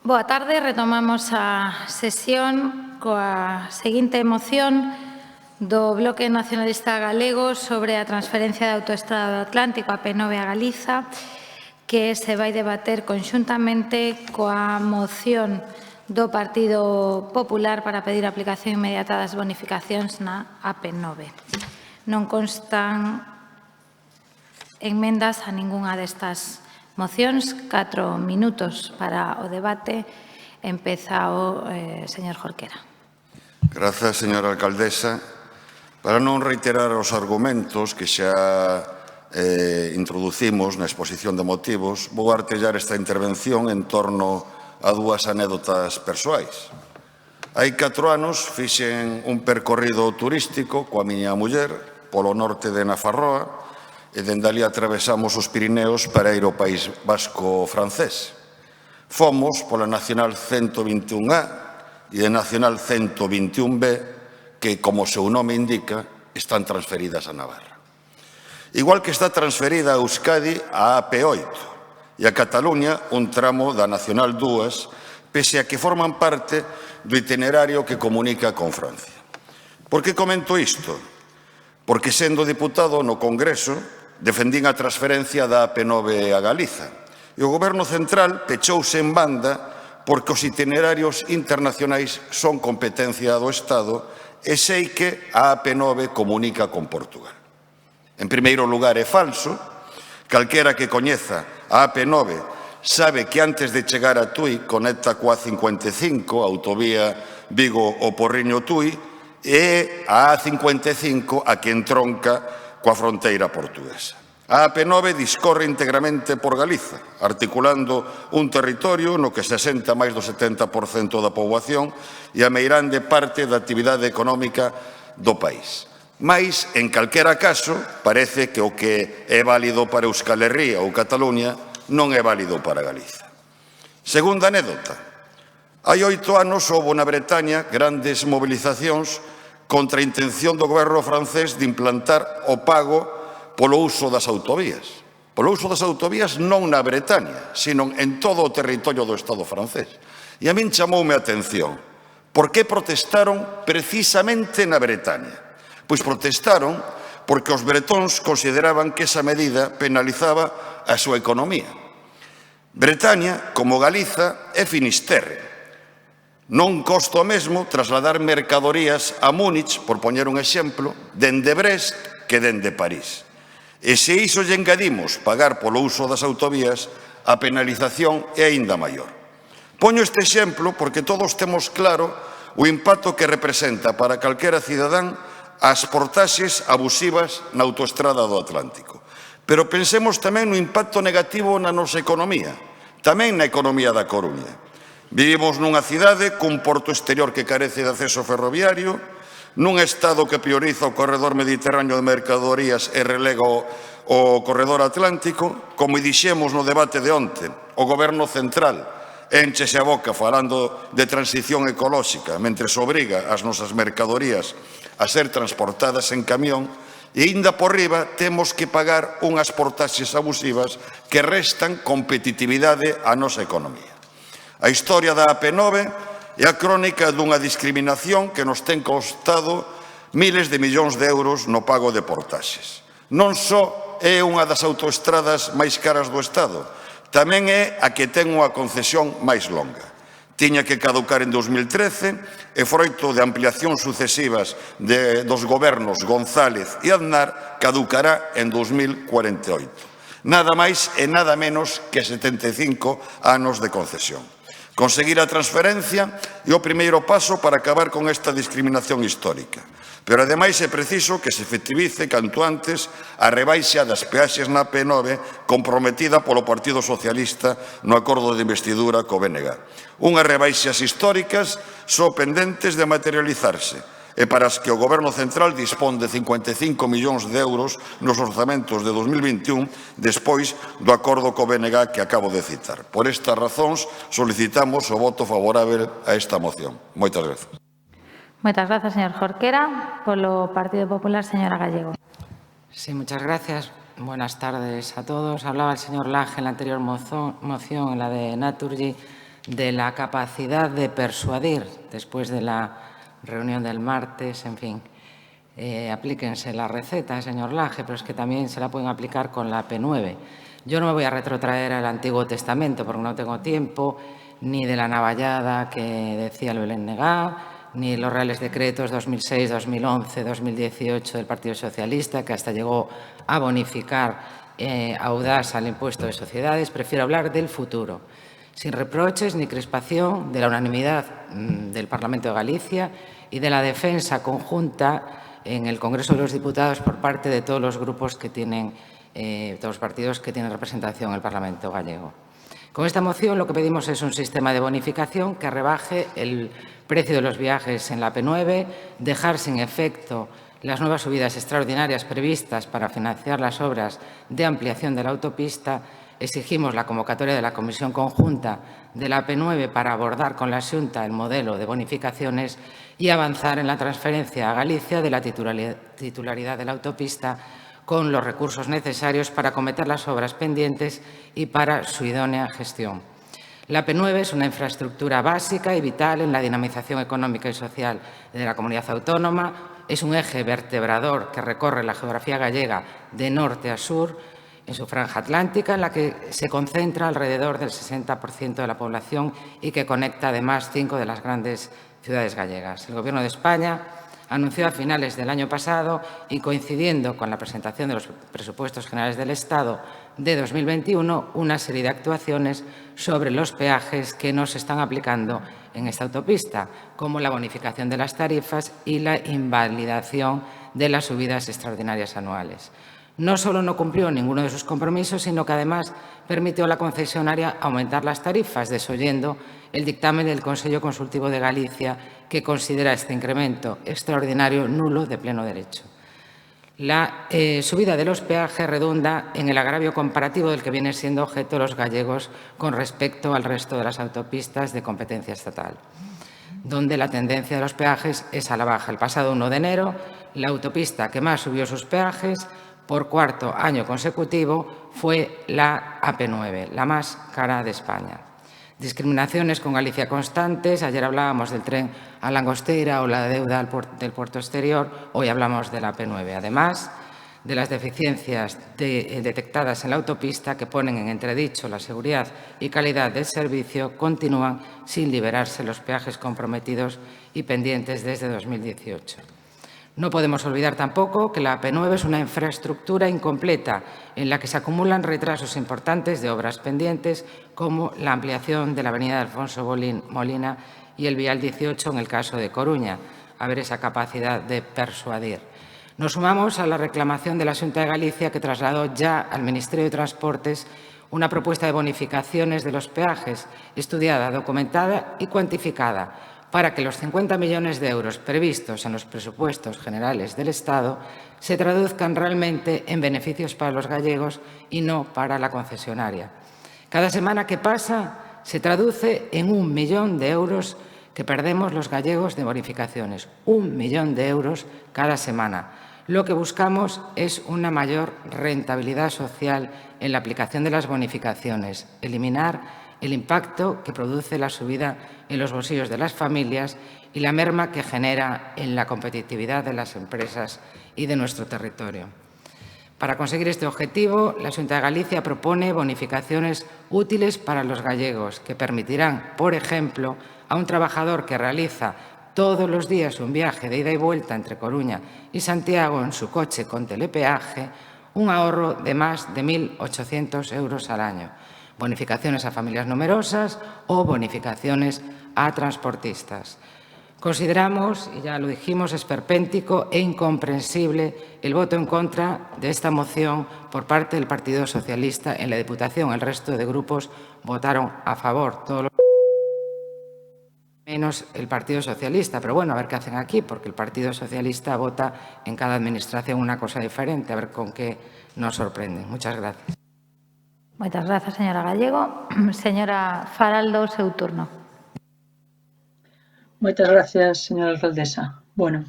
Boa tarde, retomamos a sesión coa seguinte moción do Bloque Nacionalista Galego sobre a transferencia da autoestrada do Atlántico a P9 a Galiza, que se vai debater conxuntamente coa moción do Partido Popular para pedir a aplicación inmediata das bonificacións na AP9. Non constan enmendas a ningunha destas mocións. 4 minutos para o debate. Empeza o señor Jorquera. Grazas, señora alcaldesa. Para non reiterar os argumentos que xa introducimos na exposición de motivos, vou artellar esta intervención en torno a dúas anécdotas persoais. Hai 4 anos fixen un percorrido turístico coa miña muller polo norte de Nafarroa e dende ali atravesamos os Pirineos para ir ao País Vasco francés. Fomos pola Nacional 121A e a Nacional 121B, que, como o seu nome indica, están transferidas a Navarra. Igual que está transferida a Euskadi a AP8 e a Cataluña un tramo da Nacional 2, pese a que forman parte do itinerario que comunica con Francia. Por que comento isto? Porque, sendo diputado no Congreso, defendín a transferencia da AP9 a Galiza e o Goberno Central pechouse en banda porque os itinerarios internacionais son competencia do Estado e sei que a AP9 comunica con Portugal. En primeiro lugar, é falso. Calquera que coñeza a AP9 sabe que antes de chegar a Tui conecta coa 55, a autovía Vigo o Porriño-Tui, e a A55 a que entronca coa fronteira portuguesa. A AP9 discorre íntegramente por Galiza, articulando un territorio no que se asenta máis do 70% da poboación e a meirande parte da actividade económica do país. Mais, en calquera caso, parece que o que é válido para Euskal Herria ou Cataluña non é válido para Galiza. Segunda anécdota. Hai 8 anos houbo na Bretaña grandes movilizacións contra a intención do goberno francés de implantar o pago polo uso das autovías. Polo uso das autovías non na Bretaña, sino en todo o territorio do Estado francés. E a min chamoume a atención. Por que protestaron precisamente na Bretaña? Pois protestaron porque os bretóns consideraban que esa medida penalizaba a súa economía. Bretaña, como Galiza, é Finisterre. Non costa o mesmo trasladar mercadorías a Múnich, por poñer un exemplo, dende Brest que dende París. E se iso lle engadimos pagar polo uso das autovías, a penalización é aínda maior. Poño este exemplo porque todos temos claro o impacto que representa para calquera cidadán as portaxes abusivas na autoestrada do Atlántico. Pero pensemos tamén no impacto negativo na nosa economía, tamén na economía da Coruña. Vivimos nunha cidade cun porto exterior que carece de acceso ferroviario, Nun Estado que prioriza o corredor mediterráneo de mercadorías e relega o corredor atlántico, como dixemos no debate de onte, o Goberno central énchese a boca falando de transición ecolóxica, mentre se obriga as nosas mercadorías a ser transportadas en camión, e aínda por riba temos que pagar unhas portaxes abusivas que restan competitividade á nosa economía. A historia da AP9 é a crónica dunha discriminación que nos ten costado miles de millóns de euros no pago de portaxes. Non só é unha das autoestradas máis caras do Estado, tamén é a que ten unha concesión máis longa. Tiña que caducar en 2013 e, froito de ampliacións sucesivas dos gobernos González e Aznar, caducará en 2048. Nada máis e nada menos que 75 anos de concesión. Conseguir a transferencia é o primeiro paso para acabar con esta discriminación histórica. Pero, ademais, é preciso que se efectivice canto antes a rebaixa das peaxes na AP9 comprometida polo Partido Socialista no acordo de investidura co BNG. Unhas rebaixas históricas só pendentes de materializarse e para as que o Goberno central dispón de 55 millóns de euros nos orzamentos de 2021 despois do acordo co BNG que acabo de citar. Por estas razóns, solicitamos o voto favorável a esta moción. Moitas grazas. Moitas grazas, señor Jorquera. Polo Partido Popular, señora Gallego. Sí, muchas gracias. Buenas tardes a todos. Hablaba el señor Laje en la anterior moción, en la de Naturgy, de la capacidad de persuadir después de la reunión del martes, en fin. Aplíquense la receta, señor Laje, pero es que también se la pueden aplicar con la AP9. Yo no me voy a retrotraer al Antiguo Testamento porque no tengo tiempo, ni de la navallada que decía el Belén Negá, ni los Reales Decretos 2006, 2011, 2018 del Partido Socialista, que hasta llegó a bonificar audaz al impuesto de sociedades. Prefiero hablar del futuro, sin reproches ni crispación, de la unanimidad del Parlamento de Galicia y de la defensa conjunta en el Congreso de los Diputados por parte de todos los grupos que tienen, todos los partidos que tienen representación en el Parlamento gallego. Con esta moción lo que pedimos es un sistema de bonificación que rebaje el precio de los viajes en la AP9, dejar sin efecto las nuevas subidas extraordinarias previstas para financiar las obras de ampliación de la autopista. Exigimos la convocatoria de la Comisión Conjunta de la AP9 para abordar con la Xunta el modelo de bonificaciones y avanzar en la transferencia a Galicia de la titularidad de la autopista con los recursos necesarios para acometer las obras pendientes y para su idónea gestión. La AP9 es una infraestructura básica y vital en la dinamización económica y social de la comunidad autónoma. Es un eje vertebrador que recorre la geografía gallega de norte a sur en su franja atlántica, en la que se concentra alrededor del 60% de la población y que conecta además 5 de las grandes ciudades gallegas. El Gobierno de España anunció a finales del año pasado y coincidiendo con la presentación de los presupuestos generales del Estado de 2021 una serie de actuaciones sobre los peajes que no se están aplicando en esta autopista, como la bonificación de las tarifas y la invalidación de las subidas extraordinarias anuales. No solo no cumplió ninguno de sus compromisos, sino que además permitió a la concesionaria aumentar las tarifas, desoyendo el dictamen del Consejo Consultivo de Galicia, que considera este incremento extraordinario nulo de pleno derecho. La subida de los peajes redunda en el agravio comparativo del que vienen siendo objeto los gallegos con respecto al resto de las autopistas de competencia estatal, donde la tendencia de los peajes es a la baja. El pasado 1 de enero, la autopista que más subió sus peajes por cuarto año consecutivo fue la AP9, la más cara de España. Discriminaciones con Galicia constantes. Ayer hablábamos del tren a Langosteira o la deuda del puerto exterior. Hoy hablamos de la AP9. Además de las deficiencias detectadas en la autopista que ponen en entredicho la seguridad y calidad del servicio, continúan sin liberarse los peajes comprometidos y pendientes desde 2018. No podemos olvidar tampoco que la AP9 es una infraestructura incompleta en la que se acumulan retrasos importantes de obras pendientes, como la ampliación de la avenida Alfonso Molina y el vial 18 en el caso de Coruña. A ver esa capacidad de persuadir. Nos sumamos a la reclamación de la Xunta de Galicia, que trasladó ya al Ministerio de Transportes una propuesta de bonificaciones de los peajes estudiada, documentada y cuantificada, para que los 50 millones de euros previstos en los presupuestos generales del Estado se traduzcan realmente en beneficios para los gallegos y no para la concesionaria. Cada semana que pasa se traduce en 1 millón de euros que perdemos los gallegos de bonificaciones. 1 millón de euros cada semana. Lo que buscamos es una mayor rentabilidad social en la aplicación de las bonificaciones, eliminar el impacto que produce la subida en los bolsillos de las familias y la merma que genera en la competitividad de las empresas y de nuestro territorio. Para conseguir este objetivo, la Xunta de Galicia propone bonificaciones útiles para los gallegos que permitirán, por ejemplo, a un trabajador que realiza todos los días un viaje de ida y vuelta entre Coruña y Santiago en su coche con telepeaje, un ahorro de más de 1.800 euros al año. Bonificaciones a familias numerosas o bonificaciones a transportistas. Consideramos, y ya lo dijimos, esperpéntico e incomprensible el voto en contra de esta moción por parte del Partido Socialista en la Diputación. El resto de grupos votaron a favor, todos los menos el Partido Socialista. Pero bueno, a ver qué hacen aquí, porque el Partido Socialista vota en cada administración una cosa diferente, a ver con qué nos sorprenden. Muchas gracias. Moitas grazas, señora Gallego. Señora Faraldo, seu turno. Moitas gracias, señora alcaldesa. Bueno,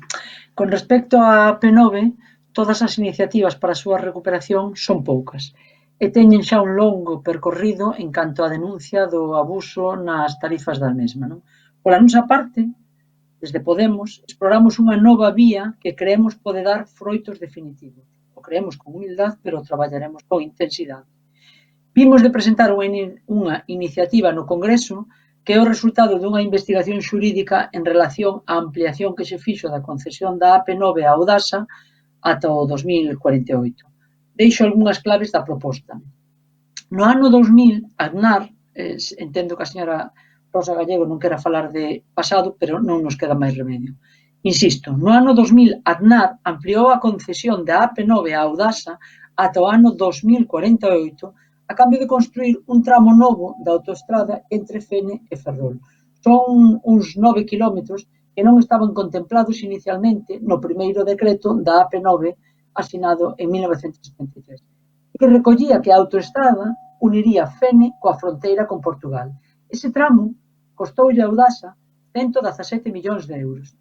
con respecto á P9, todas as iniciativas para a súa recuperación son poucas e teñen xa un longo percorrido en canto á denuncia do abuso nas tarifas da mesma. Non? Pola nosa parte, desde Podemos, exploramos unha nova vía que creemos pode dar froitos definitivos. O creemos con humildade, pero traballaremos con intensidade. Vimos de presentar unha iniciativa no Congreso que é o resultado dunha investigación xurídica en relación á ampliación que se fixo da concesión da AP9 a Audasa ata o 2048. Deixo algunhas claves da proposta. No ano 2000, Aznar, entendo que a señora Rosa Gallego non quera falar de pasado, pero non nos queda máis remedio. Insisto, no ano 2000, Aznar ampliou a concesión da AP9 a Audasa ata o ano 2048 a cambio de construir un tramo novo da autoestrada entre Fene e Ferrol. Son uns 9 kilómetros que non estaban contemplados inicialmente no primeiro decreto da AP9 asinado en 1973, que recollía que a autoestrada uniría Fene coa fronteira con Portugal. Ese tramo costoulle a Audasa 117 millóns de euros.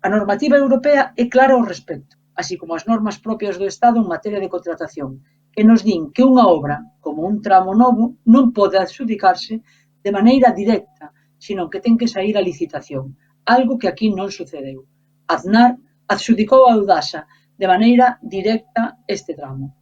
A normativa europea é clara ao respecto, así como as normas propias do Estado en materia de contratación, que nos din que unha obra, como un tramo novo, non pode adxudicarse de maneira directa, sino que ten que sair a licitación, algo que aquí non sucedeu. Aznar adxudicou a Audasa de maneira directa este tramo.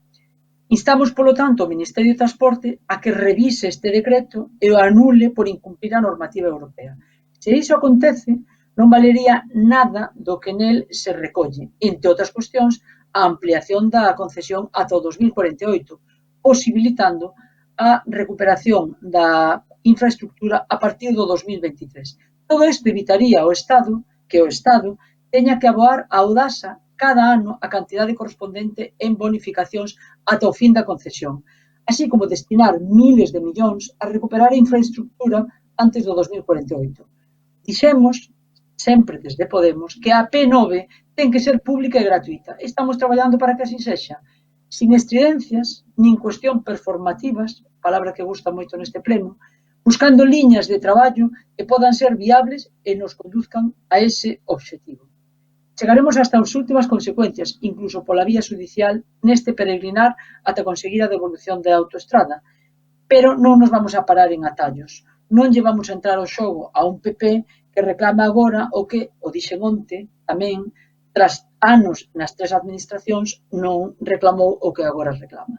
Instamos, polo tanto, ao Ministerio de Transporte a que revise este decreto e o anule por incumprir a normativa europea. Se iso acontece, non valería nada do que nel se recolle, entre outras cuestións, a ampliación da concesión ata o 2048, posibilitando a recuperación da infraestructura a partir do 2023. Todo isto evitaría ao Estado que o Estado teña que aboar a Audasa cada ano a cantidade correspondente en bonificacións ata o fin da concesión, así como destinar miles de millóns a recuperar a infraestructura antes do 2048. Dixemos, sempre desde Podemos, que a P9 ten que ser pública e gratuita. Estamos traballando para que así sexa, sin estridencias, nin cuestión performativas, palabra que gusta moito neste pleno, buscando liñas de traballo que podan ser viables e nos conduzcan a ese obxectivo. Chegaremos hasta as últimas consecuencias, incluso pola vía judicial, neste peregrinar ata conseguir a devolución da autoestrada, pero non nos vamos a parar en atallos. Non lle vamos a entrar ao xogo a un PP que reclama agora o que, o dixen onte, tamén, tras anos nas tres administracións, non reclamou o que agora reclama.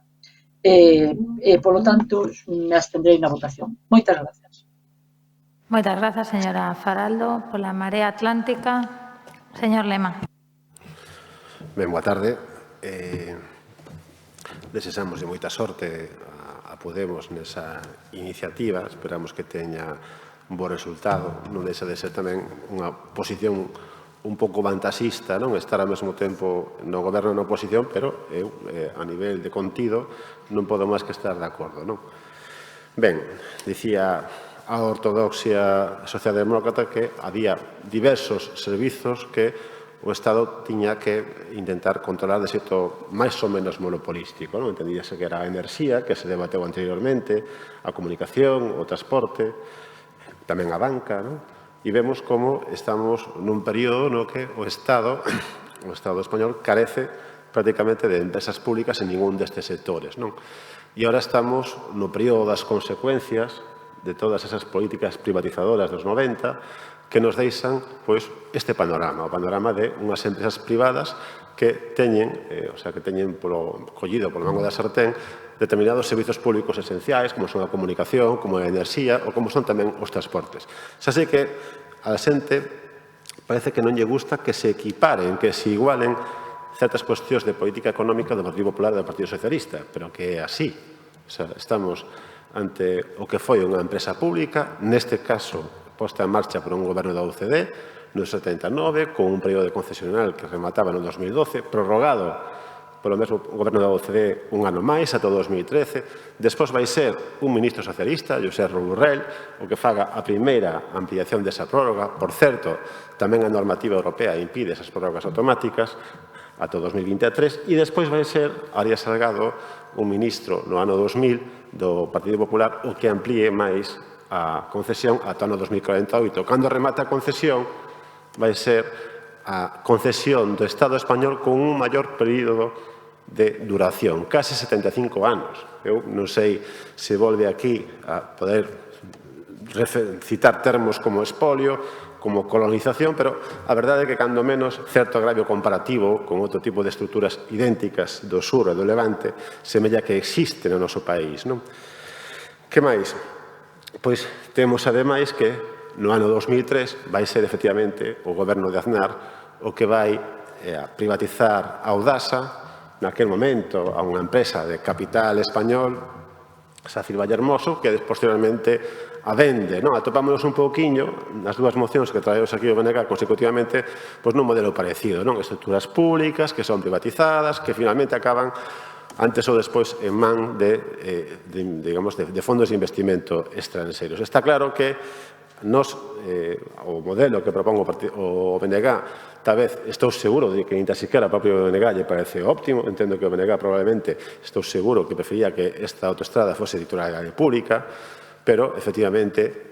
Polo tanto, me abstendrei na votación. Moitas gracias. Moitas grazas, señora Faraldo. Pola Marea Atlántica, señor Lema. Ben, boa tarde. Desexamos de moita sorte a Podemos nesa iniciativa. Esperamos que teña un bo resultado. Non deixa de ser tamén unha posición un pouco vantaxista, non? Estar ao mesmo tempo no goberno e na oposición, pero eu, a nivel de contido, non podo máis que estar de acordo, non? Ben, dicía a ortodoxia socialdemócrata que había diversos servizos que o Estado tiña que intentar controlar de xeito máis ou menos monopolístico. Entendíase que era a enerxía, que se debateu anteriormente, a comunicación, o transporte, tamén a banca, e vemos como estamos nun período no que o Estado español carece prácticamente de empresas públicas en ningún destes sectores. E agora estamos no período das consecuencias de todas esas políticas privatizadoras dos 90 que nos deixan este panorama, o panorama de unhas empresas privadas que teñen collido polo mango da sartén determinados servizos públicos esenciais, como son a comunicación, como a enerxía, ou como son tamén os transportes. Xa sei que a xente parece que non lle gusta que se equiparen, que se igualen certas cuestións de política económica do Partido Popular e do Partido Socialista, pero que é así. Estamos ante o que foi unha empresa pública, neste caso posta en marcha por un goberno da OCDE, no 79, con un período de concesional que remataba no 2012, prorrogado polo mesmo goberno da OCDE un ano máis, ata o 2013. Despois vai ser un ministro socialista, José Borrell, o que faga a primeira ampliación desa prórroga. Por certo, tamén a normativa europea impide esas prórrogas automáticas ata o 2023. E despois vai ser Arias Salgado, un ministro no ano 2000 do Partido Popular, o que amplíe máis a concesión ata o ano 2048. Cando remata a concesión, vai ser a concesión do Estado español con un maior período de duración, case 75 anos. Eu non sei se volve aquí a poder citar termos como expolio, como colonización, pero a verdade é que, cando menos, certo agravio comparativo con outro tipo de estruturas idénticas do sur e do Levante semella que existe no noso país. Que máis? Pois temos, ademais, que no ano 2003 vai ser, efectivamente, o goberno de Aznar o que vai privatizar a Audasa, naquel momento a unha empresa de capital español, Sacir Vallehermoso, que posteriormente a vende. Atopámonos un pouquiño nas dúas mocións que traemos aquí o BNG consecutivamente nun modelo parecido, estruturas públicas que son privatizadas, que finalmente acaban antes ou despois en man de fondos de investimento estranxeiros. Está claro que o modelo que propón o BNG, tal vez estou seguro de que nin tan siquiera o propio BNG lle parece óptimo. Entendo que o BNG probablemente, estou seguro que prefería que esta autoestrada fose titularidade pública, pero, efectivamente,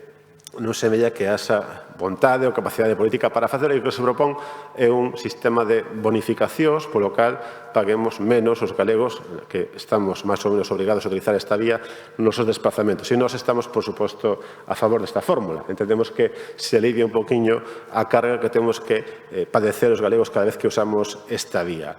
non semella que haxa vontade ou capacidade política para facer. E o que se propón é un sistema de bonificacións polo cal paguemos menos os galegos que estamos máis ou menos obrigados a utilizar esta vía nos nosos desplazamentos. E nós estamos, por suposto, a favor desta fórmula. Entendemos que se alivia un poquinho a carga que temos que padecer os galegos cada vez que usamos esta vía.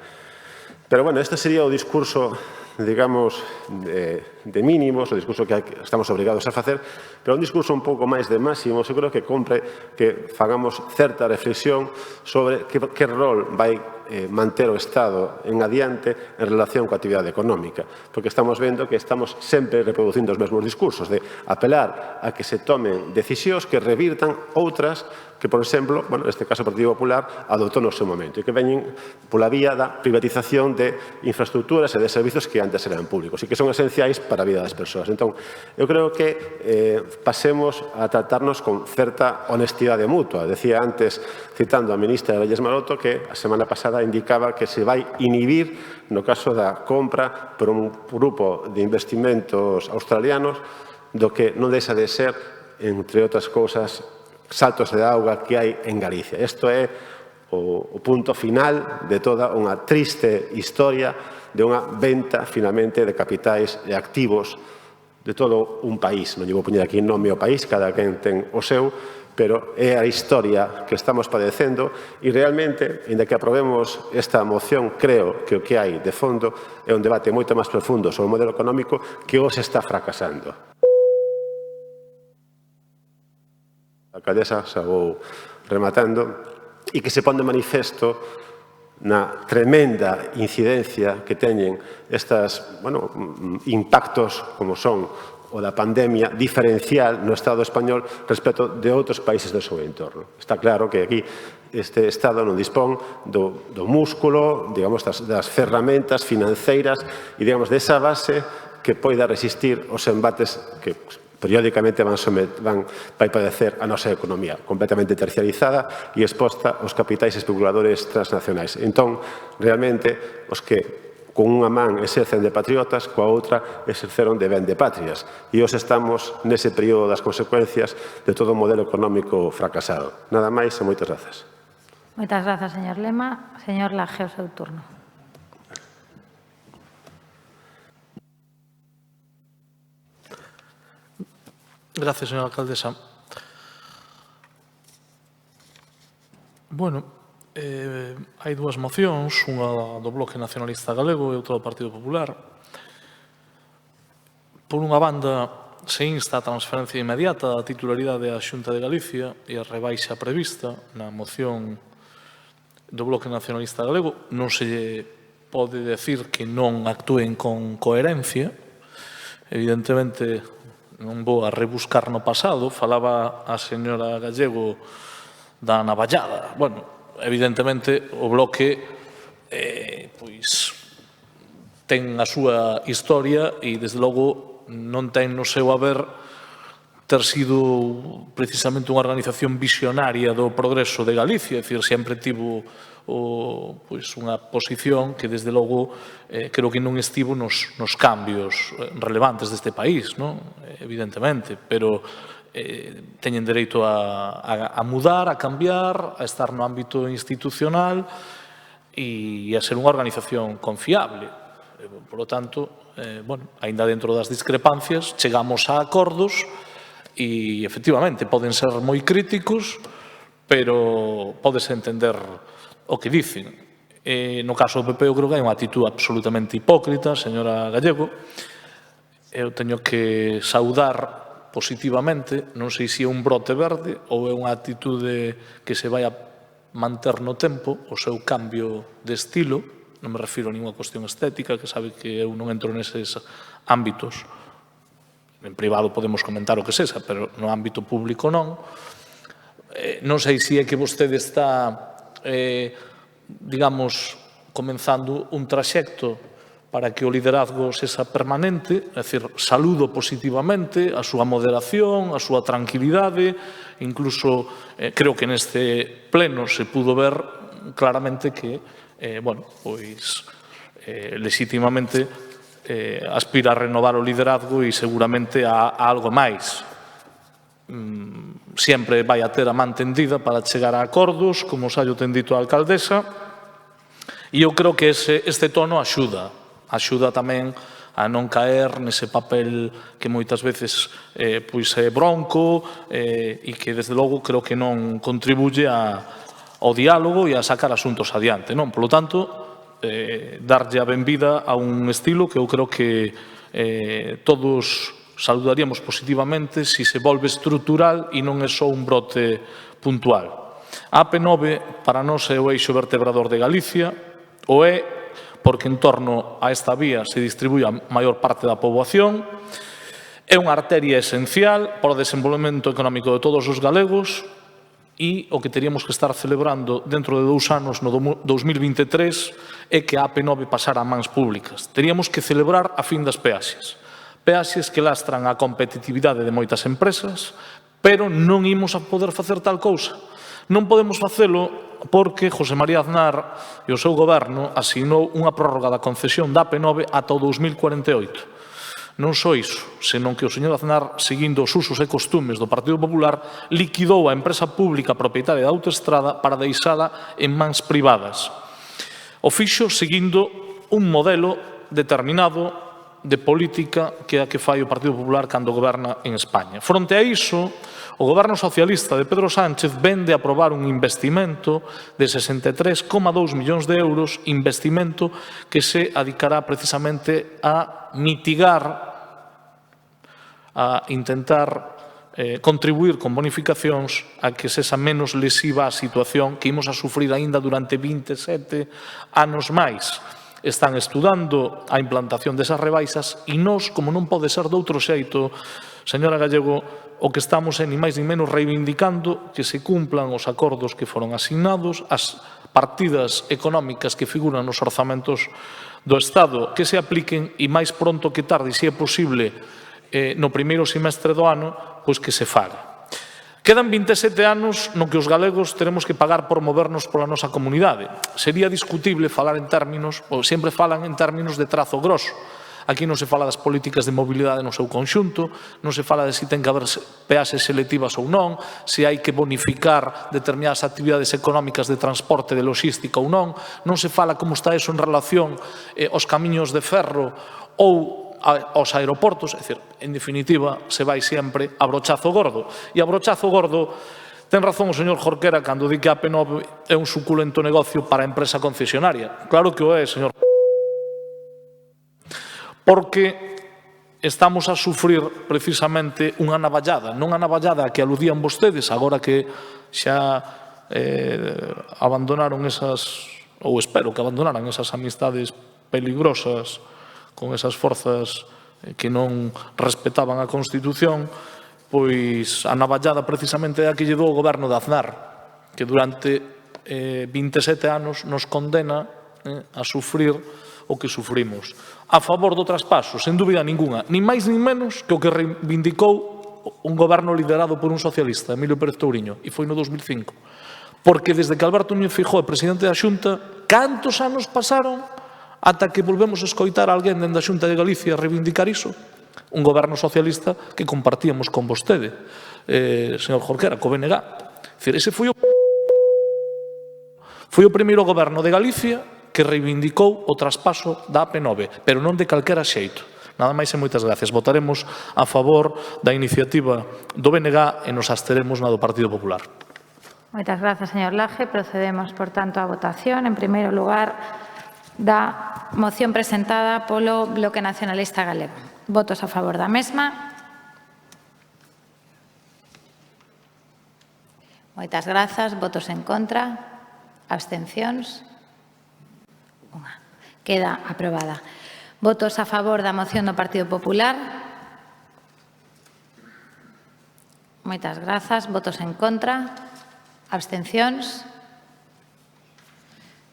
Pero, bueno, este sería o discurso, digamos, de mínimos, o discurso que estamos obrigados a facer, pero un discurso un pouco máis de máximos. Eu creo que compre que fagamos certa reflexión sobre que rol vai manter o Estado en adiante en relación coa actividade económica, porque estamos vendo que estamos sempre reproducindo os mesmos discursos de apelar a que se tomen decisións que revirtan outras que, por exemplo, neste caso o Partido Popular adoptou no seu momento e que veñen pola vía da privatización de infraestructuras e de servizos que antes eran públicos e que son esenciais para a vida das persoas. Entón, eu creo que pasemos a tratarnos con certa honestidade mutua. Decía antes, citando a ministra Reyes Maroto, que a semana pasada indicaba que se vai inhibir, no caso da compra por un grupo de investimentos australianos, do que non deixa de ser, entre outras cousas, saltos de auga que hai en Galicia. Isto é o punto final de toda unha triste historia de unha venta, finalmente, de capitais e activos de todo un país. Non lle vou poñer aquí nome ao país, cada quen ten o seu, pero é a historia que estamos padecendo e realmente, ainda que aprobemos esta moción, creo que o que hai de fondo é un debate moito máis profundo sobre o modelo económico que hoxe está fracasando. A alcaldesa xa vou rematando e que se pon de manifesto na tremenda incidencia que teñen estes impactos como son o da pandemia diferencial no Estado español respecto de outros países do seu entorno. Está claro que aquí este Estado non dispón do músculo, digamos, das ferramentas financeiras e, digamos, desa base que poida resistir os embates que periódicamente vai padecer a nosa economía completamente terciarizada e exposta aos capitais especuladores transnacionais. Entón, realmente, os que con unha man exercen de patriotas, coa outra exerceron de ben de patrias. E os estamos nese período das consecuencias de todo o modelo económico fracasado. Nada máis e moitas grazas. Moitas grazas, señor Lema. Señor Laje, o seu turno. Gracias, señora alcaldesa. Bueno, hai dúas mocións, unha do Bloque Nacionalista Galego e outra do Partido Popular. Por unha banda, se insta a transferencia inmediata da titularidade á Xunta de Galicia e a rebaixa prevista na moción do Bloque Nacionalista Galego. Non se pode decir que non actúen con coherencia. Evidentemente, non vou a rebuscar no pasado. Falaba a señora Gallego da navallada. Bueno, evidentemente, o Bloque ten a súa historia e, desde logo, non ten no seu haber ter sido precisamente unha organización visionaria do progreso de Galicia. É dicir, sempre tivo unha posición que, desde logo, creo que non estivo nos cambios relevantes deste país, evidentemente, pero teñen dereito a mudar, a cambiar, a estar no ámbito institucional e a ser unha organización confiable. Por lo tanto, aínda dentro das discrepancias, chegamos a acordos e, efectivamente, poden ser moi críticos, pero podes entender o que dicen. No caso do PP, eu creo que hai unha actitud absolutamente hipócrita, señora Gallego. Eu teño que saudar positivamente, non sei se é un brote verde ou é unha actitude que se vai a manter no tempo, o seu cambio de estilo. Non me refiro a ninguna cuestión estética, que sabe que eu non entro neses ámbitos. En privado podemos comentar o que sexa, pero no ámbito público non. Non sei se é que vostede está, digamos, comenzando un traxecto para que o liderazgo sexa permanente, é dicir, saludo positivamente a súa moderación, a súa tranquilidade, incluso creo que neste pleno se pudo ver claramente que, legítimamente aspira a renovar o liderazgo e seguramente a algo máis. Sempre vai a ter a man tendida para chegar a acordos, como xa yo ten dito a alcaldesa, e eu creo que este tono axuda tamén a non caer nese papel que moitas veces é bronco e que, desde logo, creo que non contribuye ao diálogo e a sacar asuntos adiante. Por lo tanto, darlle a benvida a un estilo que eu creo que todos saludaríamos positivamente se se volve estrutural e non é só un brote puntual. A AP9 para nós é o eixo vertebrador de Galicia, o é porque en torno a esta vía se distribúe a maior parte da poboación, é unha arteria esencial para o desenvolvemento económico de todos os galegos e o que teríamos que estar celebrando dentro de 2 anos, no 2023, é que a AP9 pasara a mans públicas. Teríamos que celebrar a fin das peaxes. Peaxes que lastran a competitividade de moitas empresas, pero non imos a poder facer tal cousa. Non podemos facelo porque José María Aznar e o seu goberno asignou unha prórroga da concesión da AP9 ata o 2048. Non só iso, senón que o señor Aznar, seguindo os usos e costumes do Partido Popular, liquidou a empresa pública propietaria da autoestrada para deixala en mans privadas. O fixo seguindo un modelo determinado de política que é a que fai o Partido Popular cando goberna en España. Fronte a iso, o goberno socialista de Pedro Sánchez vende a aprobar un investimento de 63,2 millóns de euros, investimento que se adicará precisamente a mitigar, a intentar contribuir con bonificacións a que sexa menos lesiva a situación que imos a sufrir aínda durante 27 anos máis. Están estudando a implantación desas rebaixas e nós, como non pode ser doutro xeito, señora Gallego, o que estamos é ni máis ni menos reivindicando que se cumplan os acordos que foron asignados, as partidas económicas que figuran nos orzamentos do Estado, que se apliquen e máis pronto que tarde, se é posible, no primeiro semestre do ano, pois que se faga. Quedan 27 anos no que os galegos teremos que pagar por movernos pola nosa comunidade. Sería discutible falar en términos, ou sempre falan en términos de trazo grosso. Aquí non se fala das políticas de mobilidade no seu conxunto, non se fala de se ten que haber peaxes selectivas ou non, se hai que bonificar determinadas actividades económicas de transporte, de logística ou non, non se fala como está eso en relación aos camiños de ferro ou aos aeroportos, é dicir, en definitiva, se vai sempre a brochazo gordo. E a brochazo gordo, ten razón o señor Jorquera cando di que a AP9 é un suculento negocio para a empresa concesionaria. Claro que o é, señor. Porque estamos a sufrir precisamente unha navallada, non a navallada a que aludían vostedes, agora que xa abandonaron esas, ou espero que abandonaran esas amistades peligrosas con esas forzas que non respetaban a Constitución, pois a navallada precisamente é a que lle dou o goberno de Aznar, que durante 27 anos nos condena a sufrir o que sufrimos. A favor do traspaso, sen dúbida ninguna, nin máis nin menos que o que reivindicou un goberno liderado por un socialista, Emilio Pérez Touriño, e foi no 2005. Porque desde que Alberto Núñez Feijóo é presidente da Xunta, cantos anos pasaron ata que volvemos a escoitar a alguén dende a Xunta de Galicia reivindicar iso? Un goberno socialista que compartíamos con vostede, señor Jorquera, co BNG. Ese foi o primeiro goberno de Galicia que reivindicou o traspaso da AP9, pero non de calquera xeito. Nada máis e moitas gracias. Votaremos a favor da iniciativa do BNG e nos absteremos na do Partido Popular. Moitas grazas, señor Laje. Procedemos, por tanto, á votación. En primeiro lugar, da moción presentada polo Bloque Nacionalista Galego. Votos a favor da mesma. Moitas grazas. Votos en contra. Abstencións. Unha. Queda aprobada. Votos a favor da moción do Partido Popular. Moitas grazas. Votos en contra. Abstencións.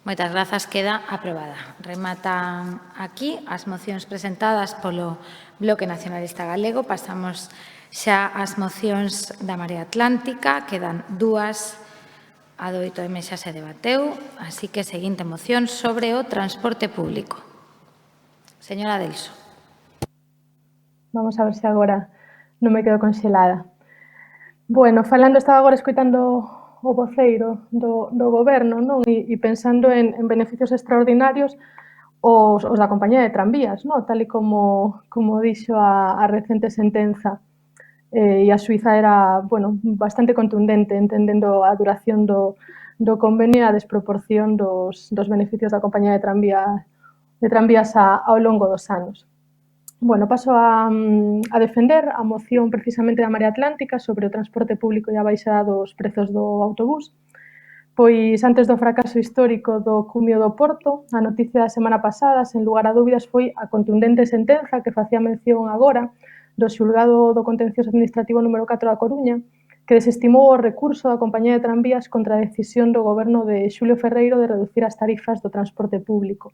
Moitas grazas, queda aprobada. Rematan aquí as mocións presentadas polo Bloque Nacionalista Galego. Pasamos xa ás mocións da Marea Atlántica. Quedan dúas. A do 8M xa se debateu. Así que, seguinte moción sobre o transporte público. Señora Delso. Vamos a ver se agora non me quedo conxelada. Bueno, estaba agora escoitando o voceiro do goberno, non? E pensando en beneficios extraordinarios os da compañía de tranvías, non? Tal e como dixo a recente sentenza. E a Suiza era, bueno, bastante contundente entendendo a duración do convenio e a desproporción dos beneficios da compañía de tranvías ao longo dos anos. Bueno, paso a defender a moción precisamente da Marea Atlántica sobre o transporte público e a baixada dos prezos do autobús. Pois antes do fracaso histórico do cumio do Porto, a noticia da semana pasada, sen lugar a dúbidas, foi a contundente sentenza que facía mención agora do xulgado do contencioso administrativo número 4 da Coruña, que desestimou o recurso da compañía de tranvías contra a decisión do goberno de Xulio Ferreiro de reducir as tarifas do transporte público.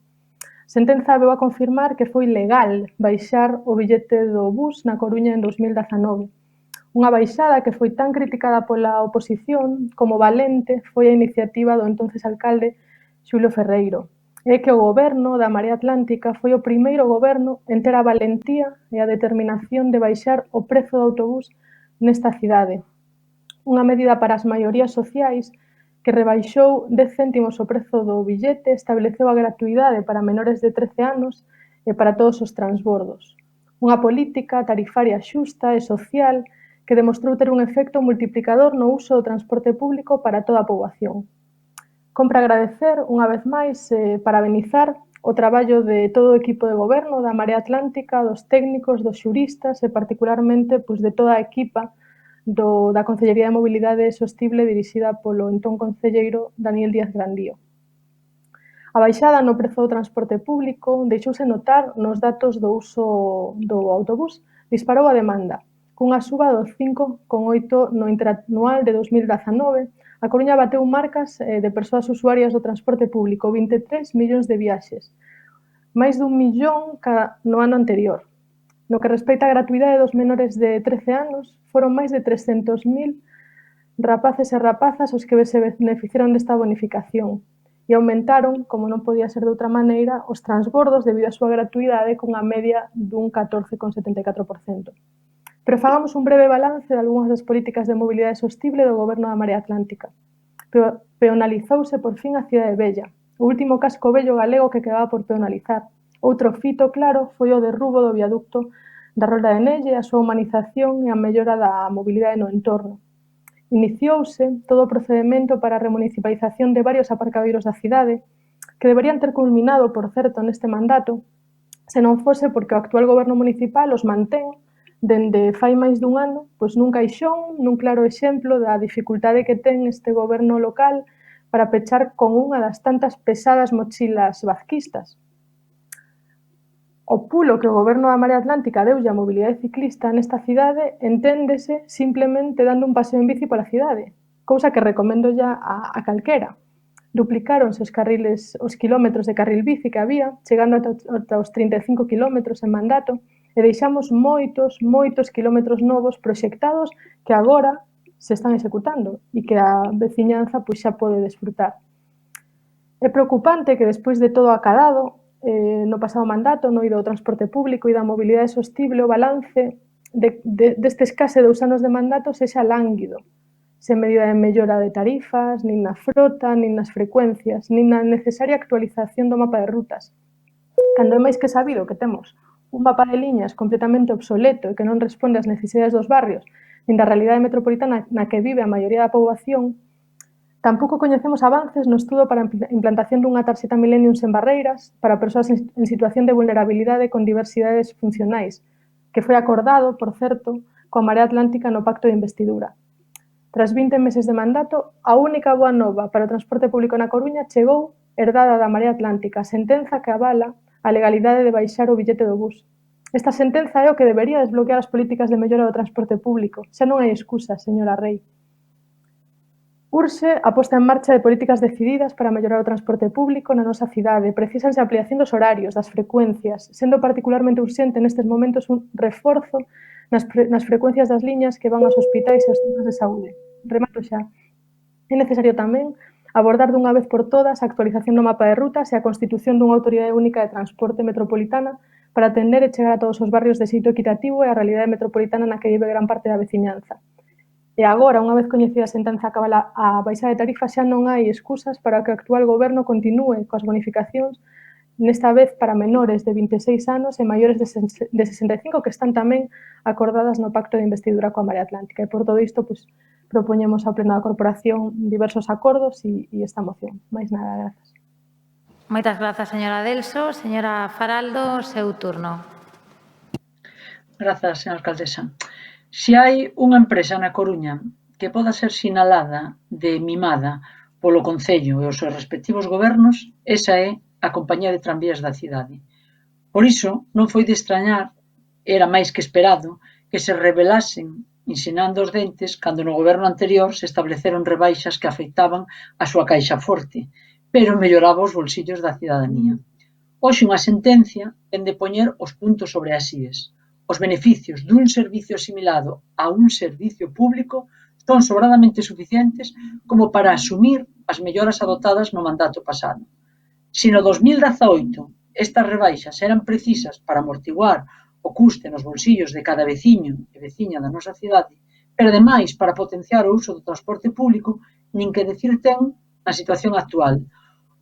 Sentenza veu a confirmar que foi legal baixar o billete do bus na Coruña en 2019. Unha baixada que foi tan criticada pola oposición como valente foi a iniciativa do entonces alcalde Xulio Ferreiro. É que o goberno da Marea Atlántica foi o primeiro goberno en ter a valentía e a determinación de baixar o prezo do autobús nesta cidade. Unha medida para as maiorías sociais que rebaixou 10 céntimos o prezo do billete, estableceu a gratuidade para menores de 13 anos e para todos os transbordos. Unha política tarifaria xusta e social que demostrou ter un efecto multiplicador no uso do transporte público para toda a poboación. Compre agradecer, unha vez máis, parabenizar o traballo de todo o equipo de goberno da Marea Atlántica, dos técnicos, dos xuristas e particularmente de toda a equipa da Concellería de Mobilidade Sostible dirixida polo entón concelleiro Daniel Díaz Grandío. A baixada no prezo do transporte público deixouse notar nos datos do uso do autobús, disparou a demanda. Cunha suba do 5,8 no interanual de 2019, a Coruña bateu marcas de persoas usuarias do transporte público, 23 millóns de viaxes, máis dun millón no ano anterior. No que respecta á gratuidade dos menores de 13 anos, foron máis de 300.000 rapaces e rapazas os que se beneficiaron desta bonificación e aumentaron, como non podía ser de outra maneira, os transbordos debido á súa gratuidade cunha media dun 14,74%. Pero fagamos un breve balance de algunhas das políticas de mobilidade sostible do Goberno da Marea Atlántica. Peonalizouse por fin a Cidade Vella, o último casco vello galego que quedaba por peonalizar. Outro fito claro foi o derrubo do viaducto da Rolda de Nelle, a súa humanización e a mellora da mobilidade no entorno. Iniciouse todo o procedemento para a remunicipalización de varios aparcadoiros da cidade, que deberían ter culminado, por certo, neste mandato, se non fose porque o actual goberno municipal os mantén dende fai máis dun ano, pois nun caixón, nun claro exemplo da dificultade que ten este goberno local para pechar con unha das tantas pesadas mochilas vazquistas. O pulo que o Goberno da Marea Atlántica deulle á mobilidade ciclista nesta cidade enténdese simplemente dando un paseo en bici pola cidade, cousa que recomendo ya a calquera. Duplicáronse os quilómetros de carril bici que había, chegando ata os 35 quilómetros en mandato, e deixamos moitos quilómetros novos proxectados que agora se están executando e que a veciñanza pois xa pode desfrutar. É preocupante que despois de todo acadado, no pasado mandato, no eido do transporte público e da mobilidade sostible, o balance destes case 2 anos de mandato sexa lánguido, sen medida de mellora de tarifas, nin na frota, nin nas frecuencias, nin na necesaria actualización do mapa de rutas. Cando é máis que sabido que temos un mapa de liñas completamente obsoleto e que non responde ás necesidades dos barrios nin da realidade metropolitana na que vive a maioría da poboación, tampouco coñecemos avances no estudo para a implantación dunha tarxeta Millennium sen barreiras para persoas en situación de vulnerabilidade con diversidades funcionais, que foi acordado, por certo, coa Marea Atlántica no Pacto de Investidura. Tras 20 meses de mandato, a única boa nova para o transporte público na Coruña chegou herdada da Marea Atlántica, a sentenza que avala a legalidade de baixar o billete do bus. Esta sentenza é o que debería desbloquear as políticas de mellora do transporte público. Xa non hai excusa, señora Rei. Urxe a posta en marcha de políticas decididas para mellorar o transporte público na nosa cidade. Precísanse a ampliación dos horarios, das frecuencias, sendo particularmente urxente nestes momentos un reforzo nas frecuencias das liñas que van aos hospitais e aos centros de saúde. Remato xa. É necesario tamén abordar dunha vez por todas a actualización do mapa de rutas e a constitución dunha autoridade única de transporte metropolitana para atender e chegar a todos os barrios de xeito equitativo e a realidade metropolitana na que vive gran parte da veciñanza. E agora, unha vez coñecida a sentenza que avala a baixada de tarifas, xa non hai excusas para que o actual goberno continúe coas bonificacións, nesta vez para menores de 26 anos e maiores de 65 que están tamén acordadas no Pacto de Investidura coa Marea Atlántica. E por todo isto, pois, propoñemos ao Pleno da Corporación diversos acordos e esta moción. Mais nada, grazas. Moitas grazas, señora Delso. Señora Faraldo, seu turno. Grazas, señora alcaldesa. Se hai unha empresa na Coruña que poda ser sinalada de mimada polo Concello e os seus respectivos gobernos, esa é a Compañía de Tranvías da cidade. Por iso, non foi de extrañar, era máis que esperado, que se rebelasen ensinando os dentes cando no goberno anterior se estableceron rebaixas que afectaban a súa caixa forte, pero melloraba os bolsillos da cidadanía. Hoxe unha sentencia ten de poñer os puntos sobre as íes. Os beneficios dun servicio asimilado a un servicio público son sobradamente suficientes como para asumir as melloras adoptadas no mandato pasado. Se no 2018 estas rebaixas eran precisas para amortiguar o custe nos bolsillos de cada veciño e veciña da nosa cidade, pero ademais para potenciar o uso do transporte público, nin que decir ten na situación actual,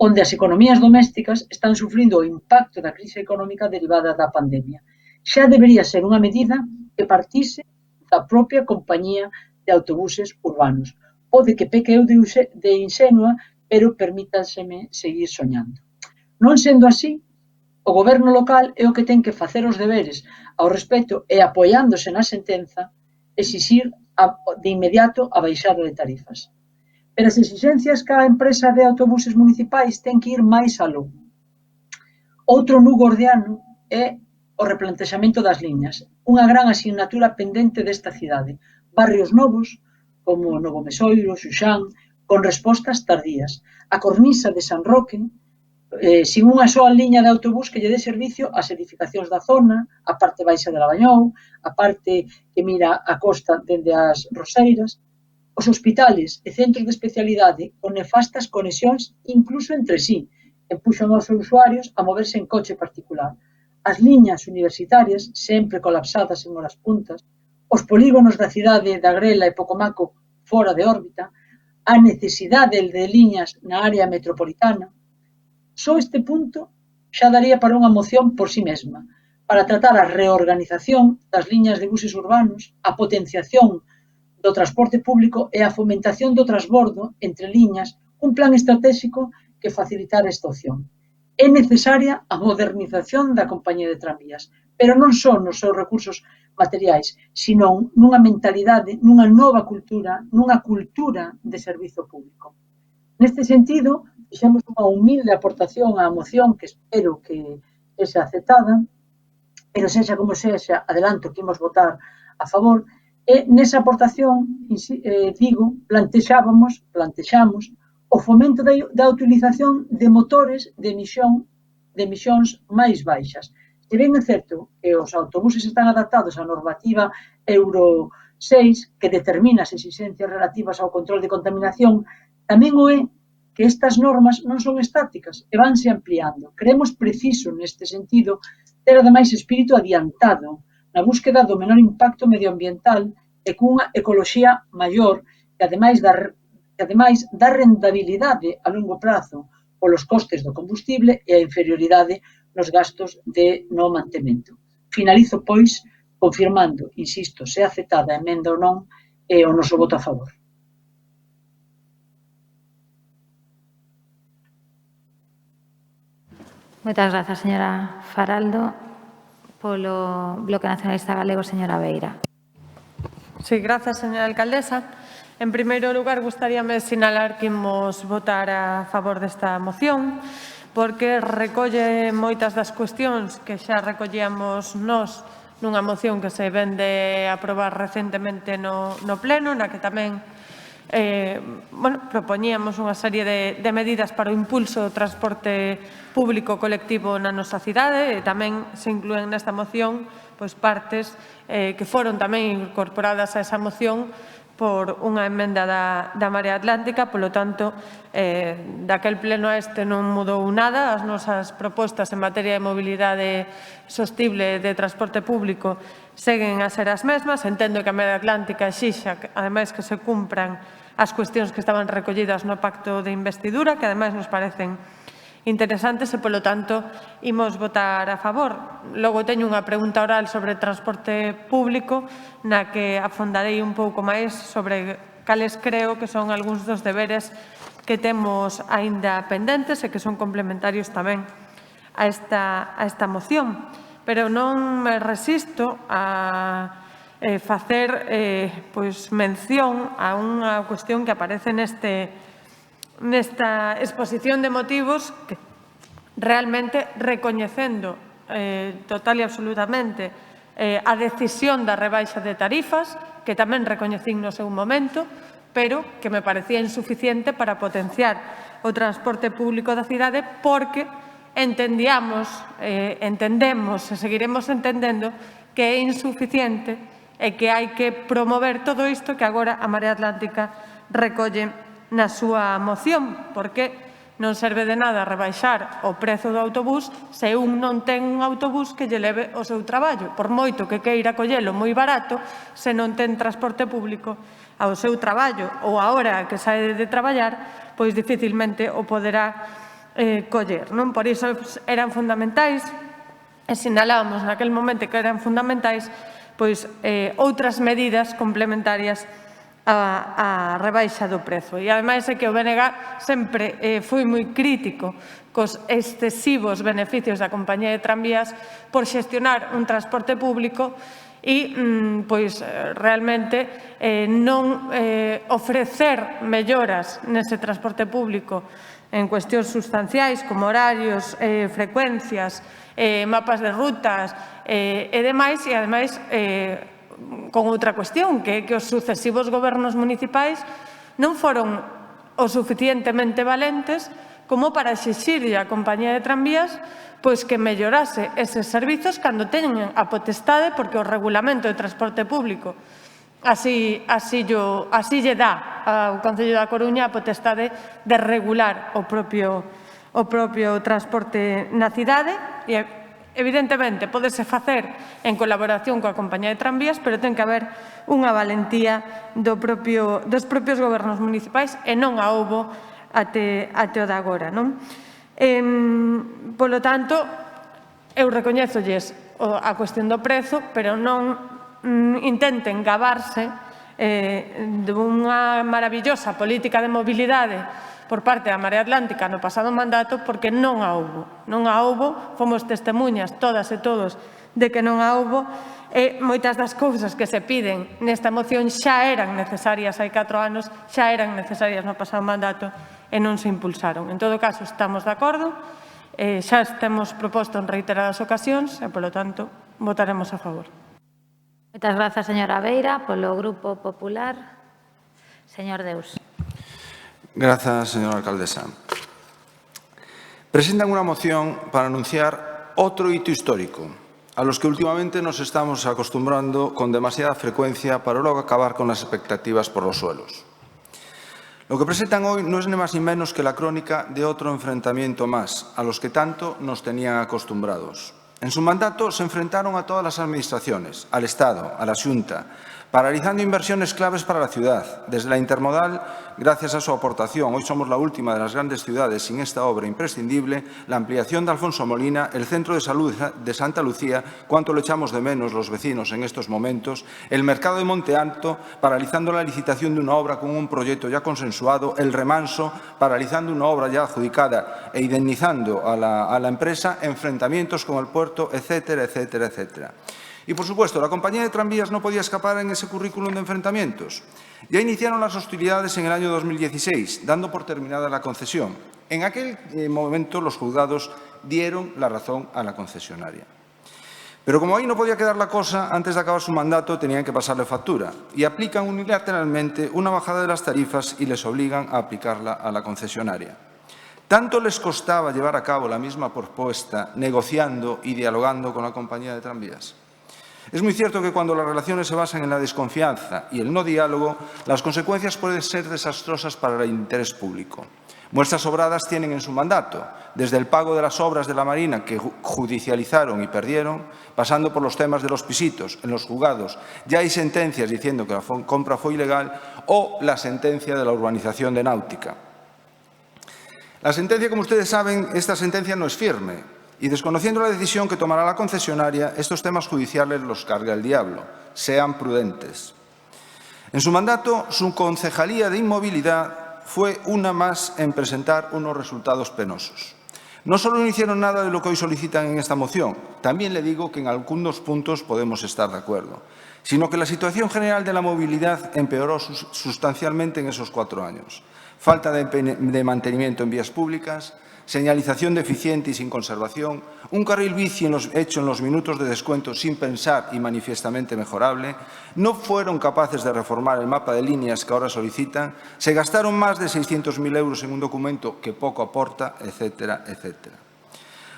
onde as economías domésticas están sufrindo o impacto da crise económica derivada da pandemia. Xa debería ser unha medida que partise da propia compañía de autobuses urbanos. Pode que peque eu de inxenua, pero permítanseme seguir soñando. Non sendo así, o goberno local é o que ten que facer os deberes ao respecto e apoiándose na sentenza, exixir de inmediato a baixada de tarifas. Pero as exixencias que a empresa de autobuses municipais ten que ir máis aló. Outro nudo gordiano é o replantexamento das liñas, unha gran asignatura pendente desta cidade. Barrios novos, como Novo Mesoiro, Xuxán, con respostas tardías. A cornisa de San Roque sin unha soa liña de autobús que lle dé servicio ás edificacións da zona, a parte baixa de Labañou, a parte que mira a costa dende as Roseiras, os hospitales e centros de especialidade con nefastas conexións incluso entre sí, e puxon aos usuarios a moverse en coche particular. As liñas universitarias, sempre colapsadas en horas puntas, os polígonos da cidade da Grela e Pocomaco fora de órbita, a necesidade de liñas na área metropolitana. Só este punto xa daría para unha moción por sí mesma, para tratar a reorganización das liñas de buses urbanos, a potenciación do transporte público e a fomentación do transbordo entre liñas, un plan estratégico que facilitar esta opción. É necesaria a modernización da compañía de tranvías, pero non só nos seus recursos materiais, sino nunha mentalidade, nunha nova cultura, nunha cultura de servizo público. Neste sentido, fixemos unha humilde aportación á moción que espero que sexa aceptada, pero sexa como sexa, adelanto que imos votar a favor, e nesa aportación, plantexamos o fomento da utilización de motores de emisións máis baixas. Se ben é certo que os autobuses están adaptados á normativa Euro 6, que determina as exixencias relativas ao control de contaminación, tamén o é que estas normas non son estáticas e vanse ampliando. Creemos preciso, neste sentido, ter ademais espírito adiantado na búsqueda do menor impacto medioambiental e cunha ecoloxía maior que ademais da rentabilidade a longo prazo polos costes do combustible e a inferioridade nos gastos no mantemento. Finalizo, pois, confirmando, insisto, se aceptada a emenda ou non, o noso voto a favor. Moitas grazas, señora Faraldo. Polo Bloque Nacionalista Galego, señora Beira. Sí, grazas, señora alcaldesa. En primeiro lugar, gustaríame sinalar que imos votar a favor desta moción, porque recolle moitas das cuestións que xa recollíamos nós nunha moción que se vende a aprobar recentemente no Pleno, na que tamén propoñíamos unha serie de medidas para o impulso do transporte público colectivo na nosa cidade e tamén se inclúen nesta moción partes que foron tamén incorporadas a esa moción por unha emenda da Marea Atlántica, polo tanto, daquel pleno a este non mudou nada, as nosas propostas en materia de mobilidade sostible de transporte público seguen a ser as mesmas, entendo que a Marea Atlántica exixa, ademais, que se cumpran as cuestións que estaban recollidas no pacto de investidura, que ademais nos parecen interesantes e, polo tanto, imos votar a favor. Logo teño unha pregunta oral sobre transporte público na que afondarei un pouco máis sobre cales creo que son algúns dos deberes que temos aínda pendentes e que son complementarios tamén a esta moción. Pero non me resisto a facer mención a unha cuestión que aparece nesta exposición de motivos que realmente recoñecendo total e absolutamente a decisión da rebaixa de tarifas, que tamén recoñecín no seu momento, pero que me parecía insuficiente para potenciar o transporte público da cidade porque entendemos e seguiremos entendendo que é insuficiente e que hai que promover todo isto que agora a Marea Atlántica recolle na súa moción, porque non serve de nada rebaixar o prezo do autobús se un non ten un autobús que lle leve ao seu traballo. Por moito que queira collelo moi barato, se non ten transporte público ao seu traballo ou a hora que sae de traballar, pois dificilmente o poderá coller. Por iso eran fundamentais, e sinalábamos naquel momento que eran fundamentais, outras medidas complementarias a rebaixa do prezo. E, ademais, é que o BNG sempre foi moi crítico cos excesivos beneficios da compañía de tranvías por xestionar un transporte público e, realmente, non ofrecer melloras nese transporte público en cuestións sustanciais como horarios, frecuencias, mapas de rutas e demais, e, ademais, con outra cuestión, que é que os sucesivos gobernos municipais non foron o suficientemente valentes como para exixirlle á compañía de tranvías pois que mellorase eses servizos cando teñen a potestade, porque o regulamento de transporte público así lle dá ao Concello da Coruña a potestade de regular o propio transporte na cidade e, evidentemente, pódese facer en colaboración coa compañía de tranvías, pero ten que haber unha valentía dos propios gobernos municipais e non a houbo até o de agora, non? Polo tanto, eu recoñézolles a cuestión do prezo, pero non intenten gabarse dunha maravillosa política de mobilidade por parte da Marea Atlántica no pasado mandato, porque non a houbo. Non a houbo, fomos testemunhas todas e todos de que non a houbo, e moitas das cousas que se piden nesta moción xa eran necesarias hai 4 anos, xa eran necesarias no pasado mandato e non se impulsaron. En todo caso, estamos de acordo, xa temos proposto en reiteradas ocasións e, polo tanto, votaremos a favor. Moitas grazas, señora Beira. Polo Grupo Popular, señor Deus. Grazas, señora alcaldesa. Presentan unha moción para anunciar outro hito histórico, a los que últimamente nos estamos acostumbrando con demasiada frecuencia para luego acabar con las expectativas por los suelos. Lo que presentan hoy no es ni más ni menos que la crónica de otro enfrentamiento más, a los que tanto nos tenían acostumbrados. En su mandato se enfrentaron a todas las administraciones, al Estado, a la Xunta, paralizando inversiones claves para la ciudad. Desde la intermodal, gracias a su aportación, hoy somos la última de las grandes ciudades sin esta obra imprescindible, la ampliación de Alfonso Molina, el Centro de Salud de Santa Lucía, cuánto lo echamos de menos los vecinos en estos momentos, el mercado de Monte Alto, paralizando la licitación de una obra con un proyecto ya consensuado, el Remanso, paralizando una obra ya adjudicada e indemnizando a la empresa, enfrentamientos con el puerto, etcétera, etcétera, etcétera. Y, por supuesto, la compañía de tranvías no podía escapar en ese currículum de enfrentamientos. Ya iniciaron las hostilidades en el año 2016, dando por terminada la concesión. En aquel momento, los juzgados dieron la razón a la concesionaria. Pero como ahí no podía quedar la cosa, antes de acabar su mandato tenían que pasarle factura y aplican unilateralmente una bajada de las tarifas y les obligan a aplicarla a la concesionaria. Tanto les costaba llevar a cabo la misma propuesta negociando y dialogando con la compañía de tranvías. Es muy cierto que cuando las relaciones se basan en la desconfianza y el no diálogo, las consecuencias pueden ser desastrosas para el interés público. Muestras sobradas tienen en su mandato, desde el pago de las obras de la Marina que judicializaron y perdieron, pasando por los temas de los pisitos en los juzgados. Ya hay sentencias diciendo que la compra fue ilegal, o la sentencia de la urbanización de Náutica. La sentencia, como ustedes saben, esta sentencia no es firme. Y desconociendo la decisión que tomará la concesionaria, estos temas judiciales los carga el diablo. Sean prudentes. En su mandato, su concejalía de inmovilidad fue una más en presentar unos resultados penosos. No solo no hicieron nada de lo que hoy solicitan en esta moción, también le digo que en algunos puntos podemos estar de acuerdo, sino que la situación general de la movilidad empeoró sustancialmente en esos 4 años. Falta de mantenimiento en vías públicas, señalización deficiente y sin conservación, un carril bici hecho en los minutos de descuento sin pensar y manifiestamente mejorable, no fueron capaces de reformar el mapa de líneas que ahora solicitan, se gastaron más de 600.000 euros en un documento que poco aporta, etcétera, etcétera.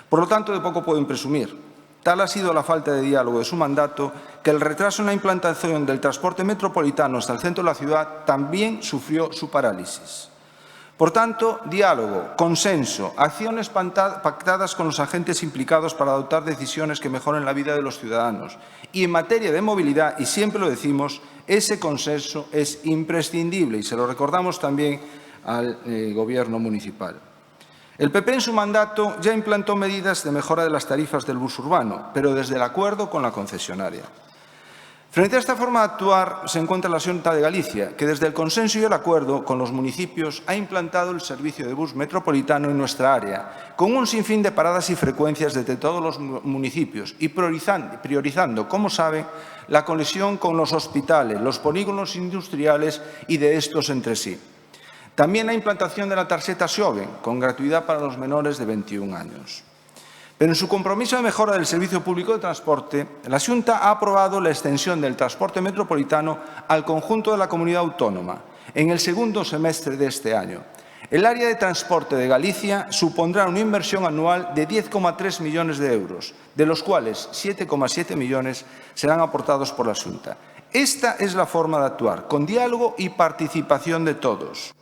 Por lo tanto, de poco pueden presumir. Tal ha sido la falta de diálogo de su mandato que el retraso en la implantación del transporte metropolitano hasta el centro de la ciudad también sufrió su parálisis. Por tanto, diálogo, consenso, acciones pactadas con los agentes implicados para adoptar decisiones que mejoren la vida de los ciudadanos. Y en materia de movilidad, y siempre lo decimos, ese consenso es imprescindible y se lo recordamos también al Gobierno municipal. El PP en su mandato ya implantó medidas de mejora de las tarifas del bus urbano, pero desde el acuerdo con la concesionaria. Frente a esta forma de actuar se encuentra la Xunta de Galicia, que desde el consenso y el acuerdo con los municipios ha implantado el servicio de bus metropolitano en nuestra área, con un sinfín de paradas y frecuencias desde todos los municipios y priorizando, como sabe, la conexión con los hospitales, los polígonos industriales y de estos entre sí. También la implantación de la tarjeta Xoven, con gratuidad para los menores de 21 años. Pero en su compromiso de mejora del servicio público de transporte, la Xunta ha aprobado la extensión del transporte metropolitano al conjunto de la comunidad autónoma en el segundo semestre de este año. El área de transporte de Galicia supondrá una inversión anual de 10,3 millones de euros, de los cuales 7,7 millones serán aportados por la Xunta. Esta es la forma de actuar, con diálogo y participación de todos.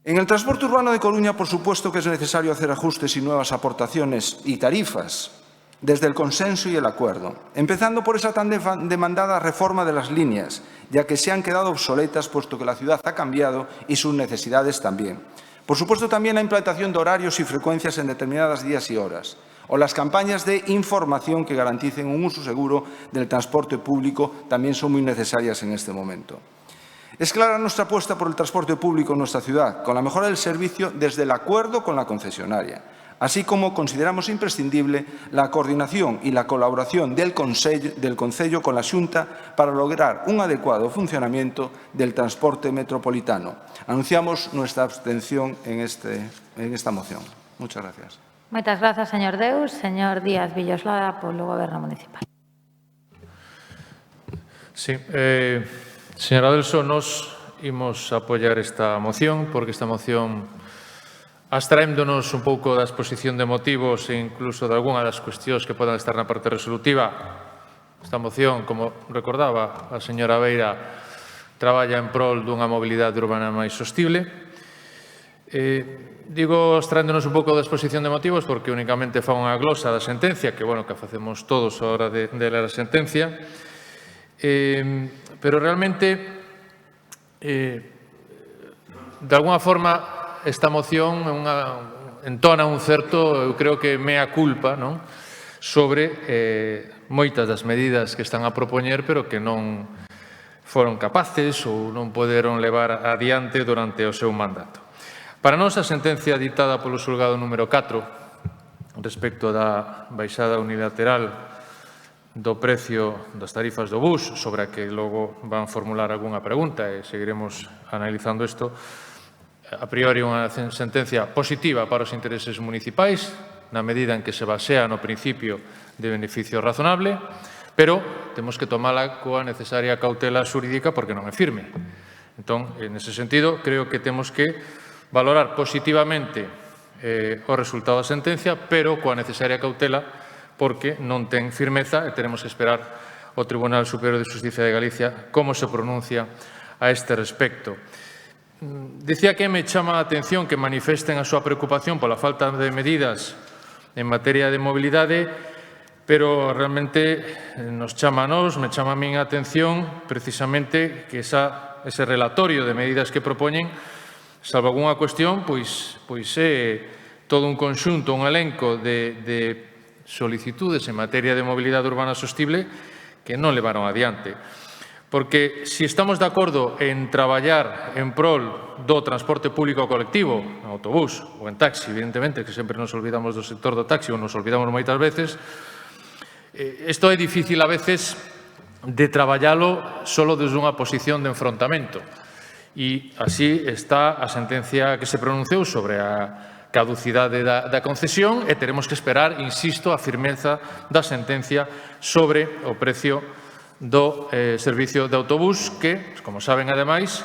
En el transporte urbano de Coruña, por supuesto que es necesario hacer ajustes y nuevas aportaciones y tarifas, desde el consenso y el acuerdo, empezando por esa tan demandada reforma de las líneas, ya que se han quedado obsoletas puesto que la ciudad ha cambiado y sus necesidades también. Por supuesto, también la implantación de horarios y frecuencias en determinados días y horas, o las campañas de información que garanticen un uso seguro del transporte público también son muy necesarias en este momento. Es clara nuestra apuesta por el transporte público en nuestra ciudad, con la mejora del servicio desde el acuerdo con la concesionaria, así como consideramos imprescindible la coordinación y la colaboración del Concello con la Xunta para lograr un adecuado funcionamiento del transporte metropolitano. Anunciamos nuestra abstención en esta moción. Muchas gracias. Moitas grazas, señor Deus. Señor Díaz Villoslada, polo Goberno Municipal. Sí, señora Delso, nos imos apoiar esta moción, porque esta moción, abstraéndonos un pouco da exposición de motivos e incluso de algunha das cuestións que podan estar na parte resolutiva, esta moción, como recordaba a señora Beira, traballa en prol dunha mobilidade urbana máis sostible. Digo abstraéndonos un pouco da exposición de motivos porque únicamente fa unha glosa da sentencia, que, bueno, que facemos todos a hora de ler a sentencia, pero realmente, de alguna forma, esta moción entona un certo, eu creo que mea culpa, non? Sobre moitas das medidas que están a propoñer, pero que non foron capaces ou non poderon levar adiante durante o seu mandato. Para nós, a sentencia ditada polo xulgado número 4 respecto da baixada unilateral do precio das tarifas do bus, sobre a que logo van formular algunha pregunta e seguiremos analizando isto, a priori unha sentencia positiva para os intereses municipais, na medida en que se basea no principio de beneficio razonable, pero temos que tomala coa necesaria cautela xurídica porque non é firme. Entón, en ese sentido, creo que temos que valorar positivamente o resultado da sentencia, pero coa necesaria cautela porque non ten firmeza e teremos que esperar o Tribunal Superior de Xustiza de Galicia como se pronuncia a este respecto. Dicía que me chama a atención que manifesten a súa preocupación pola falta de medidas en materia de mobilidade, pero realmente nos chama a nós, me chama a min a atención precisamente que ese relatorio de medidas que propoñen, salvo algunha cuestión, pois é todo un conxunto, un elenco de solicitudes en materia de mobilidade urbana sostible que non levaron adiante. Porque se estamos de acordo en traballar en prol do transporte público colectivo, en autobús ou en taxi, evidentemente, que sempre nos olvidamos do sector do taxi ou nos olvidamos moitas veces, isto é difícil a veces de traballalo solo desde unha posición de enfrontamento. E así está a sentencia que se pronunciou sobre a caducidade da concesión e teremos que esperar, insisto, a firmeza da sentencia sobre o precio do servicio de autobús que, como saben, ademais,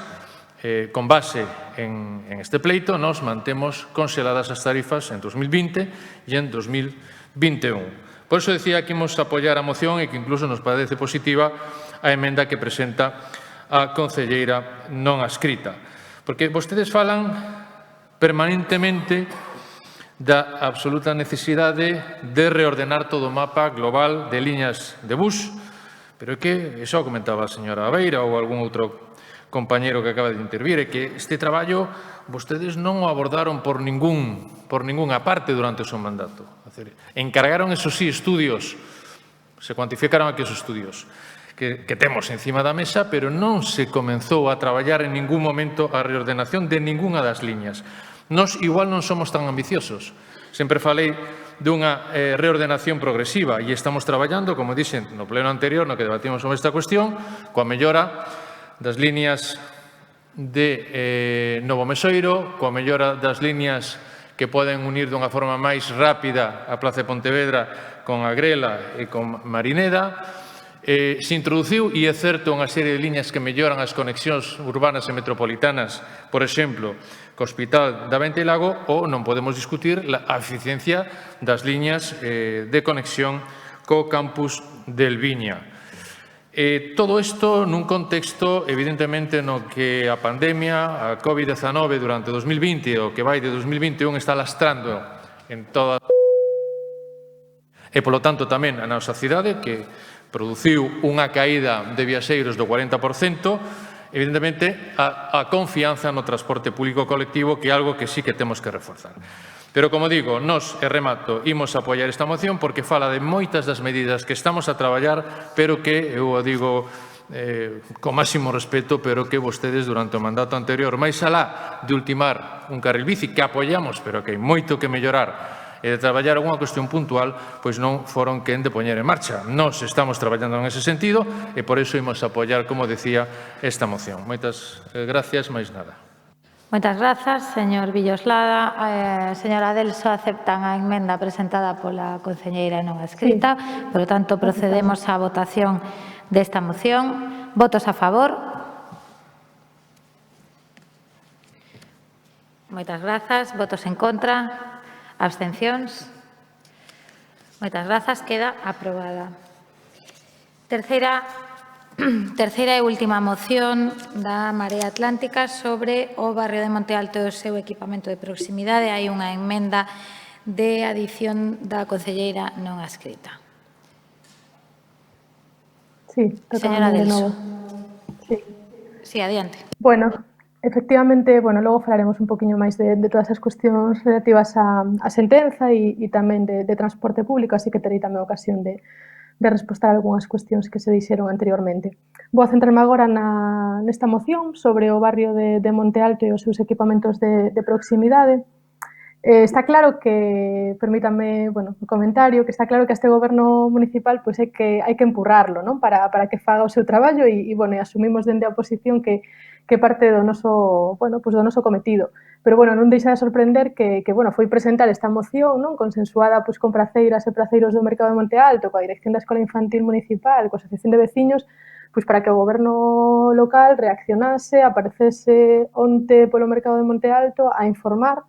con base en este pleito, nos mantemos conseladas as tarifas en 2020 e en 2021. Por iso decía que imos apoiar a moción e que incluso nos parece positiva a emenda que presenta a concelleira non adscrita. Porque vostedes falan permanentemente da absoluta necesidade de reordenar todo o mapa global de liñas de bus, pero é que, iso comentaba a señora Beira ou algún outro compañeiro que acaba de intervir, é que este traballo vostedes non o abordaron por ningunha parte durante o seu mandato. Encargaron, eso sí, estudios, se cuantificaron aquí os estudios que temos encima da mesa, pero non se comenzou a traballar en ningún momento a reordenación de ningunha das liñas. Nos igual non somos tan ambiciosos. Sempre falei dunha reordenación progresiva e estamos traballando, como dixen no pleno anterior, no que debatimos sobre esta cuestión, coa mellora das líneas de Novo Mesoiro, coa mellora das líneas que poden unir dunha forma máis rápida a Praza de Pontevedra con a Grela e con Marineda, Se introduciu, e é certo, unha serie de liñas que melloran as conexións urbanas e metropolitanas, por exemplo, co Hospital da Venta e Lago, ou non podemos discutir a eficiencia das liñas de conexión co campus del Viña. Todo isto nun contexto, evidentemente, no que a pandemia, a COVID-19 durante 2020 o que vai de 2021 está lastrando en toda e, polo tanto, tamén a nosa cidade, que produciu unha caída de viaxeiros do 40%, evidentemente, a confianza no transporte público colectivo, que é algo que sí que temos que reforzar. Pero, como digo, nós, e remato, imos apoiar esta moción porque fala de moitas das medidas que estamos a traballar, pero que, eu o digo con máximo respeto, pero que vostedes durante o mandato anterior, máis alá de ultimar un carril bici, que apoiamos, pero que hai moito que mellorar, e de traballar algunha cuestión puntual, pois non foron quen de poñer en marcha. Nós estamos traballando en ese sentido e por iso imos apoiar, como decía, esta moción. Moitas gracias, máis nada. Moitas grazas, señor Villoslada. Señora Adelso, aceptan a emenda presentada pola concelleira non escrita. Por lo tanto, procedemos á votación desta moción. Votos a favor. Moitas grazas. Votos en contra. Abstencións? Moitas grazas. Queda aprobada. Terceira e última moción da Marea Atlántica sobre o barrio de Monte Alto e o seu equipamento de proximidade. Hai unha emenda de adición da concelleira non adscrita. Sí, Señora de Adelso. novo. Sí. Sí, adiante. Bueno, efectivamente, logo falaremos un poquinho máis de todas as cuestións relativas á sentenza e tamén de transporte público, así que terei tamén ocasión de respostar algunhas cuestións que se dixeron anteriormente. Vou a centrarme agora nesta moción sobre o barrio de Monte Alto e os seus equipamentos de proximidade. Está claro que, permítame, un comentario, que está claro que este goberno municipal pois hai que empurrarlo, non? Para que faga o seu traballo e asumimos dende a oposición que parte do noso cometido. Pero, non deixa de sorprender que foi presentar esta moción, non? Consensuada con praceiras e praceiros do mercado de Monte Alto, coa Dirección da Escola Infantil Municipal, coa Asociación de Veciños, pois para que o goberno local reaccionase, aparecese onte polo mercado de Monte Alto a informar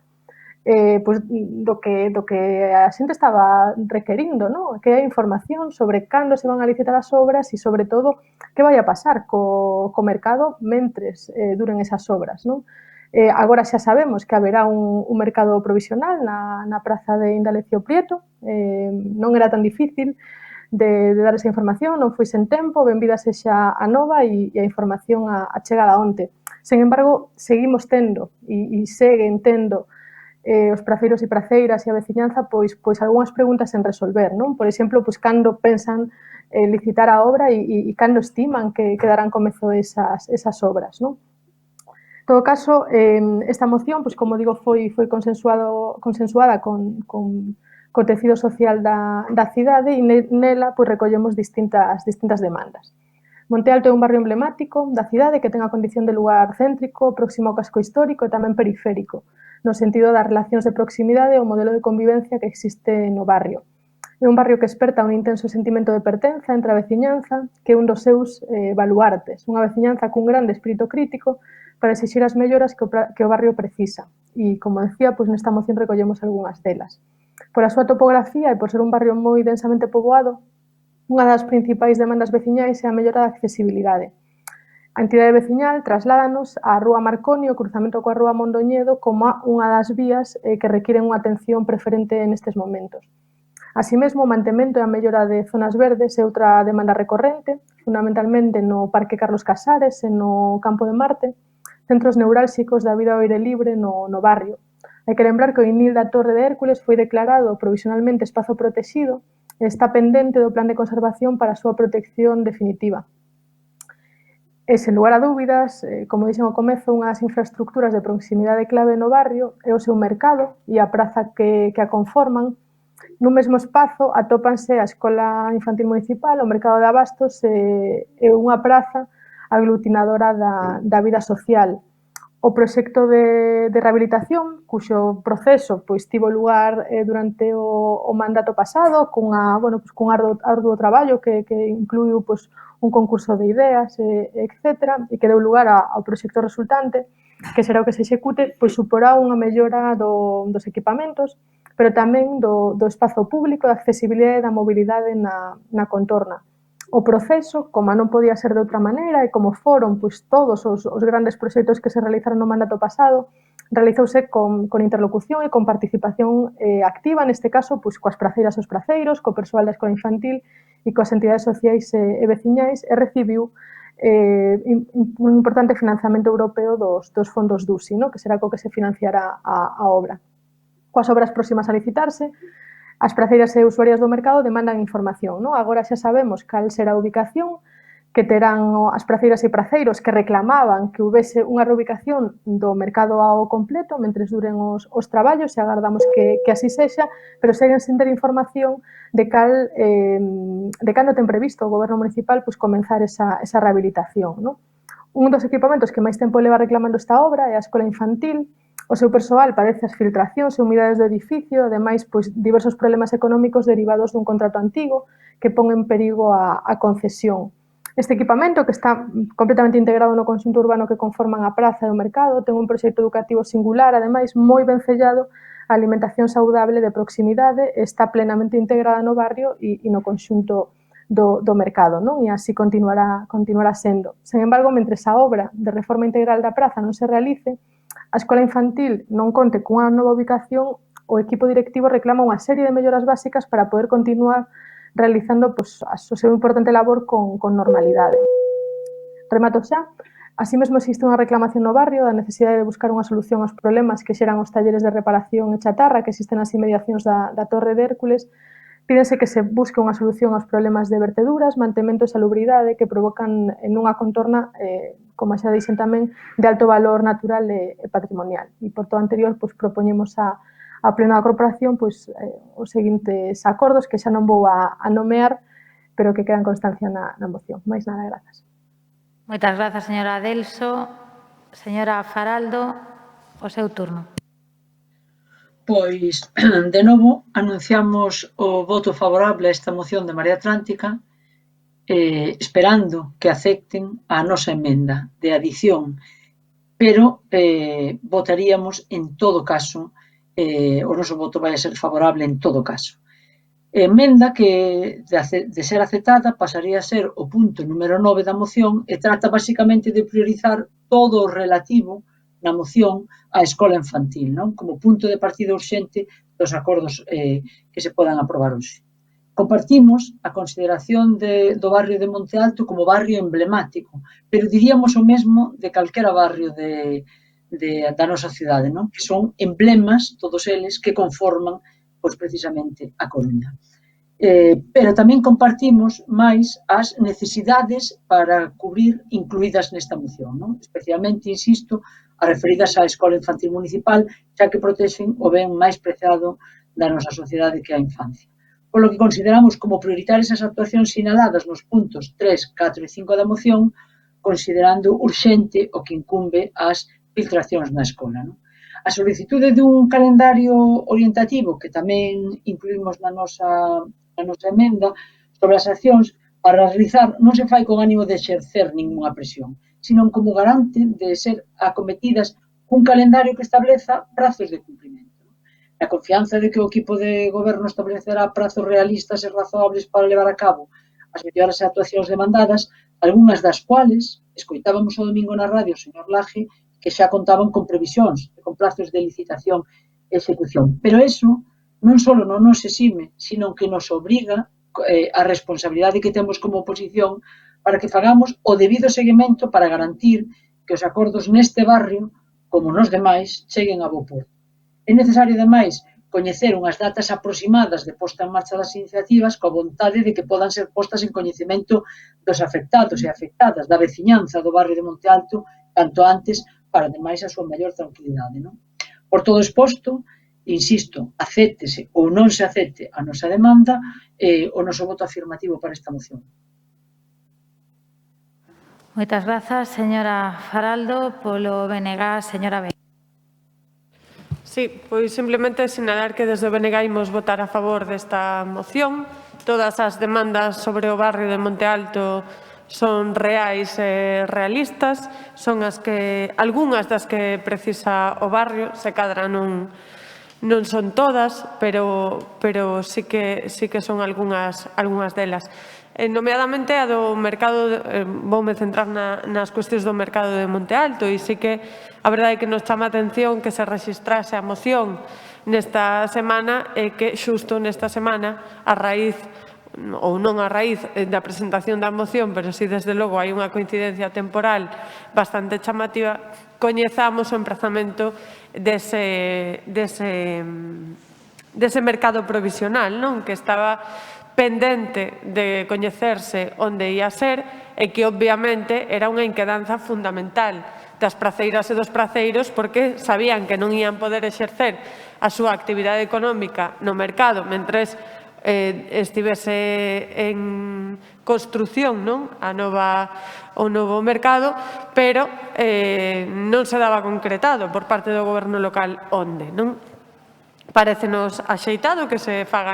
do que a xente estaba requerindo, non? Que hai información sobre cando se van a licitar as obras e, sobre todo, que vai a pasar co mercado mentres duren esas obras, non? Agora xa sabemos que haberá un mercado provisional na praza de Indalecio Prieto, non era tan difícil de dar esa información, non foi sen tempo, benvida sexa a nova e a información a chegada onte. Sen embargo, seguimos tendo e seguen tendo os praceiros e praceiras e a veciñanza pois algunhas preguntas sen resolver, non? Por exemplo, cando pensan licitar a obra e cando estiman que darán comezo esas obras, non? En todo caso, esta moción, como digo, foi consensuada co tecido social da cidade e nela recollemos distintas demandas. Monte Alto é un barrio emblemático da cidade que ten a condición de lugar céntrico, próximo ao casco histórico e tamén periférico, no sentido das relacións de proximidade e o modelo de convivencia que existe no barrio. É un barrio que esperta un intenso sentimento de pertenza entre a veciñanza, que é un dos seus baluartes, unha veciñanza cun grande espírito crítico para exixir as melloras que o barrio precisa. E, como decía, nesta moción recollemos algunhas delas. Por a súa topografía e por ser un barrio moi densamente poboado, unha das principais demandas veciñais é a mellora da accesibilidade. A entidade veciñal trasládanos á Rúa Marconi, o cruzamento coa Rúa Mondoñedo, como unha das vías que requiren unha atención preferente nestes momentos. Así mesmo, o mantemento e a mellora de zonas verdes é outra demanda recorrente, fundamentalmente no Parque Carlos Casares e no Campo de Marte, centros neurálxicos da vida ao aire libre no barrio. Hai que lembrar que o Inil da Torre de Hércules foi declarado provisionalmente espazo protegido e está pendente do plan de conservación para a súa protección definitiva. E, sen lugar a dúbidas, como dixen ao comezo, unha das infraestructuras de proximidade clave no barrio é o seu mercado e a praza que a conforman. Nun mesmo espazo atópanse a Escola Infantil Municipal, o Mercado de Abastos e unha praza aglutinadora da vida social. o proxecto de rehabilitación, cuxo proceso pois tivo lugar durante o mandato pasado cun arduo traballo que incluiu pois un concurso de ideas, etc., e que deu lugar ao proxecto resultante, que será o que se execute, pois suporá unha mellora dos equipamentos, pero tamén do espazo público, da accesibilidade e da mobilidade na contorna. O proceso, como non podía ser de outra maneira e como foron pois, todos os grandes proxectos que se realizaron no mandato pasado, realizouse con interlocución e con participación activa, neste caso, pois, coas praceiras e os praceiros, co persoal da escola infantil e coas entidades sociais e veciñais, e recibiu un importante financiamento europeo dos fondos DUSI, que será co que se financiará a obra. Coas obras próximas a licitarse, as praceiras e usuarias do mercado demandan información. Agora xa sabemos cal será a ubicación que terán as praceiras e praceiros que reclamaban que houvese unha reubicación do mercado ao completo mentres duren os traballos e agardamos que así sexa, pero seguen sen ter información de cando ten previsto o Goberno municipal comenzar esa rehabilitación. Un dos equipamentos que máis tempo leva reclamando esta obra é a escola infantil. O seu persoal padece as filtracións e humidades do edificio, ademais, diversos problemas económicos derivados dun contrato antigo que pon en perigo a concesión. Este equipamento, que está completamente integrado no conxunto urbano que conforman a praza e o mercado, ten un proxecto educativo singular, ademais, moi ben sellado, a alimentación saudable de proximidade, está plenamente integrada no barrio e no conxunto do mercado, e así continuará sendo. Sen embargo, mentres a obra de reforma integral da praza non se realice, a escola infantil non conte cunha nova ubicación, o equipo directivo reclama unha serie de melloras básicas para poder continuar realizando a súa importante labor con normalidade. Remato xa. Así mesmo existe unha reclamación no barrio da necesidade de buscar unha solución aos problemas que xeran os talleres de reparación e chatarra que existen nas inmediacións da Torre de Hércules. Pídense que se busque unha solución aos problemas de verteduras, mantemento e salubridade que provocan nunha contorna, como xa dixen tamén, de alto valor natural e patrimonial. E por todo anterior, propoñemos a pleno da corporación os seguintes acordos que xa non vou a nomear, pero que quedan constancia na moción. Máis nada, grazas. Moitas grazas, señora Adelso. Señora Faraldo, o seu turno. Pois, de novo, anunciamos o voto favorable a esta moción de Marea Atlántica, esperando que acepten a nosa emenda de adición, pero votaríamos en todo caso, o noso voto vai a ser favorable en todo caso. Emenda que, de ser aceptada, pasaría a ser o punto número 9 da moción e trata basicamente de priorizar todo o relativo na moción á escola infantil, como punto de partida urxente dos acordos que se podan aprobar hoxe. Compartimos a consideración do barrio de Monte Alto como barrio emblemático, pero diríamos o mesmo de calquera barrio da nosa cidade, que son emblemas, todos eles, que conforman precisamente a Coruña. Pero tamén compartimos máis as necesidades para cubrir incluídas nesta moción, especialmente, insisto, as referidas á escola infantil municipal, xa que protexen o ben máis preciado da nosa sociedade que é a infancia. Polo que consideramos como prioritarias as actuacións sinaladas nos puntos 3, 4 e 5 da moción, considerando urxente o que incumbe as filtracións na escola. A solicitude dun calendario orientativo, que tamén incluímos na nosa emenda, sobre as accións para realizar non se fai con ánimo de exercer ninguna presión, sino como garante de ser acometidas cun calendario que estableza prazos de cumprimento. A confianza de que o equipo de goberno establecerá prazos realistas e razoables para levar a cabo as melloras e actuacións demandadas, algunhas das cuales escoitábamos o domingo na radio o señor Laje, que xa contaban con previsións e con plazos de licitación e execución. Pero iso non só non nos exime, sino que nos obriga a responsabilidade que temos como oposición para que fagamos o debido seguimento para garantir que os acordos neste barrio, como nos demais, cheguen a bo porto. É necesario, ademais, coñecer unhas datas aproximadas de posta en marcha das iniciativas coa vontade de que podan ser postas en coñecemento dos afectados e afectadas, da veciñanza do barrio de Monte Alto, canto antes, para, ademais, a súa maior tranquilidade. Por todo exposto, insisto, acéptese ou non se acepte a nosa demanda, o noso voto afirmativo para esta moción. Moitas grazas, señora Faraldo. Polo BNG, señora Veiga. Sí, pois simplemente sinalar que desde o BNG imos votar a favor desta moción. Todas as demandas sobre o barrio de Monte Alto son reais e realistas, son algunhas das que precisa o barrio, se cadra non son todas, pero sí que son algunhas delas. Nomeadamente a do mercado, voume centrar nas cuestións do mercado de Monte Alto, e sí que a verdade é que nos chama a atención que se rexistrase a moción nesta semana e que xusto nesta semana, a raíz ou non a raíz da presentación da moción, pero si desde logo hai unha coincidencia temporal bastante chamativa, coñezamos o emprazamento dese mercado provisional, non? Que estaba pendente de coñecerse onde ia ser e que obviamente era unha inquedanza fundamental das praceiras e dos praceiros porque sabían que non ían poder exercer a súa actividade económica no mercado mentres estivese en construción, non? O novo mercado, pero non se daba concretado por parte do goberno local onde, non? Parécenos axeitado que se faga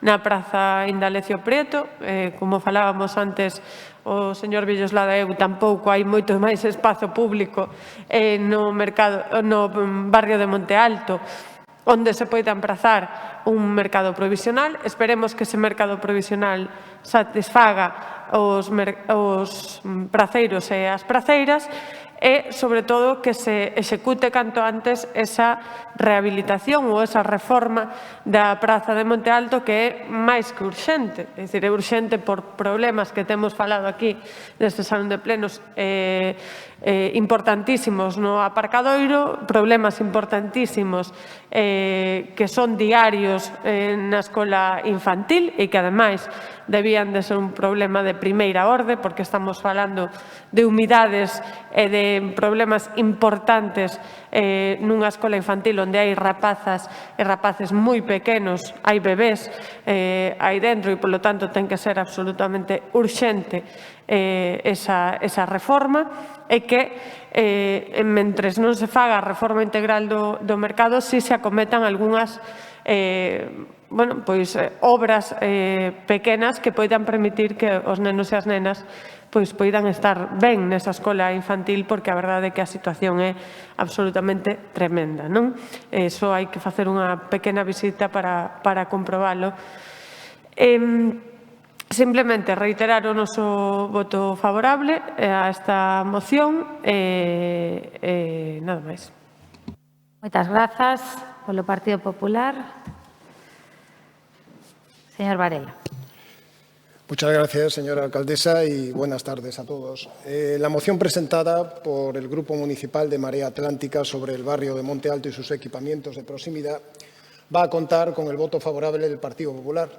na Praza Indalecio Prieto, como falábamos antes o señor Villoslada e eu, tampouco hai moito máis espazo público no barrio de Monte Alto onde se poida emprazar un mercado provisional. Esperemos que ese mercado provisional satisfaga os praceiros e as praceiras e, sobre todo, que se execute canto antes esa rehabilitación ou esa reforma da Praza de Monte Alto que é máis que urxente. É dicir, é urxente por problemas que temos falado aquí neste salón de plenos importantísimos no aparcadoiro, problemas importantísimos que son diarios na escola infantil e que, ademais, debían de ser un problema de primeira orde porque estamos falando de humidades e de problemas importantes nunha escola infantil onde hai rapazas e rapaces moi pequenos, hai bebés aí dentro e, polo tanto, ten que ser absolutamente urxente esa reforma e que, mentres non se faga a reforma integral do mercado, si se acometan algunhas obras pequenas que poidan permitir que os nenos e as nenas poidan estar ben nesa escola infantil, porque a verdade é que a situación é absolutamente tremenda, non? Só hai que facer unha pequena visita para comprobalo. Simplemente reiterar o noso voto favorable a esta moción e nada máis. Moitas grazas. Polo Partido Popular, señor Varela. Muchas gracias, señora alcaldesa, y buenas tardes a todos. La moción presentada por el Grupo Municipal de Marea Atlántica sobre el barrio de Monte Alto y sus equipamientos de proximidad va a contar con el voto favorable del Partido Popular.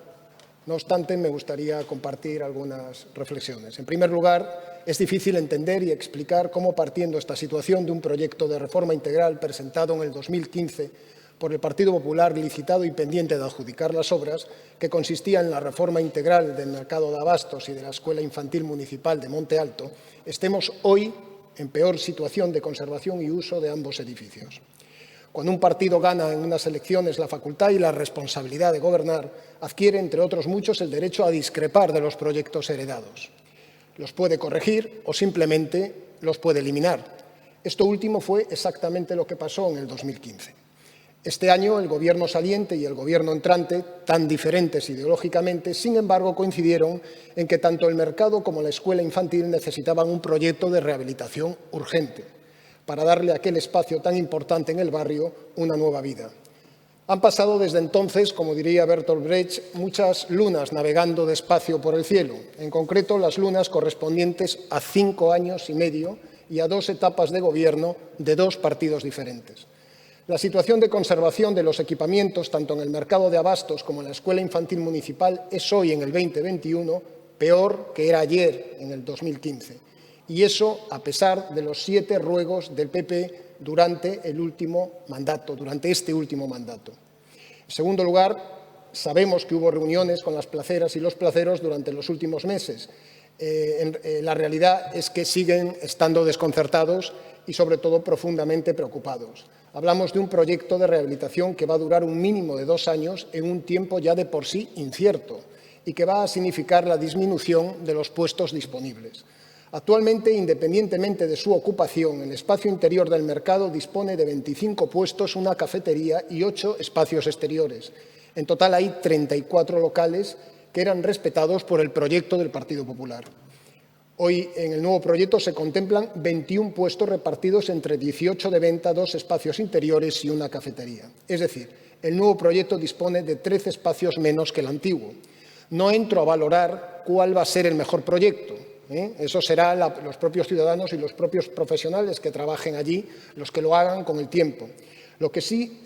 No obstante, me gustaría compartir algunas reflexiones. En primer lugar, es difícil entender y explicar cómo, partiendo esta situación de un proyecto de reforma integral presentado en el 2015 por el Partido Popular, licitado y pendiente de adjudicar las obras, que consistía en la reforma integral del mercado de abastos y de la Escuela Infantil Municipal de Monte Alto, estemos hoy en peor situación de conservación y uso de ambos edificios. Cuando un partido gana en unas elecciones la facultad y la responsabilidad de gobernar, adquiere, entre otros muchos, el derecho a discrepar de los proyectos heredados. Los puede corregir o simplemente los puede eliminar. Esto último fue exactamente lo que pasó en el 2015. Este año, el Gobierno saliente y el Gobierno entrante, tan diferentes ideológicamente, sin embargo, coincidieron en que tanto el mercado como la escuela infantil necesitaban un proyecto de rehabilitación urgente para darle a aquel espacio tan importante en el barrio una nueva vida. Han pasado desde entonces, como diría Bertolt Brecht, muchas lunas navegando despacio por el cielo, en concreto las lunas correspondientes a 5 años y medio y a 2 etapas de gobierno de 2 partidos diferentes. La situación de conservación de los equipamientos, tanto en el mercado de abastos como en la escuela infantil municipal, es hoy, en el 2021, peor que era ayer, en el 2015. Y eso a pesar de los 7 ruegos del PP durante este último mandato. En segundo lugar, sabemos que hubo reuniones con las placeras y los placeros durante los últimos meses. La realidad es que siguen estando desconcertados y, sobre todo, profundamente preocupados. Hablamos de un proyecto de rehabilitación que va a durar un mínimo de 2 años en un tiempo ya de por sí incierto y que va a significar la disminución de los puestos disponibles. Actualmente, independientemente de su ocupación, el espacio interior del mercado dispone de 25 puestos, una cafetería y 8 espacios exteriores. En total hay 34 locales que eran respetados por el proyecto del Partido Popular. Hoy, en el nuevo proyecto, se contemplan 21 puestos repartidos entre 18 de venta, 2 espacios interiores y una cafetería. Es decir, el nuevo proyecto dispone de 13 espacios menos que el antiguo. No entro a valorar cuál va a ser el mejor proyecto. Eso será los propios ciudadanos y los propios profesionales que trabajen allí los que lo hagan con el tiempo. Lo que sí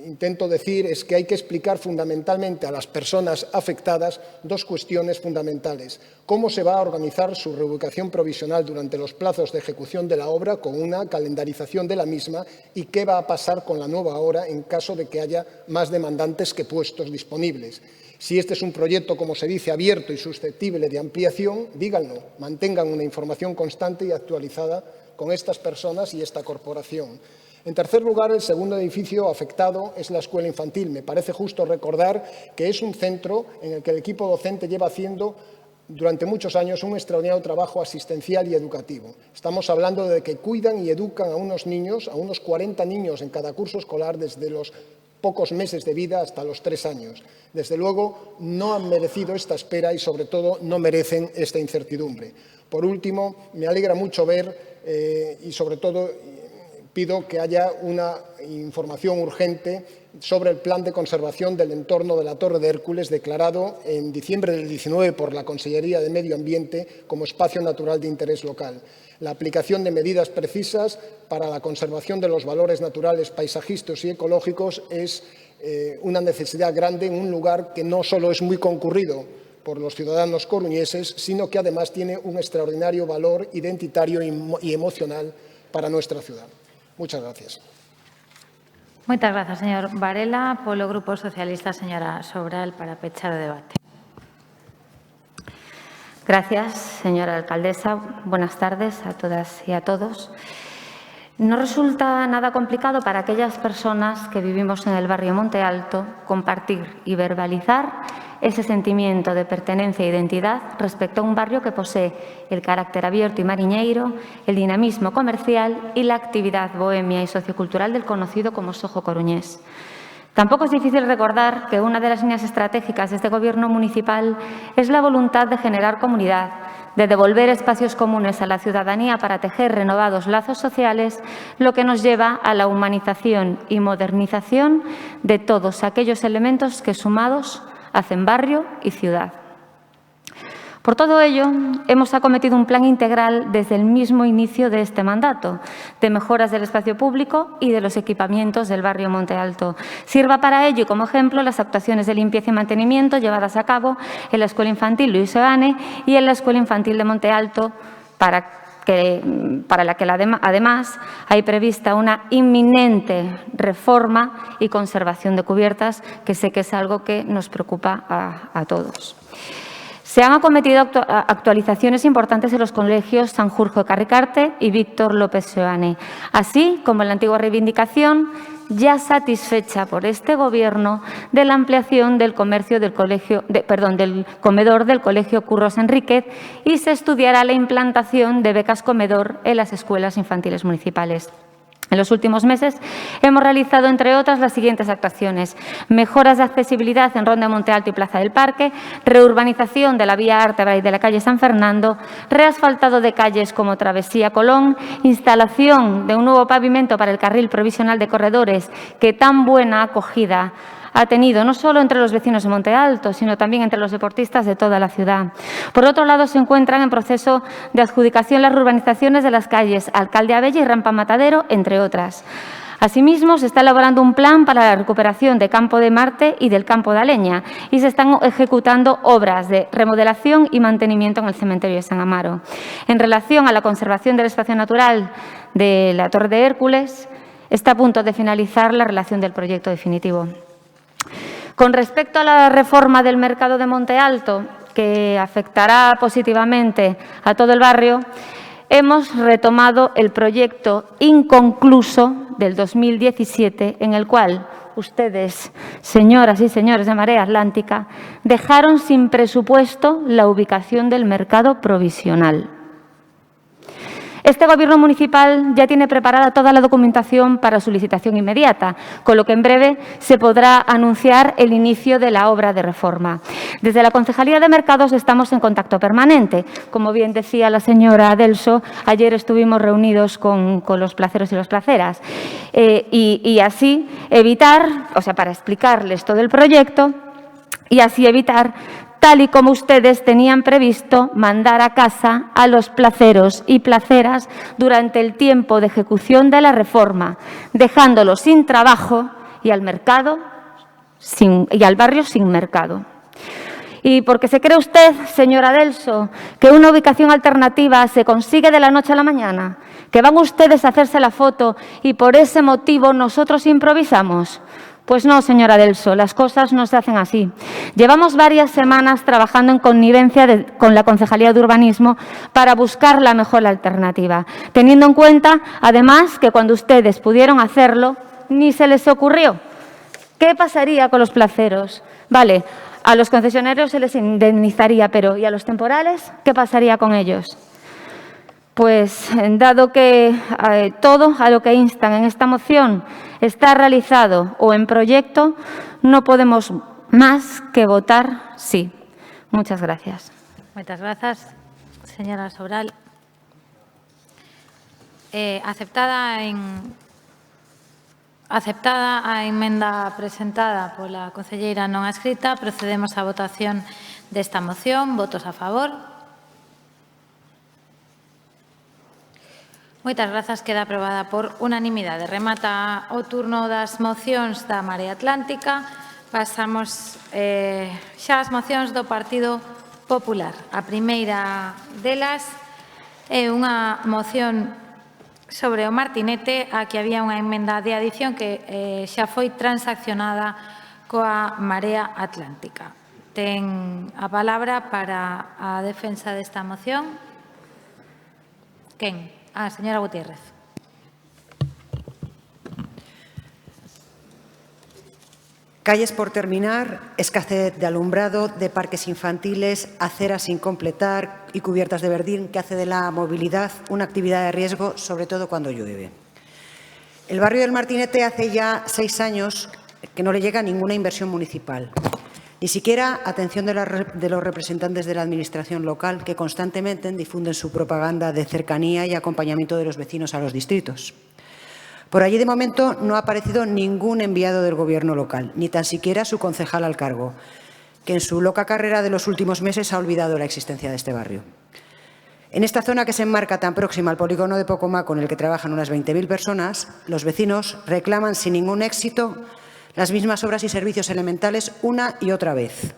intento decir es que hay que explicar fundamentalmente a las personas afectadas 2 cuestiones fundamentales. Cómo se va a organizar su reubicación provisional durante los plazos de ejecución de la obra con una calendarización de la misma y qué va a pasar con la nueva obra en caso de que haya más demandantes que puestos disponibles. Si este es un proyecto, como se dice, abierto y susceptible de ampliación, díganlo, mantengan una información constante y actualizada con estas personas y esta corporación. En tercer lugar, el segundo edificio afectado es la escuela infantil. Me parece justo recordar que es un centro en el que el equipo docente lleva haciendo durante muchos años un extraordinario trabajo asistencial y educativo. Estamos hablando de que cuidan y educan a unos niños, a unos 40 niños en cada curso escolar desde los pocos meses de vida hasta los 3 años. Desde luego, no han merecido esta espera y, sobre todo, no merecen esta incertidumbre. Por último, me alegra mucho ver y, sobre todo, pido que haya una información urgente sobre el plan de conservación del entorno de la Torre de Hércules, declarado en diciembre del 19 por la Consellería de Medio Ambiente como espacio natural de interés local. La aplicación de medidas precisas para la conservación de los valores naturales, paisajísticos y ecológicos es una necesidad grande en un lugar que no solo es muy concurrido por los ciudadanos coruñeses, sino que además tiene un extraordinario valor identitario y emocional para nuestra ciudad. Muchas gracias. Muchas gracias, señor Varela. Polo Grupo Socialista, señora Sobral, para pechar o debate. Gracias, señora alcaldesa. Buenas tardes a todas y a todos. No resulta nada complicado para aquellas personas que vivimos en el barrio Monte Alto compartir y verbalizar ese sentimiento de pertenencia e identidad respecto a un barrio que posee el carácter abierto y mariñeiro, el dinamismo comercial y la actividad bohemia y sociocultural del conocido como Soho coruñés. Tampoco es difícil recordar que una de las líneas estratégicas de este Gobierno municipal es la voluntad de generar comunidad, de devolver espacios comunes a la ciudadanía para tejer renovados lazos sociales, lo que nos lleva a la humanización y modernización de todos aquellos elementos que, sumados, hacen barrio y ciudad. Por todo ello, hemos acometido un plan integral desde el mismo inicio de este mandato, de mejoras del espacio público y de los equipamientos del barrio Monte Alto. Sirva para ello y como ejemplo las actuaciones de limpieza y mantenimiento llevadas a cabo en la Escuela Infantil Luis Seoane y en la Escuela Infantil de Monte Alto, para la que además hay prevista una inminente reforma y conservación de cubiertas, que sé que es algo que nos preocupa a todos. Se han acometido actualizaciones importantes en los colegios Sanjurjo de Carricarte y Víctor López Seoane, así como en la antigua reivindicación, ya satisfecha por este Gobierno, de la ampliación del del comedor del Colegio Curros Enríquez, y se estudiará la implantación de becas comedor en las escuelas infantiles municipales. En los últimos meses hemos realizado, entre otras, las siguientes actuaciones: mejoras de accesibilidad en Ronda Monte Alto y Plaza del Parque, reurbanización de la vía Ártebra y de la calle San Fernando, reasfaltado de calles como Travesía Colón, instalación de un nuevo pavimento para el carril provisional de corredores que tan buena acogida ha tenido no solo entre los vecinos de Monte Alto, sino también entre los deportistas de toda la ciudad. Por otro lado, se encuentran en proceso de adjudicación las urbanizaciones de las calles Alcalde Abella y Rampa Matadero, entre otras. Asimismo, se está elaborando un plan para la recuperación de Campo de Marte y del Campo de Aleña, y se están ejecutando obras de remodelación y mantenimiento en el cementerio de San Amaro. En relación a la conservación del espacio natural de la Torre de Hércules, está a punto de finalizar la redacción del proyecto definitivo. Con respecto a la reforma del mercado de Monte Alto, que afectará positivamente a todo el barrio, hemos retomado el proyecto inconcluso del 2017, en el cual ustedes, señoras y señores de Marea Atlántica, dejaron sin presupuesto la ubicación del mercado provisional. Este Gobierno municipal ya tiene preparada toda la documentación para su licitación inmediata, con lo que en breve se podrá anunciar el inicio de la obra de reforma. Desde la Concejalía de Mercados estamos en contacto permanente. Como bien decía la señora Adelso, ayer estuvimos reunidos con los placeros y las placeras y así evitar, o sea, para explicarles todo el proyecto y así evitar, tal y como ustedes tenían previsto, mandar a casa a los placeros y placeras durante el tiempo de ejecución de la reforma, dejándolos sin trabajo y al mercado y al barrio sin mercado. Y porque se cree usted, señora Adelso, que una ubicación alternativa se consigue de la noche a la mañana, que van ustedes a hacerse la foto y por ese motivo nosotros improvisamos. Pues no, señora Adelso, las cosas no se hacen así. Llevamos varias semanas trabajando en connivencia con la Concejalía de Urbanismo para buscar la mejor alternativa, teniendo en cuenta, además, que cuando ustedes pudieron hacerlo, ni se les ocurrió. ¿Qué pasaría con los placeros? Vale, a los concesionarios se les indemnizaría, pero ¿y a los temporales? ¿Qué pasaría con ellos? Pues, dado que todo a lo que instan en esta moción está realizado o en proyecto, no podemos más que votar sí. Muchas gracias. Muchas gracias, señora Sobral. Aceptada a emenda presentada pola concelleira non adscrita, procedemos á votación desta moción. Votos a favor. Moitas grazas, queda aprobada por unanimidade. Remata o turno das mocións da Marea Atlántica. Pasamos xa ás mocións do Partido Popular. A primeira delas é unha moción sobre o Martinete, a que había unha emenda de adición que xa foi transaccionada coa Marea Atlántica. Ten a palabra para a defensa desta moción. Quen? Señora Gutiérrez. Calles por terminar, escasez de alumbrado, de parques infantiles, aceras sin completar y cubiertas de verdín que hace de la movilidad una actividad de riesgo, sobre todo cuando llueve. El barrio del Martinete hace ya 6 años que no le llega ninguna inversión municipal. Ni siquiera atención de los representantes de la Administración local que constantemente difunden su propaganda de cercanía y acompañamiento de los vecinos a los distritos. Por allí, de momento, no ha aparecido ningún enviado del Gobierno local, ni tan siquiera su concejal al cargo, que en su loca carrera de los últimos meses ha olvidado la existencia de este barrio. En esta zona que se enmarca tan próxima al polígono de Pocomá, con el que trabajan unas 20.000 personas, los vecinos reclaman sin ningún éxito las mismas obras y servicios elementales una y otra vez.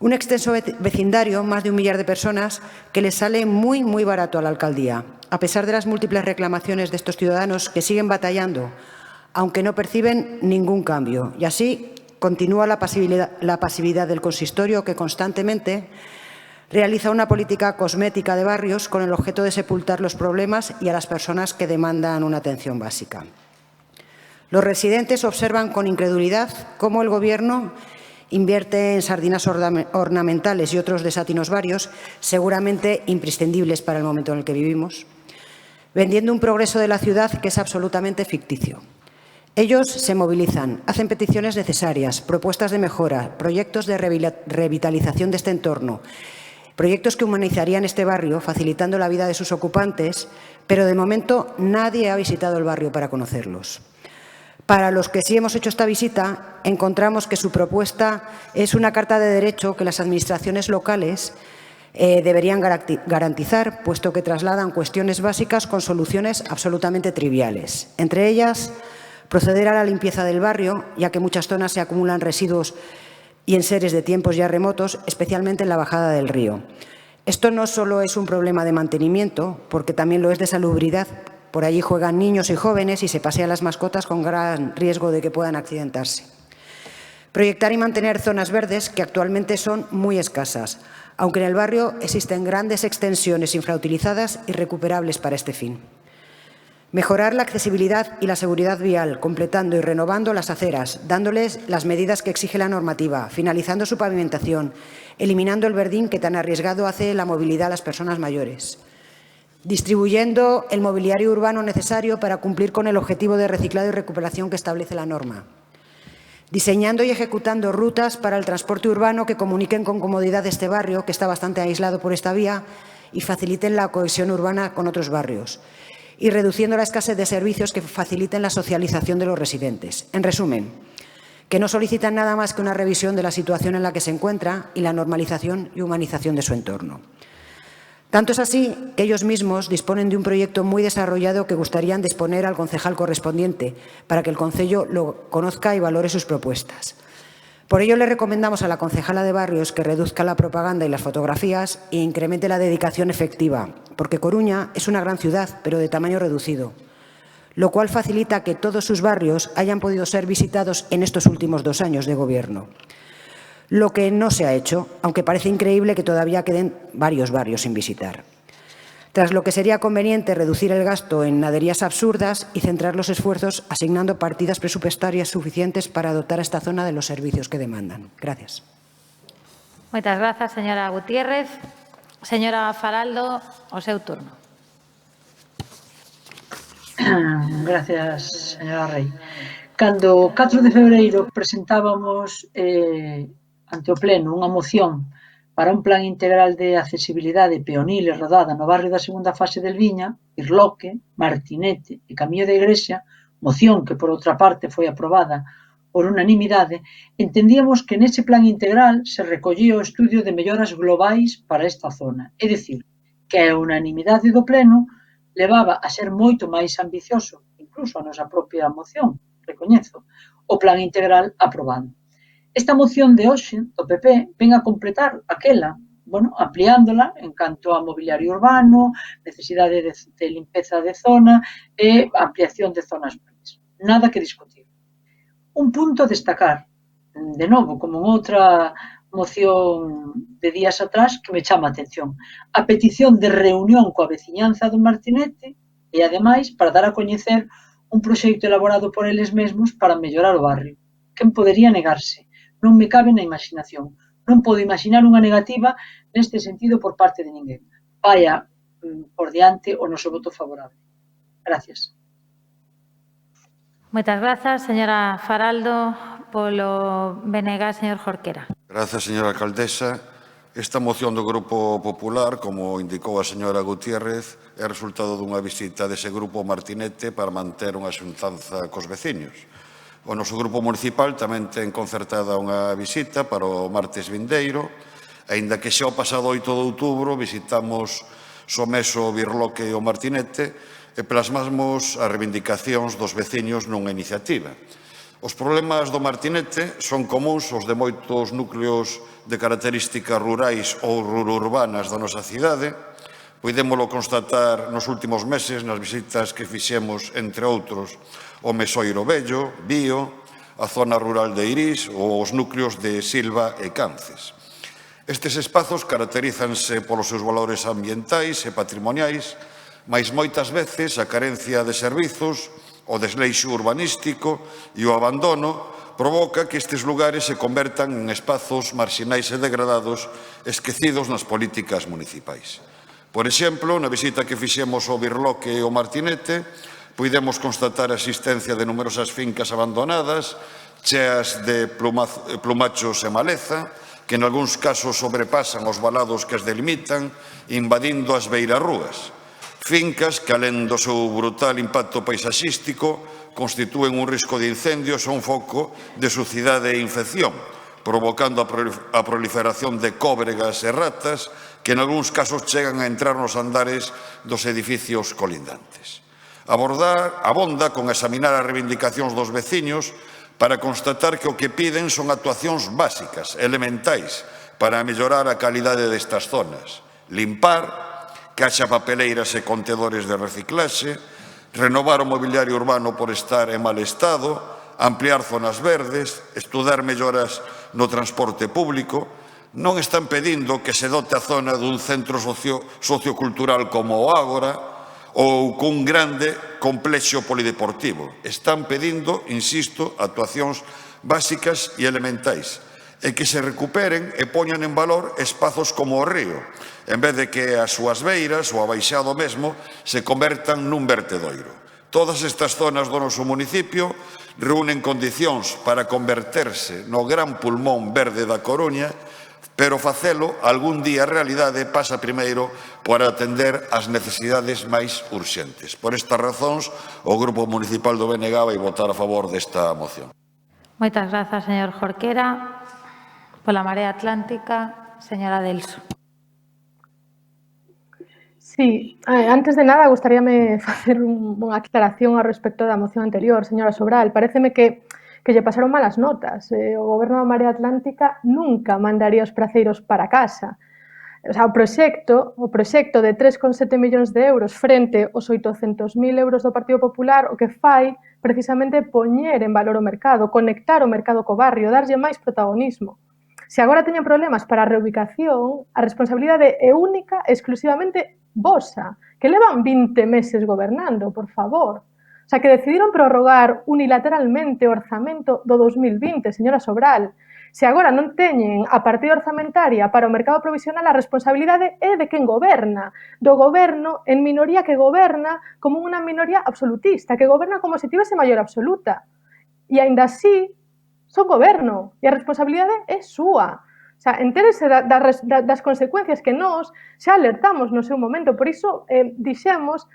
Un extenso vecindario, más de 1 millar de personas, que les sale muy, muy barato a la alcaldía, a pesar de las múltiples reclamaciones de estos ciudadanos que siguen batallando, aunque no perciben ningún cambio. Y así continúa la pasividad del consistorio, que constantemente realiza una política cosmética de barrios con el objeto de sepultar los problemas y a las personas que demandan una atención básica. Los residentes observan con incredulidad cómo el Gobierno invierte en sardinas ornamentales y otros desatinos varios, seguramente imprescindibles para el momento en el que vivimos, vendiendo un progreso de la ciudad que es absolutamente ficticio. Ellos se movilizan, hacen peticiones necesarias, propuestas de mejora, proyectos de revitalización de este entorno, proyectos que humanizarían este barrio, facilitando la vida de sus ocupantes, pero de momento nadie ha visitado el barrio para conocerlos. Para los que sí hemos hecho esta visita, encontramos que su propuesta es una carta de derecho que las administraciones locales deberían garantizar, puesto que trasladan cuestiones básicas con soluciones absolutamente triviales. Entre ellas, proceder a la limpieza del barrio, ya que en muchas zonas se acumulan residuos y enseres de tiempos ya remotos, especialmente en la bajada del río. Esto no solo es un problema de mantenimiento, porque también lo es de salubridad. Por allí juegan niños y jóvenes y se pasean las mascotas con gran riesgo de que puedan accidentarse. Proyectar y mantener zonas verdes que actualmente son muy escasas, aunque en el barrio existen grandes extensiones infrautilizadas y recuperables para este fin. Mejorar la accesibilidad y la seguridad vial, completando y renovando las aceras, dándoles las medidas que exige la normativa, finalizando su pavimentación, eliminando el verdín que tan arriesgado hace la movilidad a las personas mayores. Distribuyendo el mobiliario urbano necesario para cumplir con el objetivo de reciclado y recuperación que establece la norma. Diseñando y ejecutando rutas para el transporte urbano que comuniquen con comodidad este barrio, que está bastante aislado por esta vía, y faciliten la cohesión urbana con otros barrios. Y reduciendo la escasez de servicios que faciliten la socialización de los residentes. En resumen, que no solicitan nada más que una revisión de la situación en la que se encuentra y la normalización y humanización de su entorno. Tanto es así que ellos mismos disponen de un proyecto muy desarrollado que gustarían disponer al concejal correspondiente para que el concello lo conozca y valore sus propuestas. Por ello, le recomendamos a la concejala de Barrios que reduzca la propaganda y las fotografías e incremente la dedicación efectiva, porque Coruña es una gran ciudad, pero de tamaño reducido, lo cual facilita que todos sus barrios hayan podido ser visitados en estos últimos 2 años de gobierno. Lo que no se ha hecho, aunque parece increíble que todavía queden varios barrios sin visitar. Tras lo que sería conveniente reducir el gasto en naderías absurdas y centrar los esfuerzos asignando partidas presupuestarias suficientes para dotar a esta zona de los servicios que demandan. Gracias. Moitas grazas, señora Gutiérrez. Señora Faraldo, o seu turno. Gracias, señora Rei. Cando 4 de febreiro presentábamos ante o Pleno unha moción para un plan integral de accesibilidade peonil e rodada no barrio da segunda fase del Viña, Irloque, Martinete e Camiño da Igrexa, moción que, por outra parte, foi aprobada por unanimidade, entendíamos que nese plan integral se recollía o estudio de melloras globais para esta zona. É dicir, que a unanimidade do Pleno levaba a ser moito máis ambicioso, incluso a nosa propia moción, recoñezo, o plan integral aprobado. Esta moción de hoxe, do PP, ven a completar aquela, ampliándola en canto a mobiliario urbano, necesidade de limpeza de zona e ampliación de zonas verdes. Nada que discutir. Un punto a destacar, de novo, como en outra moción de días atrás, que me chama a atención. A petición de reunión coa veciñanza do Martinete e, ademais, para dar a coñecer un proxecto elaborado por eles mesmos para mellorar o barrio. Quen podería negarse? Non me cabe na imaginación. Non podo imaginar unha negativa neste sentido por parte de ninguén. Vaya por diante o noso voto favorable. Gracias. Moitas grazas, señora Faraldo. Polo BNG, señor Jorquera. Grazas, señora alcaldesa. Esta moción do Grupo Popular, como indicou a señora Gutiérrez, é resultado dunha visita dese Grupo Martinete para manter unha xuntanza cos veciños. O noso grupo municipal tamén ten concertada unha visita para o martes vindeiro, aínda que xa o pasado 8 de outubro visitamos Someso, Birloque e o Martinete e plasmamos as reivindicacións dos veciños nunha iniciativa. Os problemas do Martinete son comuns aos de moitos núcleos de características rurais ou rururbanas da nosa cidade. Podémolo constatar nos últimos meses nas visitas que fixemos, entre outros, o Mesoiro Vello, Bío, a zona rural de Irís ou os núcleos de Silva e Cances. Estes espazos caracterízanse polos seus valores ambientais e patrimoniais, mais moitas veces a carencia de servizos, o desleixo urbanístico e o abandono provoca que estes lugares se convertan en espazos marxinais e degradados esquecidos nas políticas municipais. Por exemplo, na visita que fixemos ao Birloque e ao Martinete, puidemos constatar a existencia de numerosas fincas abandonadas, cheas de plumachos e maleza, que en algúns casos sobrepasan os valados que as delimitan, invadindo as beirarrúas. Fincas que, alén do seu brutal impacto paisaxístico, constitúen un risco de incendios ou un foco de sucidade e infección, provocando a proliferación de cóbregas e ratas que en algúns casos chegan a entrar nos andares dos edificios colindantes. Abonda con examinar as reivindicacións dos veciños para constatar que o que piden son actuacións básicas, elementais, para mellorar a calidade destas zonas. Limpar, que haxa papeleiras e contedores de reciclaxe, renovar o mobiliario urbano por estar en mal estado, ampliar zonas verdes, estudar melloras no transporte público. Non están pedindo que se dote a zona dun centro sociocultural como o Ágora ou cun grande complexo polideportivo. Están pedindo, insisto, actuacións básicas e elementais, e que se recuperen e poñan en valor espazos como o río, en vez de que as súas beiras ou a baixado mesmo se convertan nun vertedoiro. Todas estas zonas do noso municipio reúnen condicións para converterse no gran pulmón verde da Coruña, pero facelo algún día a realidade pasa primeiro por atender as necesidades máis urxentes. Por estas razóns, o Grupo Municipal do BNG vai votar a favor desta moción. Moitas grazas, señor Jorquera. Pola Marea Atlántica, señora Delso. Sí, antes de nada, gustaríame facer unha aclaración ao respecto da moción anterior, señora Sobral. Paréceme que lle pasaron malas notas. O Goberno da Marea Atlántica nunca mandaría os praceiros para casa. O sea, o proxecto de 3,7 millóns de euros frente aos 800.000 euros do Partido Popular o que fai precisamente poñer en valor o mercado, conectar o mercado co barrio, darlle máis protagonismo. Se agora teñen problemas para a reubicación, a responsabilidade é única e exclusivamente vosa, que levan 20 meses gobernando, por favor. O sea, que decidiron prorrogar unilateralmente o orzamento do 2020, señora Sobral. Se agora non teñen a partida orzamentaria para o mercado provisional, a responsabilidade é de quen goberna, do goberno en minoría que goberna como unha minoría absolutista, que goberna como se tivese maior absoluta. E aínda así, son goberno e a responsabilidade é súa. O sea, entérese das consecuencias que nós xa alertamos no seu momento. Por iso dixemos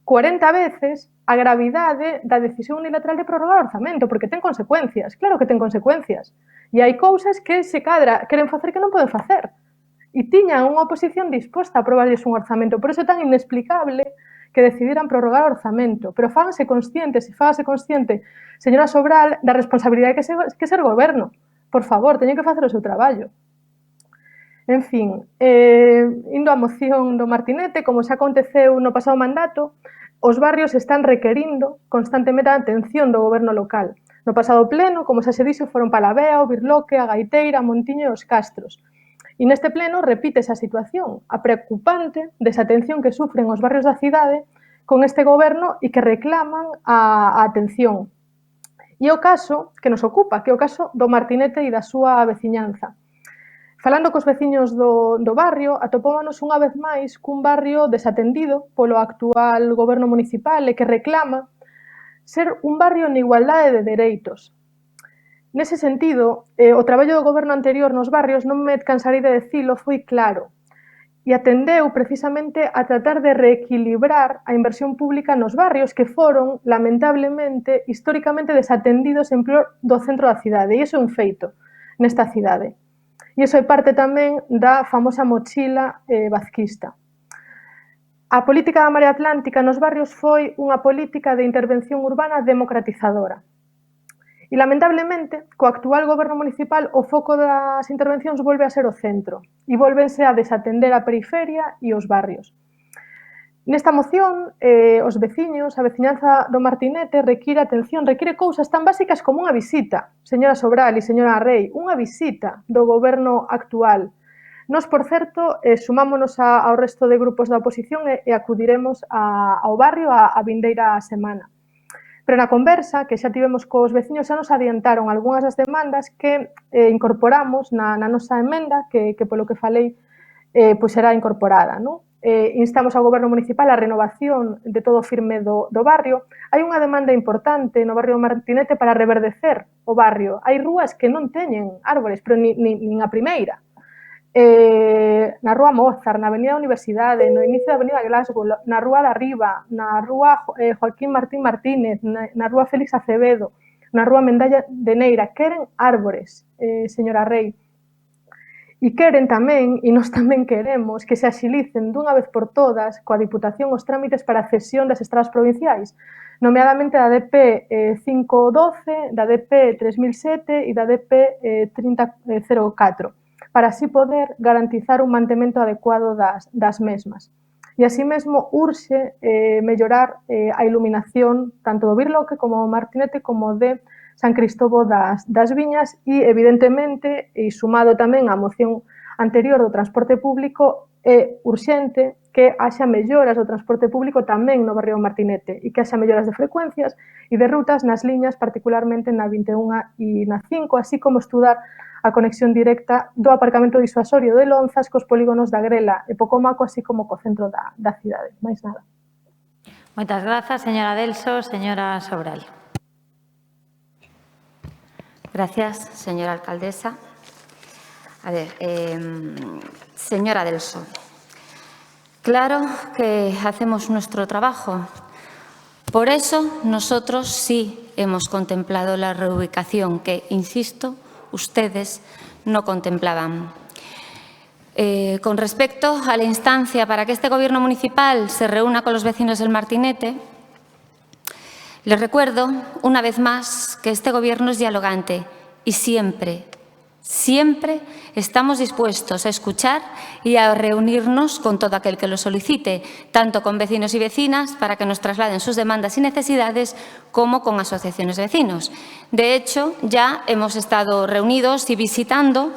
40 veces a gravidade da decisión unilateral de prorrogar o orzamento, porque ten consecuencias, claro que ten consecuencias. E hai cousas que se cadra queren facer que non poden facer. E tiñan unha oposición disposta a aprobarlles un orzamento. Por iso é tan inexplicable que decidiran prorrogar o orzamento. Pero fáganse conscientes, e fágase consciente, señora Sobral, da responsabilidade que ser goberno. Por favor, teñen que facer o seu traballo. En fin, indo á moción do Martinete, como xa aconteceu no pasado mandato, os barrios están requerindo constantemente a atención do goberno local. No pasado pleno, como xa se dixo, foron Palavea, o Birloque, a Gaiteira, a Montiño e os Castros. E neste pleno repite esa situación, a preocupante desatención que sufren os barrios da cidade con este goberno e que reclaman a atención. E o caso que nos ocupa, que é o caso do Martinete e da súa veciñanza. Falando cos veciños do barrio, atopámonos unha vez máis cun barrio desatendido polo actual goberno municipal e que reclama ser un barrio en igualdade de dereitos. Nese sentido, o traballo do goberno anterior nos barrios, non me cansarei de decilo, foi claro e atendeu precisamente a tratar de reequilibrar a inversión pública nos barrios que foron, lamentablemente, históricamente desatendidos en prol do centro da cidade. E iso é un feito nesta cidade. E iso é parte tamén da famosa mochila vazquista. A política da Marea Atlántica nos barrios foi unha política de intervención urbana democratizadora. E, lamentablemente, co actual goberno municipal, o foco das intervencións volve a ser o centro e volvense a desatender a periferia e os barrios. Nesta moción, os veciños, a veciñanza do Martinete require atención, require cousas tan básicas como unha visita, señora Sobral e señora Rei, unha visita do goberno actual. Nós, por certo, sumámonos ao resto de grupos da oposición e acudiremos ao barrio a vindeira semana. Pero na conversa que xa tivemos cos veciños xa nos adiantaron algunhas das demandas que incorporamos na nosa emenda, que polo que falei será incorporada. Instamos ao goberno municipal a renovación de todo o firme do barrio. Hai unha demanda importante no barrio do Martinete para reverdecer o barrio. Hai rúas que non teñen árbores, pero nin a primeira. Na Rúa Mozart, na Avenida Universidade, no inicio da Avenida Glasgow, na Rúa da Riba, na Rúa Joaquín Martín Martínez, na Rúa Félix Acevedo, na Rúa Mendalla de Neira. Queren árbores, señora Rei. E queren tamén, e nós tamén queremos, que se axilicen dunha vez por todas coa Diputación os trámites para a cesión das estradas provinciais, nomeadamente da DP 512, da DP 3007 e da DP 3004, para así poder garantizar un mantemento adecuado das mesmas. E, así mesmo, urxe mellorar a iluminación tanto do Birloque como do Martinete como de San Cristóbal das Viñas e, evidentemente, e sumado tamén á moción anterior do transporte público, é urxente que haxa melloras do transporte público tamén no barrio Martinete e que haxa melloras de frecuencias e de rutas nas liñas, particularmente na 21 e na 5, así como estudar a conexión directa do aparcamento disuasorio de Lonzas cos polígonos da Grela e Pocomaco, así como co centro da cidade. Máis nada. Moitas grazas, señora Delso. Señora Sobral. Gracias, señora alcaldesa. A ver, señora Delso, claro que hacemos nuestro trabajo. Por eso nosotros sí hemos contemplado la reubicación que, insisto, ustedes no contemplaban. Con respecto a la instancia para que este Gobierno municipal se reúna con los vecinos del Martinete, les recuerdo una vez más que este Gobierno es dialogante y siempre estamos dispuestos a escuchar y a reunirnos con todo aquel que lo solicite, tanto con vecinos y vecinas para que nos trasladen sus demandas y necesidades, como con asociaciones de vecinos. De hecho, ya hemos estado reunidos y visitando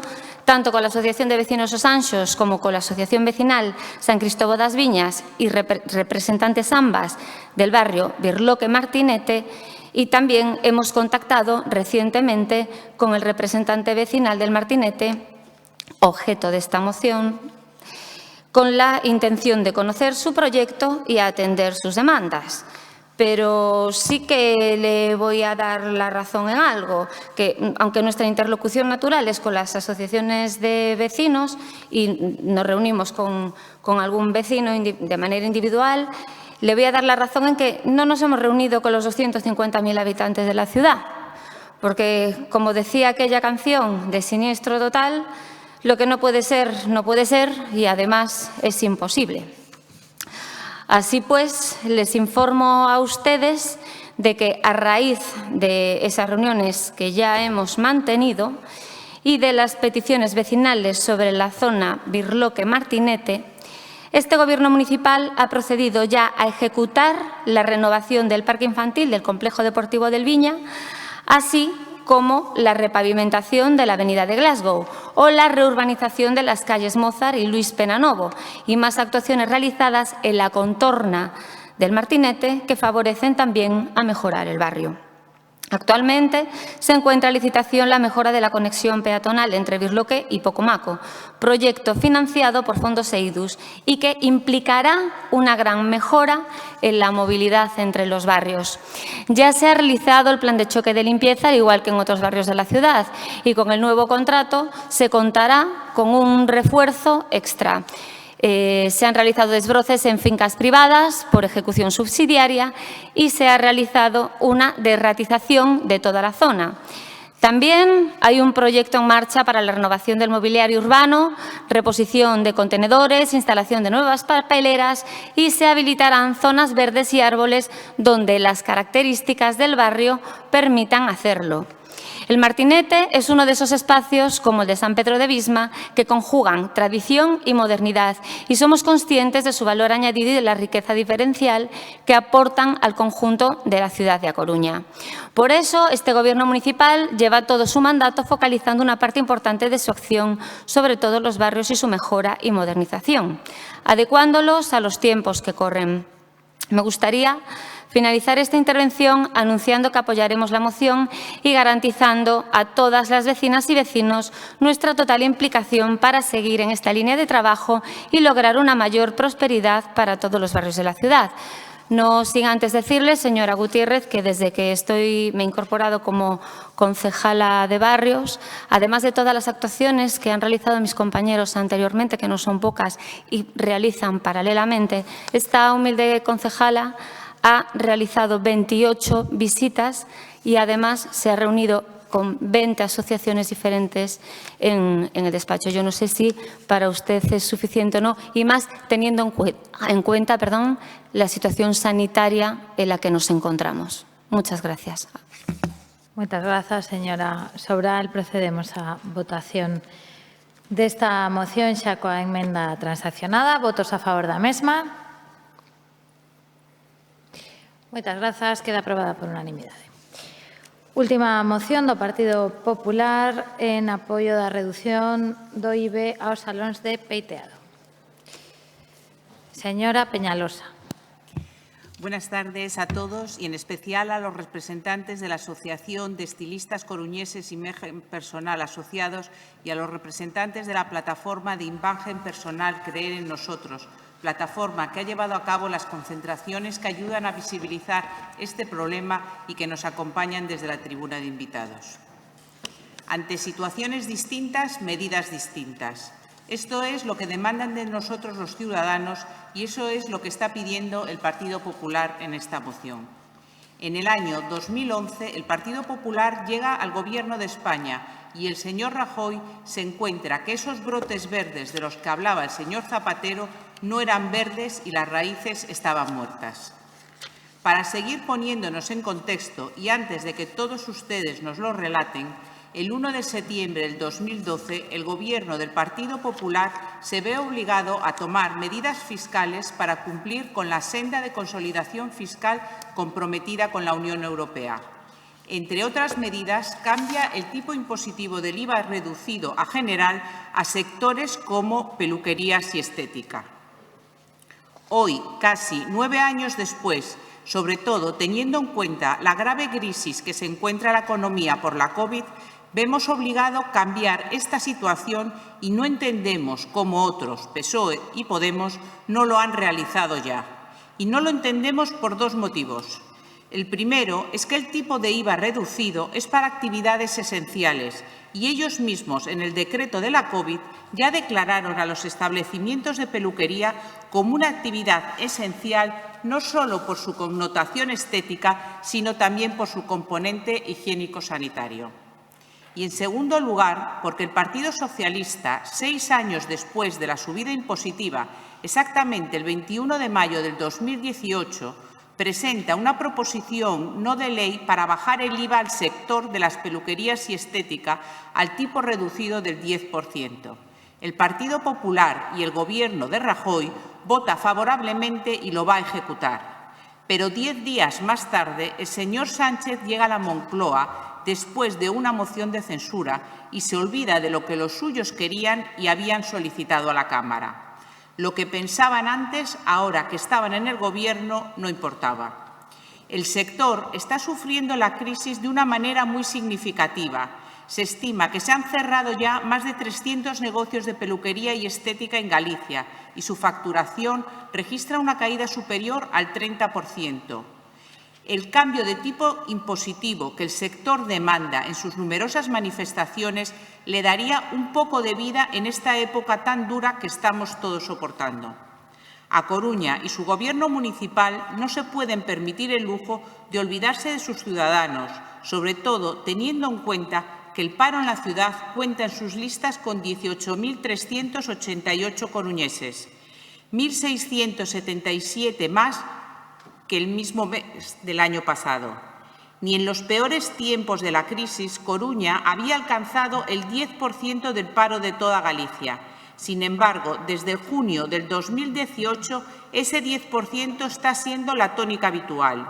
tanto con la Asociación de Vecinos Os Anxos como con la Asociación Vecinal San Cristóbal das Viñas y representantes ambas del barrio Birloque Martinete, y también hemos contactado recientemente con el representante vecinal del Martinete, objeto de esta moción, con la intención de conocer su proyecto y atender sus demandas. Pero sí que le voy a dar la razón en algo, que aunque nuestra interlocución natural es con las asociaciones de vecinos y nos reunimos con algún vecino de manera individual, le voy a dar la razón en que no nos hemos reunido con los 250.000 habitantes de la ciudad, porque, como decía aquella canción de Siniestro Total, lo que no puede ser y además es imposible. Así pues, les informo a ustedes de que a raíz de esas reuniones que ya hemos mantenido y de las peticiones vecinales sobre la zona Birloque-Martinete, este Gobierno municipal ha procedido ya a ejecutar la renovación del parque infantil del Complejo Deportivo del Viña, así como la repavimentación de la avenida de Glasgow o la reurbanización de las calles Mozart y Luis Penanovo, y más actuaciones realizadas en la contorna del Martinete que favorecen también a mejorar el barrio. Actualmente se encuentra en licitación la mejora de la conexión peatonal entre Birloque y Pocomaco, proyecto financiado por fondos EIDUS y que implicará una gran mejora en la movilidad entre los barrios. Ya se ha realizado el plan de choque de limpieza, al igual que en otros barrios de la ciudad, y con el nuevo contrato se contará con un refuerzo extra. Se han realizado desbroces en fincas privadas por ejecución subsidiaria y se ha realizado una derratización de toda la zona. También hay un proyecto en marcha para la renovación del mobiliario urbano, reposición de contenedores, instalación de nuevas papeleras, y se habilitarán zonas verdes y árboles donde las características del barrio permitan hacerlo. El Martinete es uno de esos espacios, como el de San Pedro de Visma, que conjugan tradición y modernidad, y somos conscientes de su valor añadido y de la riqueza diferencial que aportan al conjunto de la ciudad de A Coruña. Por eso, este Gobierno municipal lleva todo su mandato focalizando una parte importante de su acción sobre todos los barrios y su mejora y modernización, adecuándolos a los tiempos que corren. Me gustaría finalizar esta intervención anunciando que apoyaremos la moción y garantizando a todas las vecinas y vecinos nuestra total implicación para seguir en esta línea de trabajo y lograr una mayor prosperidad para todos los barrios de la ciudad. No sin antes decirle, señora Gutiérrez, que desde que me he incorporado como concejala de barrios, además de todas las actuaciones que han realizado mis compañeros anteriormente, que no son pocas y realizan paralelamente, esta humilde concejala ha realizado 28 visitas y además se ha reunido con 20 asociaciones diferentes en el despacho. Yo no sé si para usted es suficiente o no, y más teniendo en cuenta la situación sanitaria en la que nos encontramos. Muchas gracias. Muchas gracias, señora Sobral. Procedemos a votación desta moción xa coa emenda transaccionada. Votos a favor da mesma. Moitas grazas. Queda aprobada por unanimidade. Última moción do Partido Popular en apoio da reducción do IBE aos salóns de peiteado. Señora Peñalosa. Buenas tardes a todos y en especial a los representantes de la Asociación de Estilistas Coruñeses Imagen Personal Asociados y a los representantes de la plataforma de Imagen Personal Creer en Nosotros, plataforma que ha llevado a cabo las concentraciones que ayudan a visibilizar este problema y que nos acompañan desde la tribuna de invitados. Ante situaciones distintas, medidas distintas. Esto es lo que demandan de nosotros los ciudadanos y eso es lo que está pidiendo el Partido Popular en esta moción. En el año 2011, el Partido Popular llega al Gobierno de España y el señor Rajoy se encuentra que esos brotes verdes de los que hablaba el señor Zapatero no eran verdes y las raíces estaban muertas. Para seguir poniéndonos en contexto y antes de que todos ustedes nos lo relaten, el 1 de septiembre del 2012, el Gobierno del Partido Popular se ve obligado a tomar medidas fiscales para cumplir con la senda de consolidación fiscal comprometida con la Unión Europea. Entre otras medidas, cambia el tipo impositivo del IVA reducido a general a sectores como peluquerías y estética. Hoy, casi 9 años después, sobre todo teniendo en cuenta la grave crisis que se encuentra la economía por la COVID, vemos obligado a cambiar esta situación y no entendemos cómo otros, PSOE y Podemos, no lo han realizado ya. Y no lo entendemos por dos motivos. El primero es que el tipo de IVA reducido es para actividades esenciales y ellos mismos, en el decreto de la COVID, ya declararon a los establecimientos de peluquería como una actividad esencial no solo por su connotación estética, sino también por su componente higiénico-sanitario. Y, en segundo lugar, porque el Partido Socialista, 6 años después de la subida impositiva, exactamente el 21 de mayo del 2018, presenta una proposición no de ley para bajar el IVA al sector de las peluquerías y estética al tipo reducido del 10%. El Partido Popular y el Gobierno de Rajoy vota favorablemente y lo va a ejecutar. Pero 10 días más tarde, el señor Sánchez llega a la Moncloa después de una moción de censura y se olvida de lo que los suyos querían y habían solicitado a la Cámara. Lo que pensaban antes, ahora que estaban en el Gobierno, no importaba. El sector está sufriendo la crisis de una manera muy significativa. Se estima que se han cerrado ya más de 300 negocios de peluquería y estética en Galicia y su facturación registra una caída superior al 30%. El cambio de tipo impositivo que el sector demanda en sus numerosas manifestaciones le daría un poco de vida en esta época tan dura que estamos todos soportando. A Coruña y su Gobierno municipal no se pueden permitir el lujo de olvidarse de sus ciudadanos, sobre todo teniendo en cuenta que el paro en la ciudad cuenta en sus listas con 18.388 coruñeses, 1.677 más que el mismo mes del año pasado. Ni en los peores tiempos de la crisis, Coruña había alcanzado el 10% del paro de toda Galicia. Sin embargo, desde junio del 2018, ese 10% está siendo la tónica habitual.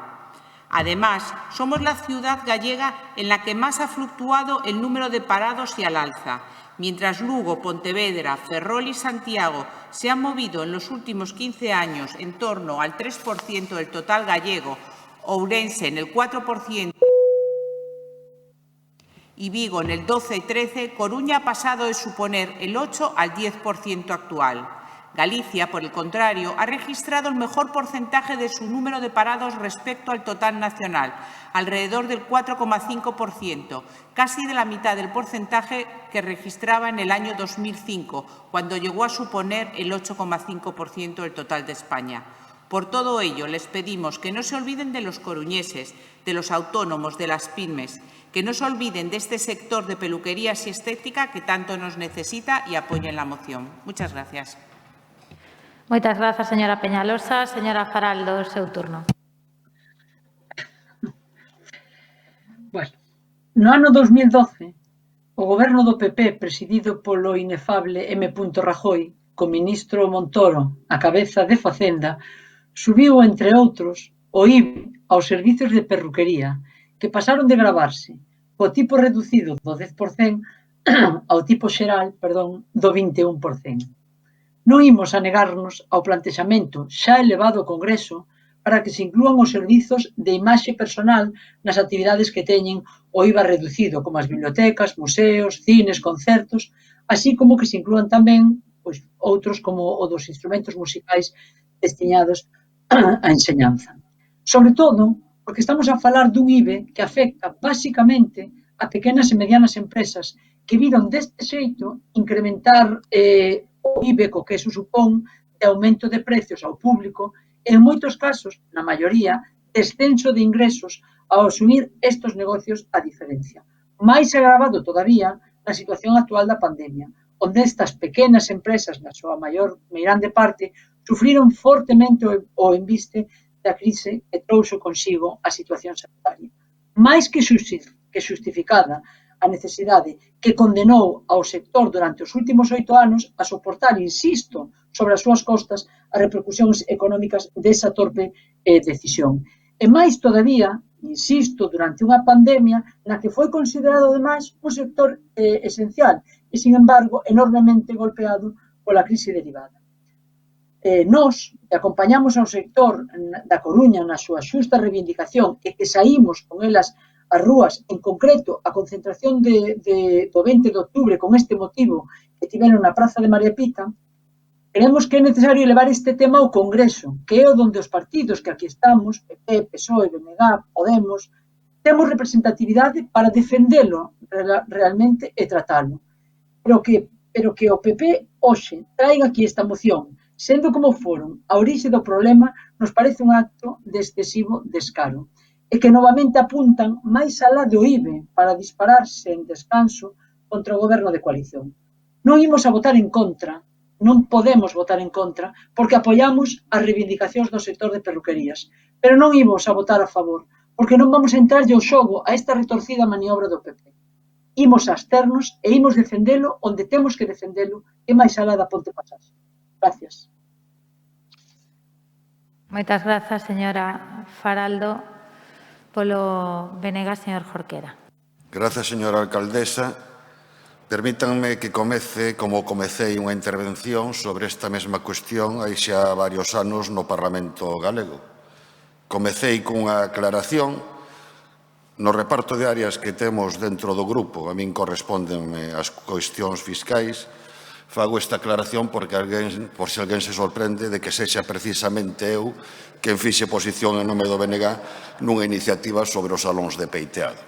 Además, somos la ciudad gallega en la que más ha fluctuado el número de parados y al alza. Mientras Lugo, Pontevedra, Ferrol y Santiago se han movido en los últimos 15 años en torno al 3% del total gallego, Ourense en el 4% y Vigo en el 12-13, Coruña ha pasado de suponer el 8 al 10% actual. Galicia, por el contrario, ha registrado el mejor porcentaje de su número de parados respecto al total nacional, alrededor del 4,5%, casi de la mitad del porcentaje que registraba en el año 2005, cuando llegó a suponer el 8,5% del total de España. Por todo ello, les pedimos que no se olviden de los coruñeses, de los autónomos, de las pymes, que no se olviden de este sector de peluquerías y estética que tanto nos necesita y apoyen la moción. Muchas gracias. Moitas grazas, señora Peñalosa. Señora Faraldo, seu turno. Bueno, no ano 2012, o Goberno do PP, presidido polo inefable M. Rajoy, co ministro Montoro á cabeza de Facenda, subiu, entre outros, o IBE aos servizos de perruquería, que pasaron de gravarse co tipo reducido do 10% ao tipo xeral, do 21%. Non imos a negarnos ao plantexamento xa elevado ao Congreso para que se inclúan os servizos de imaxe personal nas actividades que teñen o IVA reducido, como as bibliotecas, museos, cines, concertos, así como que se inclúan tamén outros como o dos instrumentos musicais destinados á enseñanza. Sobre todo, porque estamos a falar dun IBE que afecta basicamente a pequenas e medianas empresas que viron deste xeito incrementar o IBE co que eso supón de aumento de precios ao público e, en moitos casos, na maioría, descenso de ingresos ao asumir estes negocios a diferencia. Mais agravado todavía na situación actual da pandemia, onde estas pequenas empresas, na súa maior meirande parte, sufriron fortemente o embiste da crise que trouxo consigo a situación sanitaria. Mais que xustificada a necesidade que condenou ao sector durante os últimos 8 anos a soportar, insisto, sobre as súas costas as repercusións económicas desa torpe decisión. E máis todavía, insisto, durante unha pandemia na que foi considerado, ademais, un sector esencial e, sin embargo, enormemente golpeado pola crise derivada. Nós, que acompañamos ao sector da Coruña na súa xusta reivindicación e que saímos con elas as rúas, en concreto, a concentración do 20 de outubro con este motivo que tiveron na Praza de María Pita, creemos que é necesario elevar este tema ao Congreso, que é onde os partidos que aquí estamos, PP, PSOE, BNG, Podemos, temos representatividade para defendelo realmente e tratalo. Pero que o PP hoxe traiga aquí esta moción, sendo como foron a orixe do problema, nos parece un acto de excesivo descaro. E que novamente apuntan máis alá do IBE para dispararse en descanso contra o goberno de coalición. Non imos a votar en contra, non podemos votar en contra, porque apoiamos as reivindicacións do sector de perruquerías, pero non imos a votar a favor, porque non vamos a entrarlle ao xogo a esta retorcida maniobra do PP. Imos a absternos e imos defendelo onde temos que defendelo, e máis alá da Ponte Pasas. Gracias. Moitas grazas, señora Faraldo. Polo BNG, señor Jorquera. Grazas, señora alcaldesa. Permítanme que comece como comecei unha intervención sobre esta mesma cuestión hai xa varios anos no Parlamento galego. Comecei cunha aclaración no reparto de áreas que temos dentro do grupo. A min correspóndenme as cuestións fiscais. Fago esta aclaración porque por se alguén se sorprende de que sexa precisamente eu quen fixe posición en nome do BNG nunha iniciativa sobre os salóns de peiteado.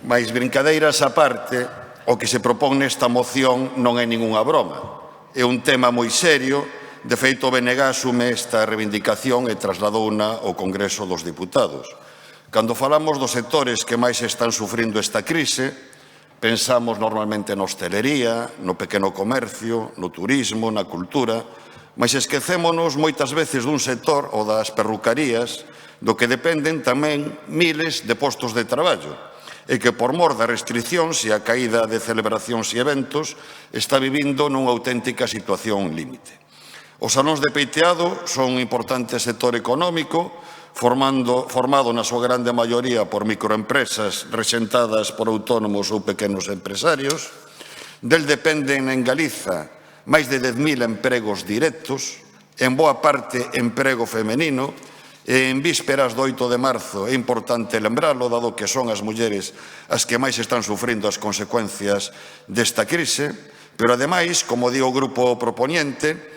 Mais brincadeiras á parte, o que se propón nesta moción non é ningunha broma. É un tema moi serio. De feito, o BNG asume esta reivindicación e trasladouna ao Congreso dos Diputados. Cando falamos dos sectores que máis están sufrindo esta crise, pensamos normalmente na hostelería, no pequeno comercio, no turismo, na cultura, mas esquecémonos moitas veces dun sector, o das perrucarías, do que dependen tamén miles de postos de traballo, e que por mor das restriccións e a caída de celebracións e eventos está vivindo nunha auténtica situación límite. Os salóns de peiteado son un importante sector económico, formado na súa grande maioría por microempresas rexentadas por autónomos ou pequenos empresarios. Del dependen en Galiza máis de 10.000 empregos directos, en boa parte emprego femenino, e en vísperas do 8 de marzo é importante lembralo, dado que son as mulleres as que máis están sufrindo as consecuencias desta crise, pero ademais, como digo o grupo proponiente,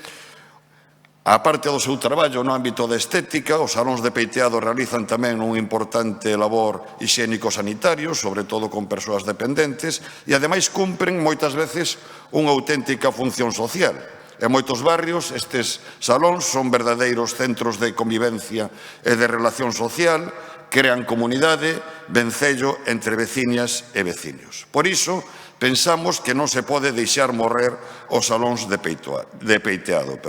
a parte do seu traballo no ámbito da estética, os salóns de peiteado realizan tamén un importante labor hixiénico-sanitario, sobre todo con persoas dependentes, e ademais cumpren moitas veces unha auténtica función social. En moitos barrios estes salóns son verdadeiros centros de convivencia e de relación social, crean comunidade, vencello entre veciñas e veciños. Por iso, pensamos que non se pode deixar morrer os salóns de peiteado.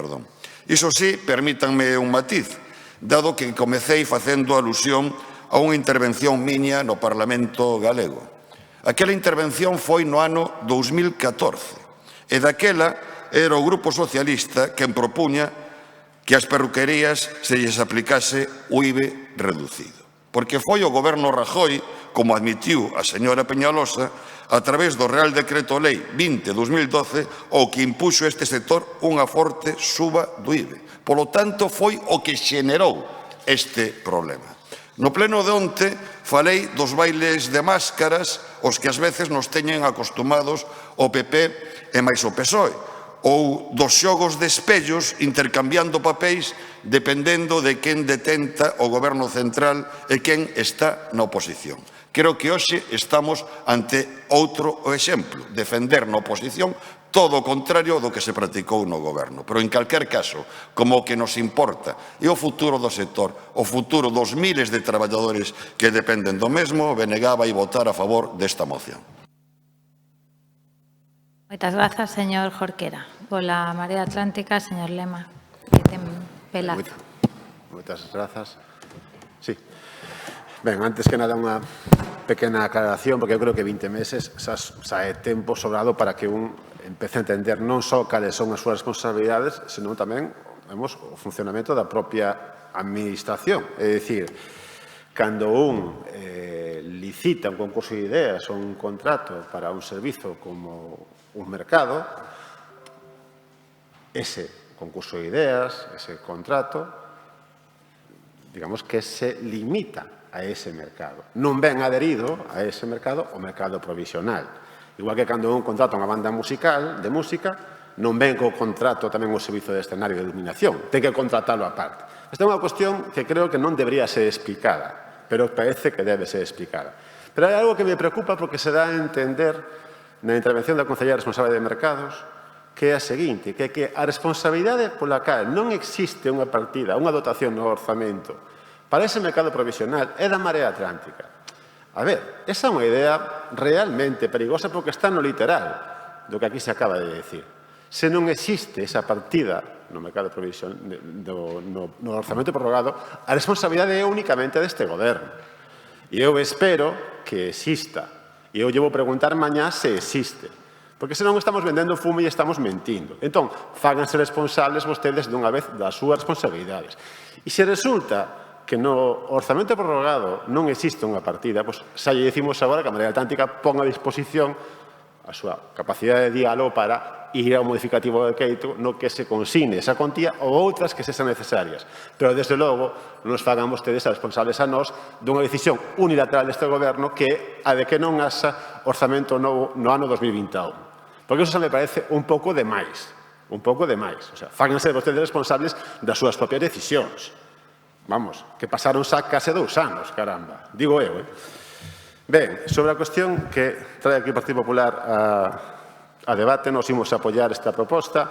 Iso sí, permítanme un matiz, dado que comecei facendo alusión a unha intervención miña no Parlamento galego. Aquela intervención foi no ano 2014, e daquela era o Grupo Socialista quen propuña que ás perruquerías se lles aplicase o IBE reducido. Porque foi o goberno Rajoy, como admitiu a señora Peñalosa, a través do Real Decreto Lei 20-2012, o que impuxo este sector unha forte suba do IBE. Polo tanto, foi o que xenerou este problema. No pleno de onte falei dos bailes de máscaras os que ás veces nos teñen acostumados o PP e máis o PSOE, ou dos xogos de espellos intercambiando papéis dependendo de quen detenta o goberno central e quen está na oposición. Creo que hoxe estamos ante outro exemplo, defender na oposición todo o contrario do que se practicou no goberno. Pero, en calquer caso, como o que nos importa é o futuro do sector, o futuro dos miles de traballadores que dependen do mesmo, BNG vai votar a favor desta moción. Moitas grazas, señor Jorquera. Pola Marea Atlántica, señor Lema. Moitas grazas. Sí. Ben, antes que nada, unha pequena aclaración, porque eu creo que 20 meses xa é tempo sobrado para que un empece a entender non só cales son as súas responsabilidades, senón tamén o funcionamento da propia administración. É dicir, cando un licita un concurso de ideas ou un contrato para un servizo como un mercado, ese concurso de ideas, ese contrato, digamos que se limita a ese mercado. Non ven adherido a ese mercado o mercado provisional. Igual que cando un contrato unha banda musical, de música, non ven co contrato tamén o servizo de escenario de iluminación. Ten que contratarlo aparte. Esta é unha cuestión que creo que non debería ser explicada, pero parece que debe ser explicada. Pero hai algo que me preocupa porque se dá a entender na intervención da concelleira responsable de mercados, que é a seguinte, que é que a responsabilidade pola cal non existe unha partida, unha dotación no orzamento para ese mercado provisional é da Marea Atlántica. A ver, esa é unha idea realmente perigosa porque está no literal do que aquí se acaba de decir. Se non existe esa partida no mercado provisional, no orzamento prorrogado, a responsabilidade é únicamente deste goberno. E eu espero que exista. E eu llevo a preguntar mañá se existe. Porque senón estamos vendendo fumo e estamos mentindo. Entón, fáganse responsables vostedes dunha vez das súas responsabilidades. E se resulta que no orzamento prorrogado non existe unha partida, pois xa lle dicimos agora que a Marea Atlántica pon a disposición a súa capacidade de diálogo para ir ao modificativo de crédito no que se consigne esa contía ou outras que sexan necesarias. Pero, desde logo, nos fagan vostedes a responsables a nós dunha decisión unilateral deste goberno que é a de que non haxa orzamento novo no ano 2021. Porque iso xa me parece un pouco demais. Un pouco demais. O sea, fáganse vostedes responsables das súas propias decisións. Vamos, que pasaron xa case 2 anos, caramba. Digo eu, Ben, sobre a cuestión que trae aquí o Partido Popular a debate, nos imos a apoiar esta proposta.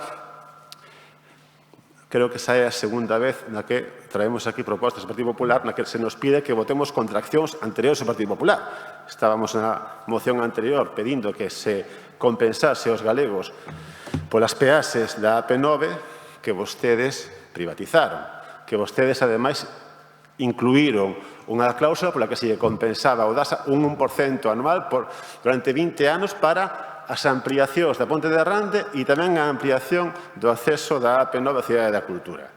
Creo que xa é a segunda vez na que traemos aquí propostas do Partido Popular na que se nos pide que votemos contra accións anteriores ao Partido Popular. Estábamos na moción anterior pedindo que se compensase aos galegos polas peaxes da AP9 que vostedes privatizaron, que vostedes, ademais, incluíron unha cláusula pola que se lle compensaba o DASA un 1% anual durante 20 anos para as ampliacións da Ponte de Arrande e tamén a ampliación do acceso da AP9 á Cidade da Cultura.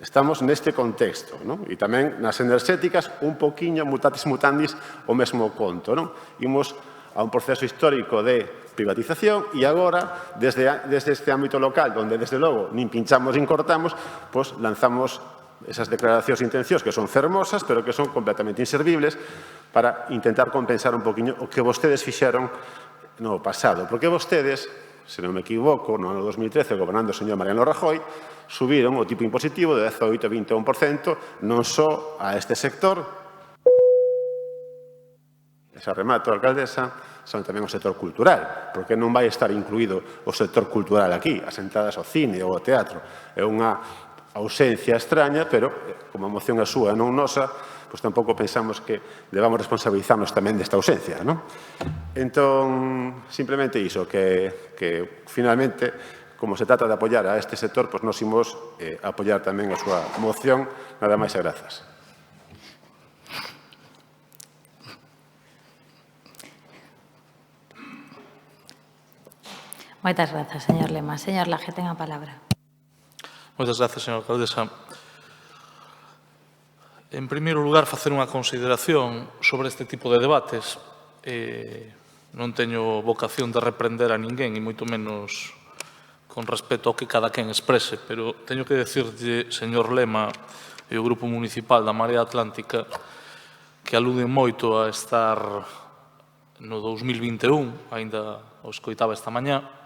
Estamos neste contexto, e tamén nas enerxéticas un poquinho mutatis mutandis o mesmo conto. Imos a un proceso histórico de privatización e agora, desde este ámbito local, onde desde logo nin pinchamos nin cortamos, pois lanzamos esas declaracións de intencións que son fermosas, pero que son completamente inservibles para intentar compensar un poquinho o que vostedes fixeron no pasado. Porque vostedes, se non me equivoco, no ano 2013, gobernando o señor Mariano Rajoy, subiron o tipo impositivo de 18 a 21%, non só a este sector, esa remato, alcaldesa, son tamén o sector cultural, porque non vai estar incluído o sector cultural aquí, as entradas ao cine ou ao teatro. É unha ausencia extraña, pero como a moción é súa e non nosa, pois tampouco pensamos que debamos responsabilizarnos tamén desta ausencia, non? Entón, simplemente iso, que finalmente, como se trata de apoiar a este sector, pois nos imos apoiar tamén a súa moción. Nada máis e grazas. Moitas grazas, señor Lema. Señor Laje, ten a palabra. Moitas gracias, señora alcaldesa. En primeiro lugar, facer unha consideración sobre este tipo de debates. Non teño vocación de reprender a ninguén, e moito menos con respecto ao que cada quen exprese, pero teño que decirlle, señor Lema, e o Grupo Municipal da Marea Atlántica, que aluden moito a estar no 2021, aínda o escoitaba esta mañá.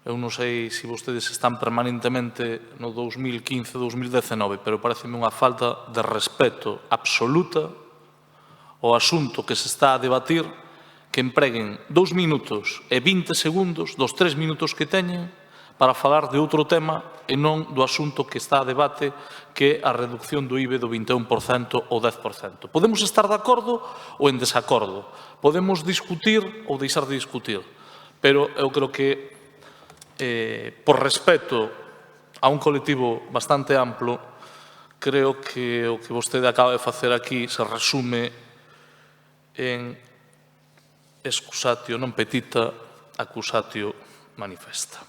Eu non sei se vostedes están permanentemente no 2015-2019, pero pareceme unha falta de respeto absoluta ao asunto que se está a debatir, que empreguen 2 minutos e 20 segundos dos 3 minutos que teñen para falar de outro tema e non do asunto que está a debate, que é a reducción do IBE do 21% ao 10%. Podemos estar de acordo ou en desacordo, podemos discutir ou deixar de discutir, pero eu creo que por respeto a un colectivo bastante amplo, creo que o que vostede acaba de facer aquí se resume en excusatio non petita, accusatio manifesta.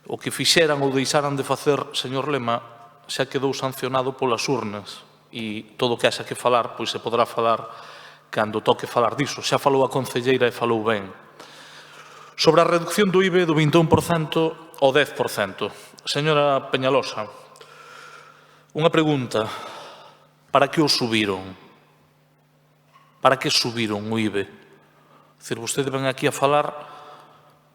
O que fixeran ou deixaran de facer, señor Lema, xa quedou sancionado polas urnas, e todo o que haxa que falar, pois se poderá falar cando toque falar diso. Xa falou a concelleira e falou ben. Sobre a reducción do IBE do 21% ao 10%. Señora Peñalosa, unha pregunta. Para que o subiron? Para que subiron o IBE? É dicir, vostede ven aquí a falar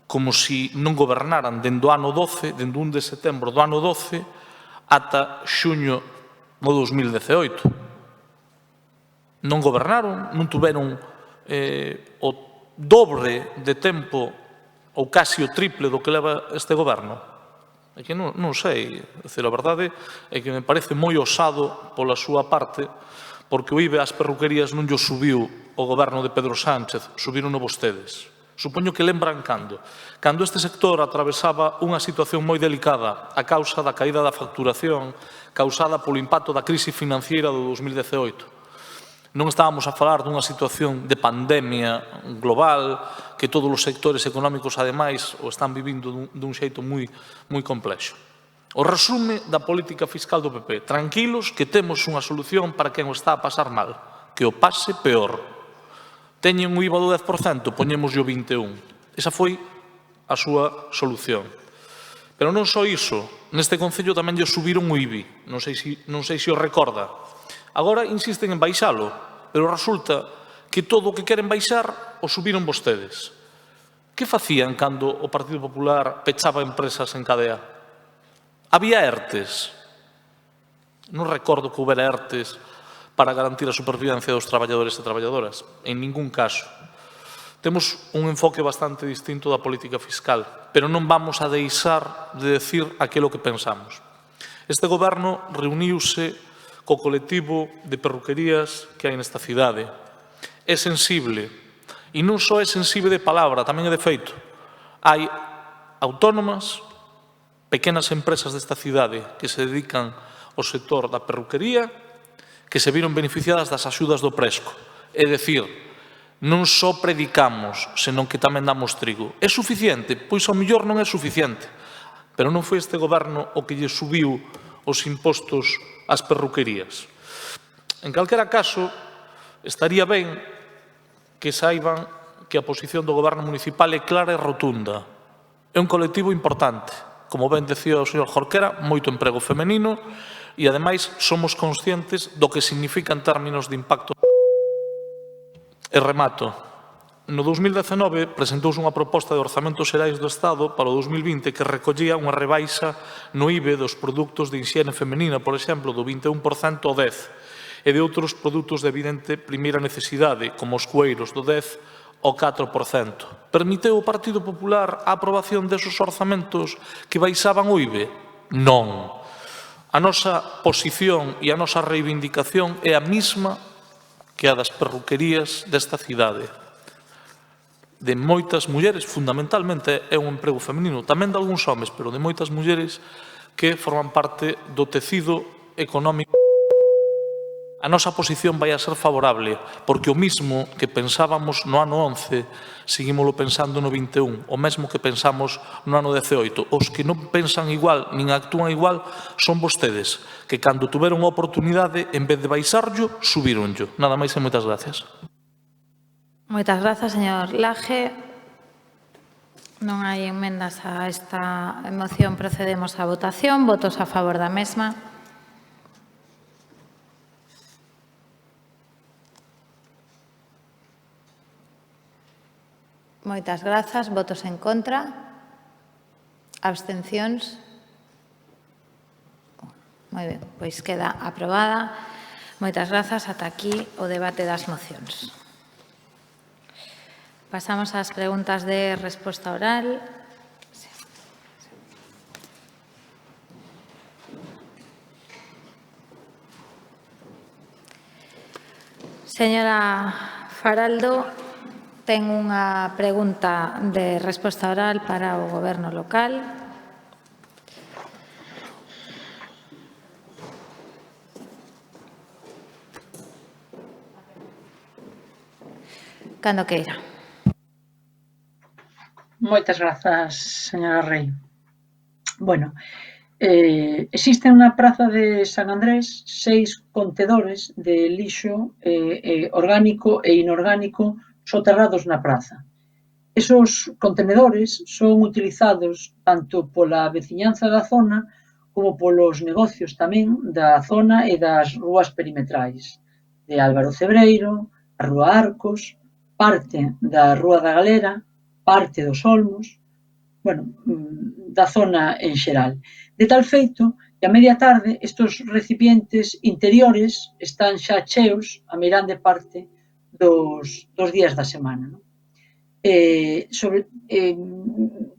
como se non gobernaran dende o ano 12, dende 1 de setembro do ano 12 ata xuño do 2018. Non gobernaron, non tuveron o dobre de tempo ou casi o triple do que leva este goberno? É que non sei. A verdade é que me parece moi osado pola súa parte, porque o IBE ás perruquerías non llo subiu o goberno de Pedro Sánchez, subiron vostedes. Supoño que lembran cando. Cando este sector atravesaba unha situación moi delicada a causa da caída da facturación causada polo impacto da crise financiera do 2018. Non estábamos a falar dunha situación de pandemia global que todos os sectores económicos, ademais, o están vivindo dun xeito moi complexo. O resume da política fiscal do PP. Tranquilos que temos unha solución para quen o está a pasar mal, que o pase peor. Teñen o IVA do 10%, poñémoslle o 21%. Esa foi a súa solución. Pero non só iso, neste concello tamén lle subiron o IBI, non sei se o recorda. Agora insisten en baixalo, pero resulta que todo o que queren baixar o subiron vostedes. Que facían cando o Partido Popular pechaba empresas en cadea? Había ERTES. Non recordo que houbera ERTES para garantir a supervivencia dos traballadores e traballadoras. En ningún caso. Temos un enfoque bastante distinto da política fiscal, pero non vamos a deixar de decir aquilo que pensamos. Este goberno reuniuse co colectivo de perruquerías que hai nesta cidade. É sensible, e non só é sensible de palabra, tamén é de feito. Hai autónomas, pequenas empresas desta cidade que se dedican ao sector da perruquería, que se viron beneficiadas das axudas do Presco. É dicir, non só predicamos, senón que tamén damos trigo. É suficiente? Pois ao mellor non é suficiente. Pero non foi este goberno o que lle subiu os impostos ás perruquerías. En calquera caso, estaría ben que saiban que a posición do goberno municipal é clara e rotunda. É un colectivo importante. Como ben decía o señor Jorquera, moito emprego femenino e, ademais, somos conscientes do que significa en términos de impacto. E remato. No 2019 presentouse unha proposta de orzamentos xerais do Estado para o 2020 que recollía unha rebaixa no IBE dos produtos de hixiene femenina, por exemplo, do 21% ao 10%, e de outros produtos de evidente primeira necesidade, como os cueiros, do 10% ao 4%. Permiteu o Partido Popular a aprobación desos orzamentos que baixaban o IBE? Non. A nosa posición e a nosa reivindicación é a mesma que a das perruquerías desta cidade. De moitas mulleres, fundamentalmente é un emprego femenino, tamén de algúns homes, pero de moitas mulleres que forman parte do tecido económico. a nosa posición vai a ser favorable, porque o mismo que pensábamos no ano 11, seguímoslo pensando no 21, o mesmo que pensamos no ano 18. Os que non pensan igual, nin actúan igual, son vostedes, que cando tuveron a oportunidade, en vez de baixarllo, subironllo. Nada máis e moitas gracias. Moitas grazas, señor Laje. Non hai enmendas a esta moción, procedemos á votación. Votos a favor da mesma. Moitas grazas. Votos en contra? Abstencións? Moi ben, pois queda aprobada. Moitas grazas. Ata aquí o debate das mocións. Pasamos ás preguntas de resposta oral. Señora Faraldo, ten unha pregunta de resposta oral para o Goberno local. Cando queira. Moitas grazas, señora Rei. Bueno, existen na praza de San Andrés 6 contedores de lixo orgánico e inorgánico soterrados na praza. Esos contenedores son utilizados tanto pola veciñanza da zona como polos negocios tamén da zona e das rúas perimetrais de Álvaro Cebreiro, a Rúa Arcos, parte da Rúa da Galera, parte dos Olmos, bueno, da zona en xeral. De tal feito que a media tarde estes recipientes interiores están xa cheos a meirande parte dos días da semana.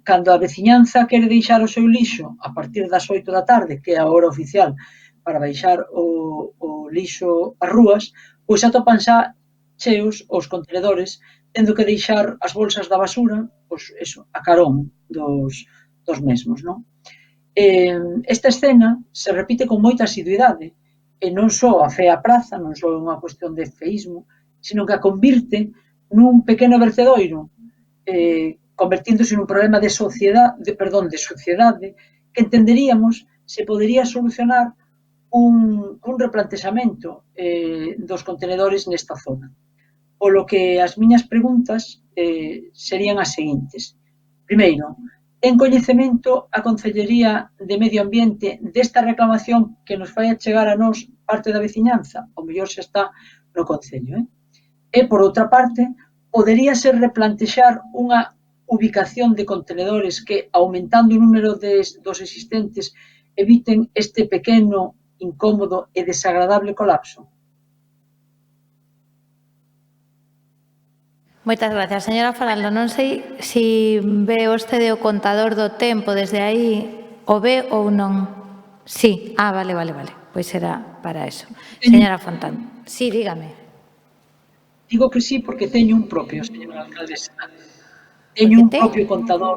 Cando a veciñanza quere deixar o seu lixo a partir das 8 da tarde, que é a hora oficial para baixar o lixo ás rúas, pois atopan xa cheos os contenedores, tendo que deixar as bolsas da basura, pois eso, a carón dos mesmos, non? Esta escena se repite con moita asiduidade, e non só afea a praza, non só é unha cuestión de feísmo, sino que a convirte nun pequeno vertedoiro, convertíndose nun problema de suciedade que entenderíamos se podería solucionar un replantexamento dos contenedores nesta zona. Polo que as miñas preguntas serían as seguintes. Primeiro, ten coñecemento a Concellería de Medio Ambiente desta reclamación que nos fai chegar a nós parte da veciñanza? O mellor xa está no Concello, E, por outra parte, poderíase replantexar unha ubicación de contenedores que, aumentando o número dos existentes, eviten este pequeno, incómodo e desagradable colapso? Moitas gracias. Señora Faraldo, non sei se ve vostede o contador do tempo desde aí, o ve ou non. Sí, vale. Pois era para eso. Señora Fontán. Sí, dígame. Digo que sí porque teño un propio, señora alcaldesa. Teño un propio contador.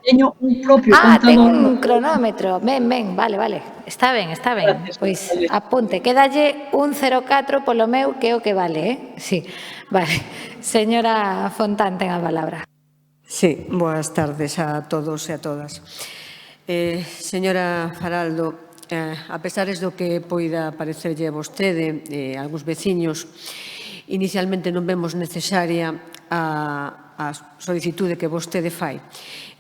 Teño un propio contador. Ten un cronómetro. Ben, vale. Está ben. Pois apunte. Quédalle un 04 polo meu, que é o que vale, Sí, vale. Señora Fontán, ten a palabra. Sí, boas tardes a todos e a todas. Señora Faraldo, a pesares do que poida parecerlle a vostede e a algúns veciños, inicialmente non vemos necesaria a solicitude que vostede fai.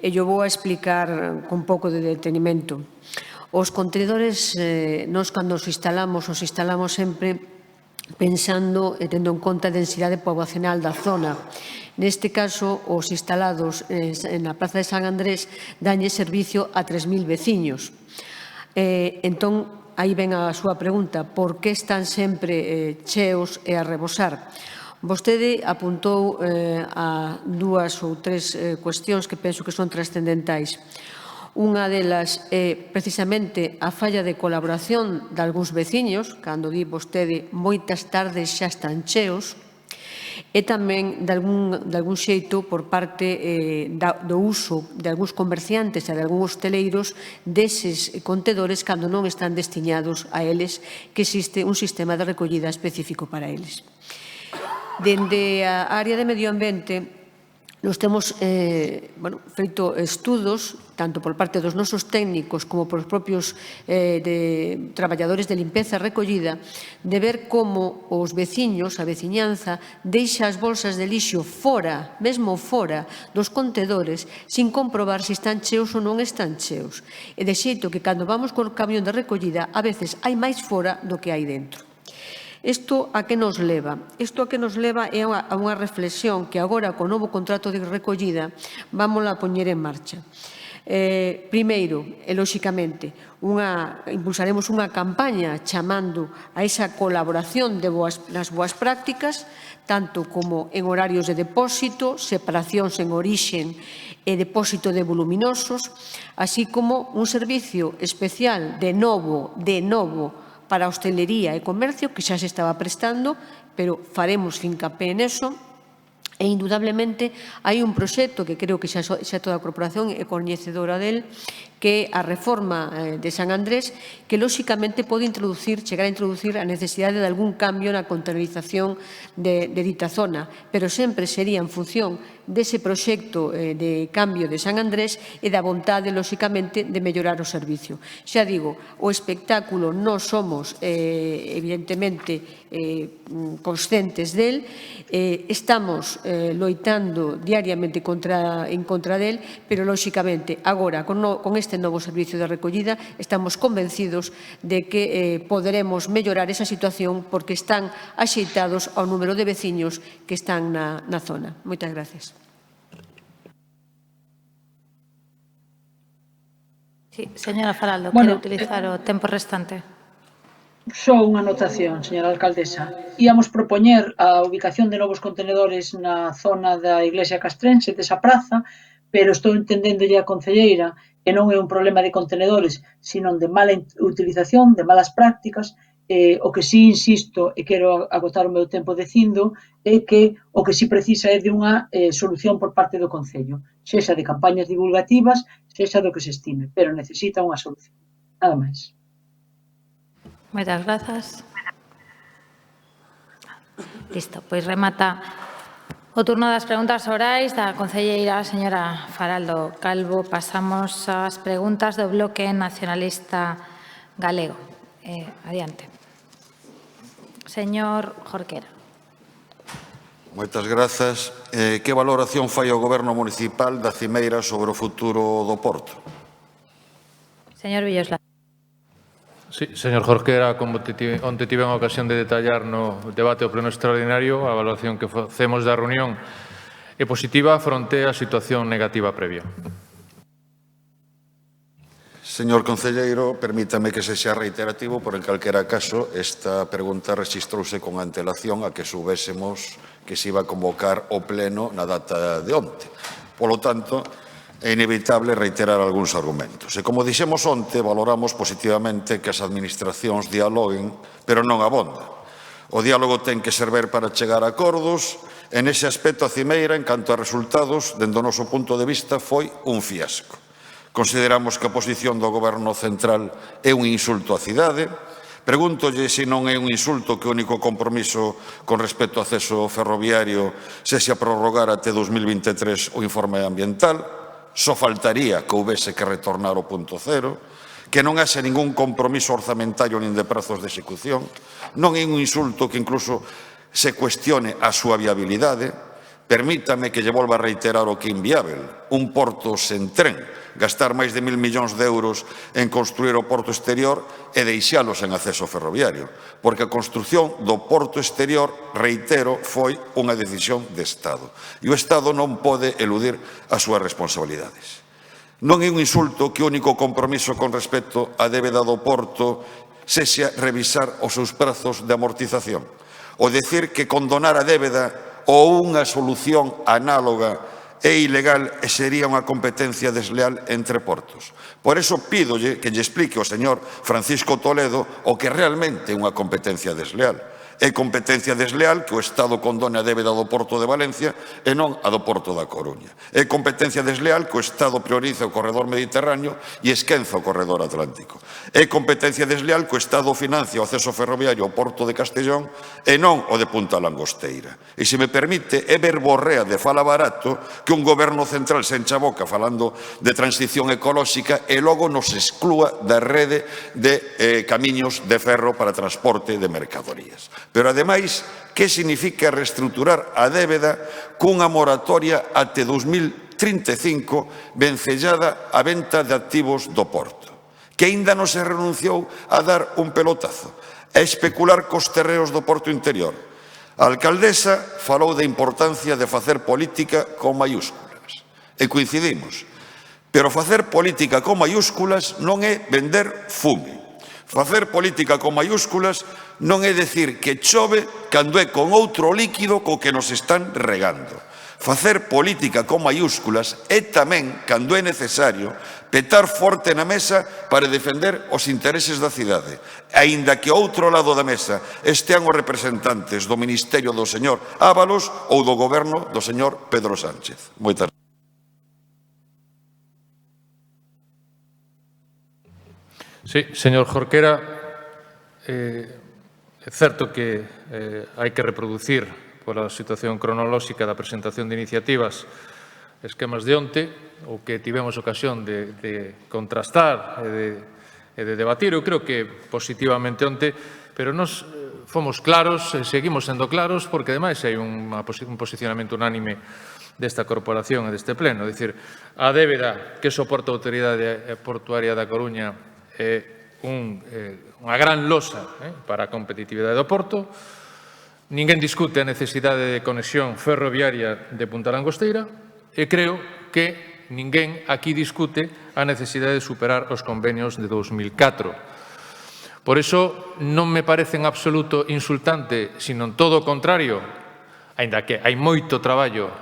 E yo vou a explicar con pouco de detenimento. Os contenedores, nós cando os instalamos sempre pensando e tendo en conta a densidade poboacional da zona. Neste caso, os instalados na Praza de San Andrés danlle servicio a 3.000 veciños. Entón, aí ven a súa pregunta, por que están sempre cheos e a rebosar? Vostede apuntou a 2 ou 3 cuestións que penso que son trascendentais. Unha delas é precisamente a falla de colaboración de algúns veciños, cando di vostede moitas tardes xa están cheos, e tamén de algún xeito por parte do uso de algúns comerciantes e de algúns hosteleiros deses contedores cando non están destinados a eles, que existe un sistema de recollida específico para eles. Dende a área de medio ambiente, nos temos feito estudos, tanto por parte dos nosos técnicos como por os propios traballadores de limpeza e recollida, de ver como os veciños, a veciñanza, deixa as bolsas de lixo fora, mesmo fora dos contedores, sin comprobar se están cheos ou non están cheos. E de xeito que cando vamos con o camión de recollida, a veces hai máis fora do que hai dentro. Isto a que nos leva? Isto a que nos leva é a unha reflexión que agora, con o novo contrato de recollida, vamos a poñer en marcha. Primeiro, e lóxicamente, impulsaremos unha campaña chamando a esa colaboración nas boas prácticas, tanto como en horarios de depósito, separacións en orixen e depósito de voluminosos, así como un servicio especial de novo, para a hostelería e comercio, que xa se estaba prestando, pero faremos fincapé neso. E, indudablemente, hai un proxecto que creo que xa toda a corporación é coñecedora del, que é a reforma de San Andrés, que, lóxicamente, pode chegar a introducir a necesidade de algún cambio na contabilización de dita zona, pero sempre sería en función dese proxecto de cambio de San Andrés e da vontade, lóxicamente, de mellorar o servicio. Xa digo, o espectáculo non somos, evidentemente, conscientes del, estamos loitando diariamente en contra del, pero, lóxicamente, agora, con este novo servicio de recollida, estamos convencidos de que poderemos mellorar esa situación porque están axeitados ao número de veciños que están na zona. Moitas gracias. Sí, señora Faraldo, quere utilizar o tempo restante. Só unha anotación, señora alcaldesa. Íamos propoñer a ubicación de novos contenedores na zona da Iglesia Castrense, desa praza, pero estou entendendolle a concelleira que non é un problema de contenedores, sino de mala utilización, de malas prácticas. O que sí insisto, e quero agotar o meu tempo dicindo, é que o que sí precisa é de unha solución por parte do Concello, sexa de campañas divulgativas, sexa do que se estime, pero necesita unha solución. Nada máis. Moitas grazas. Listo, pois remata o turno das preguntas orais da concelleira señora Faraldo Calvo. Pasamos ás preguntas do Bloque Nacionalista Galego. Adiante. Señor Jorquera. Moitas grazas. Que valoración fai o Goberno municipal da cimeira sobre o futuro do Porto? Señor Villoslada. Sí, señor Jorquera, como onte tive a ocasión de detallar no debate do pleno extraordinario, a evaluación que facemos da reunión é positiva fronte á situación negativa previa. Señor concelleiro, permítame que se xa reiterativo, por en calquera caso, esta pregunta rexistrouse con antelación a que soubésemos que se iba a convocar o pleno na data de onte. Polo tanto, é inevitable reiterar algúns argumentos. E como dixemos onte, valoramos positivamente que as administracións dialoguen, pero non abonda. O diálogo ten que servir para chegar a acordos, e nese aspecto a cimeira, en canto a resultados, dende o noso punto de vista, foi un fiasco. Consideramos que a posición do Goberno central é un insulto á cidade. Pregúntolle se non é un insulto que o único compromiso con respecto ao acceso ferroviario sexa prorrogar até 2023 o informe ambiental. Só faltaría que houbese que retornar ao punto cero, que non haxe ningún compromiso orzamentario nin de prazos de execución. Non é un insulto que incluso se cuestione a súa viabilidade. Permítame que lle volva a reiterar o que é inviável. Un porto sen tren, gastar máis de 1.000 millóns de euros en construir o porto exterior e deixalos en acceso ferroviario. Porque a construción do porto exterior, reitero, foi unha decisión de Estado. E o Estado non pode eludir as súas responsabilidades. Non é un insulto que o único compromiso con respecto á débeda do porto sexa revisar os seus prazos de amortización. O decir que condonar a débeda ou unha solución análoga é ilegal e sería unha competencia desleal entre portos. Por iso pídolle que lle explique ao señor Francisco Toledo o que realmente é unha competencia desleal. É competencia desleal que o Estado condone a débeda do Porto de Valencia e non a do Porto da Coruña. É competencia desleal que o Estado prioriza o corredor mediterráneo e esquenza o corredor atlántico. É competencia desleal que o Estado financia o acceso ferroviario ao Porto de Castellón e non o de Punta Langosteira. E, se me permite, é verborrea de fala barato que un goberno central se encha a boca falando de transición ecolóxica e logo nos exclúa da rede de camiños de ferro para transporte de mercadorías. Pero, ademais, que significa reestruturar a débeda cunha moratoria até 2035 vencellada á venta de activos do Porto, que aínda non se renunciou a dar un pelotazo, a especular cos terreos do Porto Interior. A alcaldesa falou da importancia de facer política con maiúsculas, e coincidimos. Pero facer política con maiúsculas non é vender fume. Facer política con maiúsculas non é dicir que chove cando é con outro líquido co que nos están regando. Facer política con maiúsculas é tamén, cando é necesario, petar forte na mesa para defender os intereses da cidade, aínda que ao outro lado da mesa estean os representantes do Ministerio do señor Ábalos ou do Goberno do señor Pedro Sánchez. Moitas gracias. Sí, señor Jorquera, é certo que hai que reproducir pola situación cronolóxica da presentación de iniciativas esquemas de onte, o que tivemos ocasión de contrastar e de debatir, eu creo que positivamente onte, pero nos fomos claros, seguimos sendo claros, porque ademais hai un posicionamento unánime desta corporación e deste pleno. É dicir, a débeda que soporta a Autoridade Portuaria da Coruña é unha gran losa para a competitividade do Porto. Ninguén discute a necesidade de conexión ferroviaria de Punta Langosteira e creo que ninguén aquí discute a necesidade de superar os convenios de 2004. Por iso non me parece en absoluto insultante, sino todo o contrario, aínda que hai moito traballo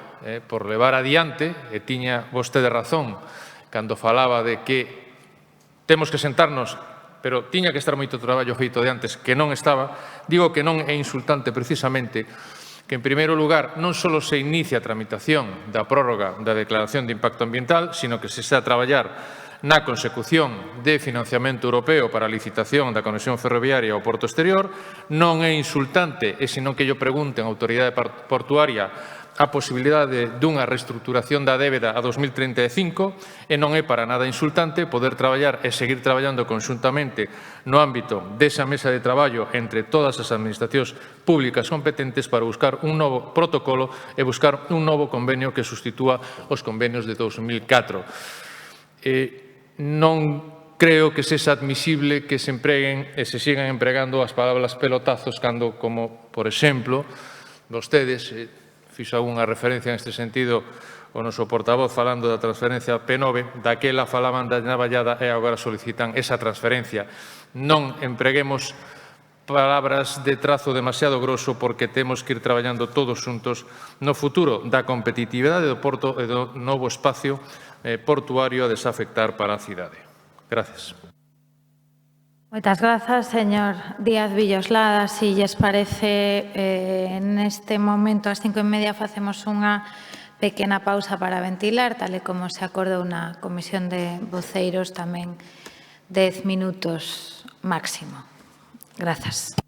por levar adiante, e tiña vostede razón cando falaba de que temos que sentarnos, pero tiña que estar moito traballo feito de antes, que non estaba. Digo que non é insultante precisamente que, en primeiro lugar, non só se inicia a tramitación da prórroga da declaración de impacto ambiental, sino que se está a traballar na consecución de financiamento europeo para a licitación da conexión ferroviaria ao Porto Exterior. Non é insultante, e senón que yo pregunten a Autoridade Portuaria a posibilidade dunha reestruturación da débeda a 2035 e non é para nada insultante poder traballar e seguir traballando conxuntamente no ámbito desa mesa de traballo entre todas as administracións públicas competentes para buscar un novo protocolo e buscar un novo convenio que sustitúa os convenios de 2004. Non creo que sexa admisible que se empreguen e se sigan empregando as palabras pelotazos cando, como, por exemplo, vostedes fixo algunha referencia neste sentido o noso portavoz falando da transferencia P9, daquela falaban da navallada e agora solicitan esa transferencia. Non empreguemos palabras de trazo demasiado grosso porque temos que ir traballando todos xuntos no futuro da competitividade do Porto e do novo espacio portuario a desafectar para a cidade. Gracias. Moitas grazas, señor Díaz Villoslada. Si lles parece, neste momento, ás 5:30, facemos unha pequena pausa para ventilar, tal e como se acordou na Comisión de Voceiros, tamén 10 minutos máximo. Grazas.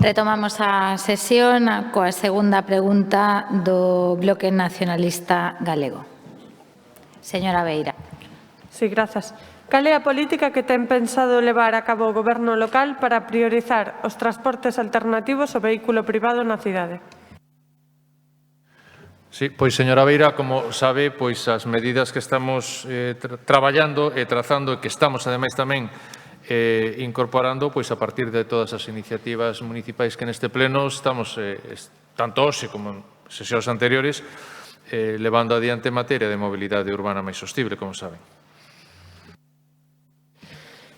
Retomamos a sesión coa segunda pregunta do Bloque Nacionalista Galego. Señora Beira. Sí, grazas. Cal é a política que ten pensado levar a cabo o Goberno local para priorizar os transportes alternativos ao vehículo privado na cidade? Sí, pois, señora Beira, como sabe, pois as medidas que estamos traballando e trazando e que estamos, ademais, tamén incorporando pois a partir de todas as iniciativas municipais que neste pleno estamos, tanto hoxe como en sesións anteriores, levando adiante en materia de mobilidade urbana máis sostible, como saben.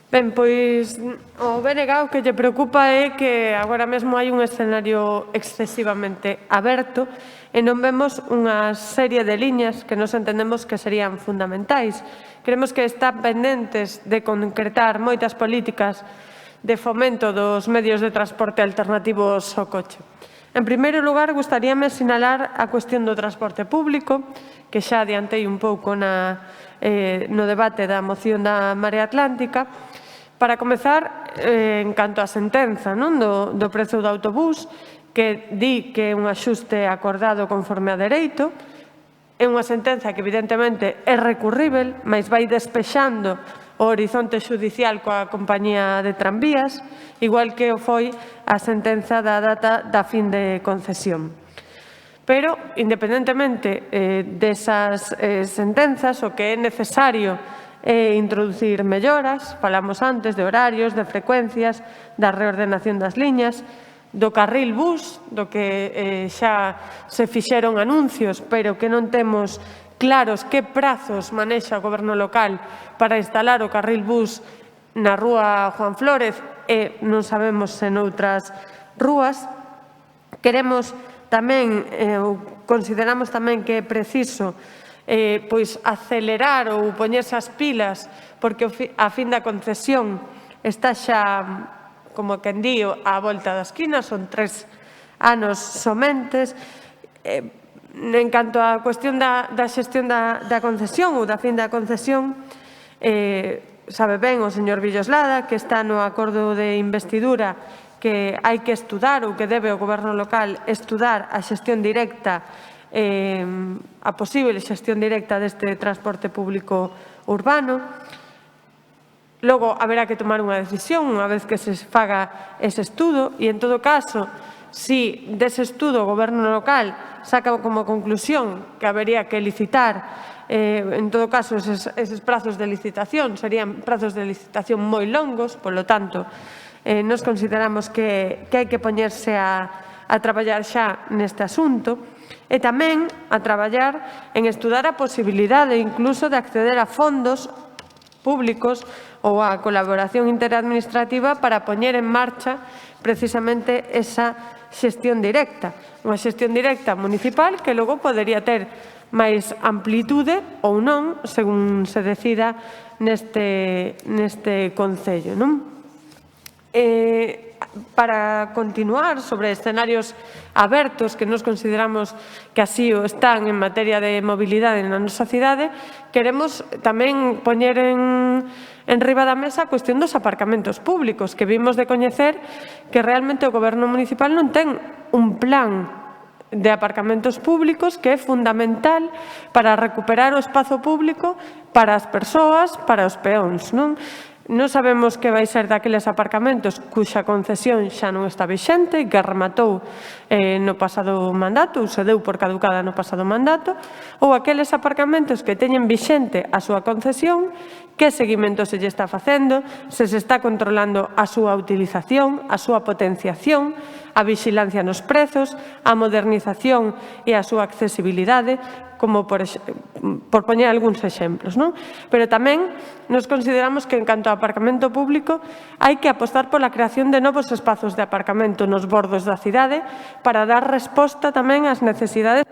Ben, pois o BNG o que lle preocupa é que agora mesmo hai un escenario excesivamente aberto e non vemos unha serie de liñas que nos entendemos que serían fundamentais. Creemos que están pendentes de concretar moitas políticas de fomento dos medios de transporte alternativos ao coche. En primeiro lugar, gustaríame sinalar a cuestión do transporte público, que xa adiantei un pouco no debate da moción da Marea Atlántica. Para comezar, en canto á sentenza do prezo do autobús, que di que é un axuste acordado conforme a dereito, é unha sentenza que evidentemente é recurrível, mas vai despexando o horizonte xudicial coa compañía de tranvías, igual que o foi a sentenza da data da fin de concesión. Pero, independentemente desas sentenzas, o que é necesario é introducir melloras, falamos antes de horarios, de frecuencias, da reordenación das liñas, do carril bus, do que xa se fixeron anuncios, pero que non temos claros que prazos manexa o Goberno local para instalar o carril bus na rúa Juan Flórez e non sabemos se noutras rúas. Queremos tamén, consideramos tamén que é preciso pois acelerar ou poñerse as pilas, porque a fin da concesión está xa, como quen dío, á volta da esquina, son 3 anos somentes. En canto á cuestión da xestión da concesión ou da fin da concesión, sabe ben o señor Villoslada que está no acordo de investidura que hai que estudar ou que debe o Goberno local estudar a xestión directa, a posible xestión directa deste transporte público urbano. Logo, haberá que tomar unha decisión unha vez que se faga ese estudo e, en todo caso, si dese estudo o Goberno local saca como conclusión que habería que licitar, en todo caso, eses prazos de licitación serían prazos de licitación moi longos, polo tanto, nos consideramos que hai que poñerse a traballar xa neste asunto e tamén a traballar en estudar a posibilidade incluso de acceder a fondos públicos ou a colaboración interadministrativa para poñer en marcha precisamente esa xestión directa. Unha xestión directa municipal que logo podería ter máis amplitude ou non, según se decida neste Concello. Para continuar sobre escenarios abertos que nos consideramos que así o están en materia de mobilidade na nosa cidade, queremos tamén poñer en riba da mesa a cuestión dos aparcamentos públicos, que vimos de coñecer que realmente o Goberno municipal non ten un plan de aparcamentos públicos que é fundamental para recuperar o espazo público para as persoas, para os peóns, non? Non sabemos que vai ser daqueles aparcamentos cuxa concesión xa non está vixente, que rematou no pasado mandato, ou se deu por caducada no pasado mandato, ou aqueles aparcamentos que teñen vixente a súa concesión, que seguimento se lle está facendo, se está controlando a súa utilización, a súa potenciación, a vixilancia nos prezos, a modernización e a súa accesibilidade, como por poñer algúns exemplos, non? Pero tamén nos consideramos que en canto ao aparcamento público hai que apostar pola creación de novos espazos de aparcamento nos bordos da cidade para dar resposta tamén ás necesidades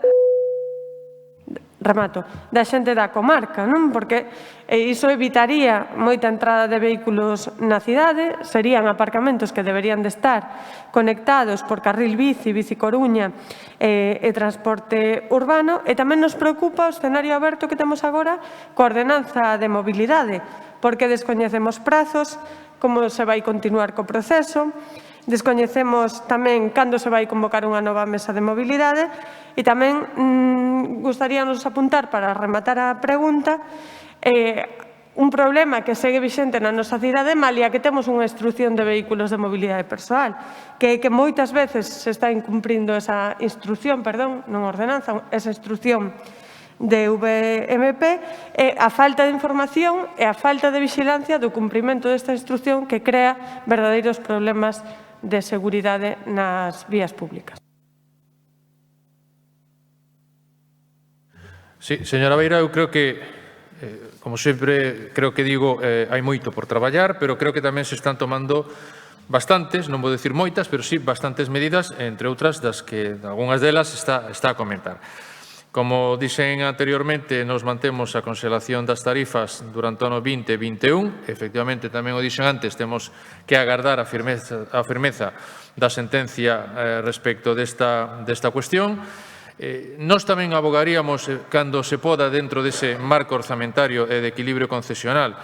da xente da comarca, non? Porque iso evitaría moita entrada de vehículos na cidade, serían aparcamentos que deberían de estar conectados por carril bici, bici Coruña e transporte urbano, e tamén nos preocupa o escenario aberto que temos agora coa ordenanza de mobilidade, porque descoñecemos prazos, como se vai continuar co proceso, Descoñecemos tamén cando se vai convocar unha nova mesa de mobilidade e tamén gustaríanos apuntar para rematar a pregunta un problema que segue vixente na nosa cidade, malia que temos unha instrucción de vehículos de mobilidade persoal, que moitas veces se está incumprindo esa instrucción, non ordenanza, esa instrucción de VMP, a falta de información e a falta de vixilancia do cumprimento desta instrucción que crea verdadeiros problemas de seguridade nas vías públicas. Sí, señora Beira, eu creo que, como sempre, creo que digo, hai moito por traballar, pero creo que tamén se están tomando bastantes, non vou dicir moitas, pero sí bastantes medidas, entre outras das que algunhas delas está a comentar. Como dixen anteriormente, nos mantemos a conxelación das tarifas durante o ano 2021. Efectivamente, tamén o dixen antes, temos que agardar a firmeza da sentencia respecto desta cuestión. Nós tamén abogaríamos, cando se poda, dentro dese marco orzamentario e de equilibrio concesional,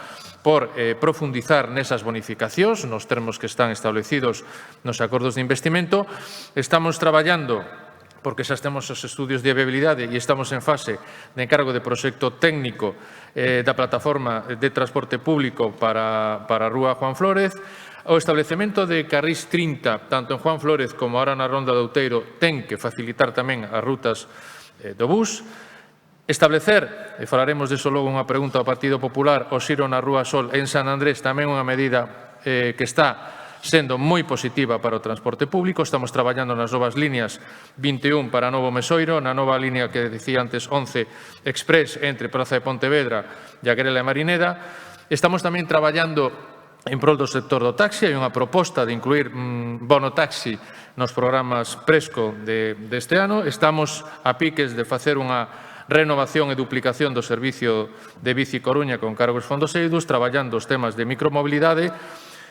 por profundizar nesas bonificacións, nos termos que están establecidos nos acordos de investimento. Estamos traballando porque xa temos os estudios de viabilidade e estamos en fase de encargo de proxecto técnico da plataforma de transporte público para a Rúa Juan Flórez. O establecemento de carrís 30, tanto en Juan Flórez como ahora na Ronda de Outeiro, ten que facilitar tamén as rutas do bus. Establecer, e falaremos diso logo unha pregunta ao Partido Popular, o xiro na Rúa Sol en San Andrés, tamén unha medida que está sendo moi positiva para o transporte público. Estamos traballando nas novas líneas 21 para Novo Mesoiro, na nova línea que dicía antes 11 Express entre Praza de Pontevedra e Agrela e Marineda. Estamos tamén traballando en prol do sector do taxi. Hai unha proposta de incluir bono taxi nos programas Presco deste ano. Estamos a piques de facer unha renovación e duplicación do servicio de Bici Coruña con cargos fondos eidos, traballando os temas de micromobilidade.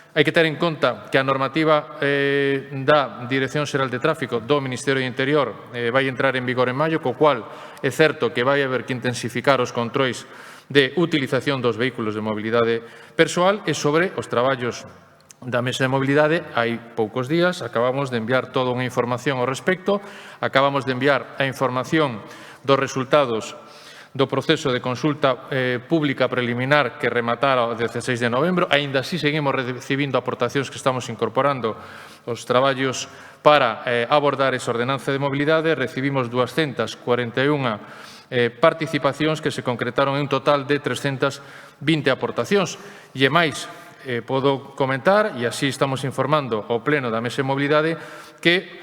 Hai que ter en conta que a normativa da Dirección Xeral de Tráfico do Ministerio do Interior vai entrar en vigor en maio, co cual é certo que vai haber que intensificar os controis de utilización dos vehículos de mobilidade persoal. E sobre os traballos da Mesa de Mobilidade, hai poucos días acabamos de enviar toda unha información ao respecto, acabamos de enviar a información dos resultados do proceso de consulta pública preliminar que rematara o 16 de novembro. Aínda así seguimos recibindo aportacións que estamos incorporando os traballos para abordar esa ordenanza de mobilidade. Recibimos 241 participacións que se concretaron en un total de 320 aportacións. E máis, podo comentar, e así estamos informando ao Pleno da Mesa de Mobilidade, que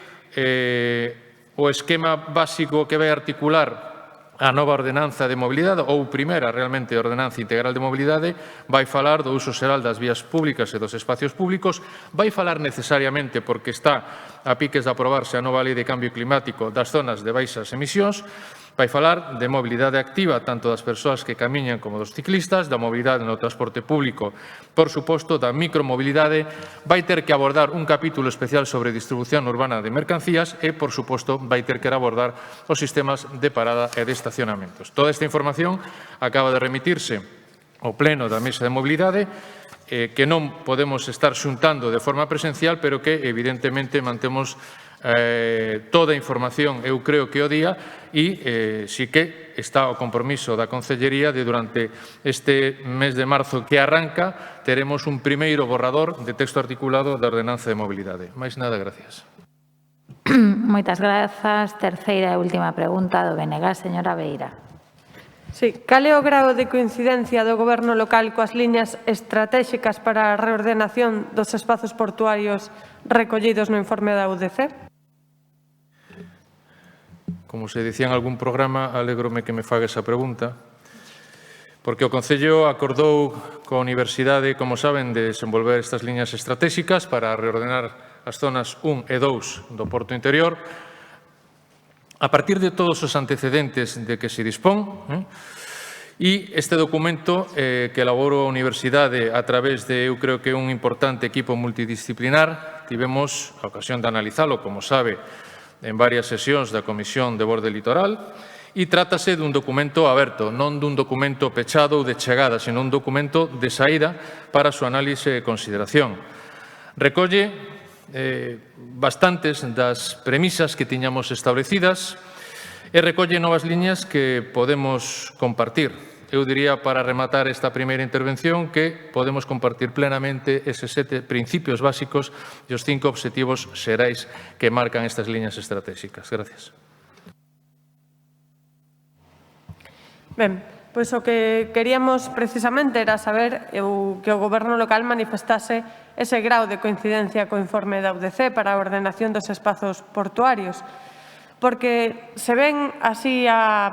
o esquema básico que vai articular a nova ordenanza de mobilidade, ou primeira realmente ordenanza integral de mobilidade, vai falar do uso xeral das vías públicas e dos espacios públicos, vai falar necesariamente, porque está a piques de aprobarse a nova lei de cambio climático, das zonas de baixas emisións, vai falar de mobilidade activa, tanto das persoas que camiñan como dos ciclistas, da mobilidade no transporte público, por suposto, da micromobilidade, vai ter que abordar un capítulo especial sobre distribución urbana de mercancías e, por suposto, vai ter que abordar os sistemas de parada e de estacionamentos. Toda esta información acaba de remitirse ao Pleno da Mesa de Mobilidade, que non podemos estar xuntando de forma presencial, pero que, evidentemente, mantemos toda a información, eu creo que o día, e si que está o compromiso da Consellería de durante este mes de marzo que arranca, teremos un primeiro borrador de texto articulado da ordenanza de mobilidade. Máis nada, gracias. Moitas grazas. Terceira e última pregunta do BNG, señora Beira. Sí, cal é o grao de coincidencia do Goberno local coas liñas estratéxicas para a reordenación dos espazos portuarios recollidos no informe da UDC? Como se dicía en algún programa, alégrome que me faga esa pregunta, porque o Concello acordou coa Universidade, como saben, de desenvolver estas liñas estratéxicas para reordenar as zonas 1 e 2 do Porto Interior, a partir de todos os antecedentes de que se dispón, e este documento que elaborou a Universidade a través de, eu creo que un importante equipo multidisciplinar, tivemos a ocasión de analizalo, como sabe, en varias sesións da Comisión de Borde Litoral, e trátase dun documento aberto, non dun documento pechado ou de chegada, sino un documento de saída para a súa análise e consideración. Recolle bastantes das premisas que tiñamos establecidas e recolle novas liñas que podemos compartir. Eu diría, para rematar esta primeira intervención, que podemos compartir plenamente eses 7 principios básicos e os 5 obxectivos xerais que marcan estas liñas estratégicas. Gracias. Ben, pois o que queríamos precisamente era saber que o Goberno local manifestase ese grau de coincidencia co informe da UDC para a ordenación dos espazos portuarios, porque se ven así a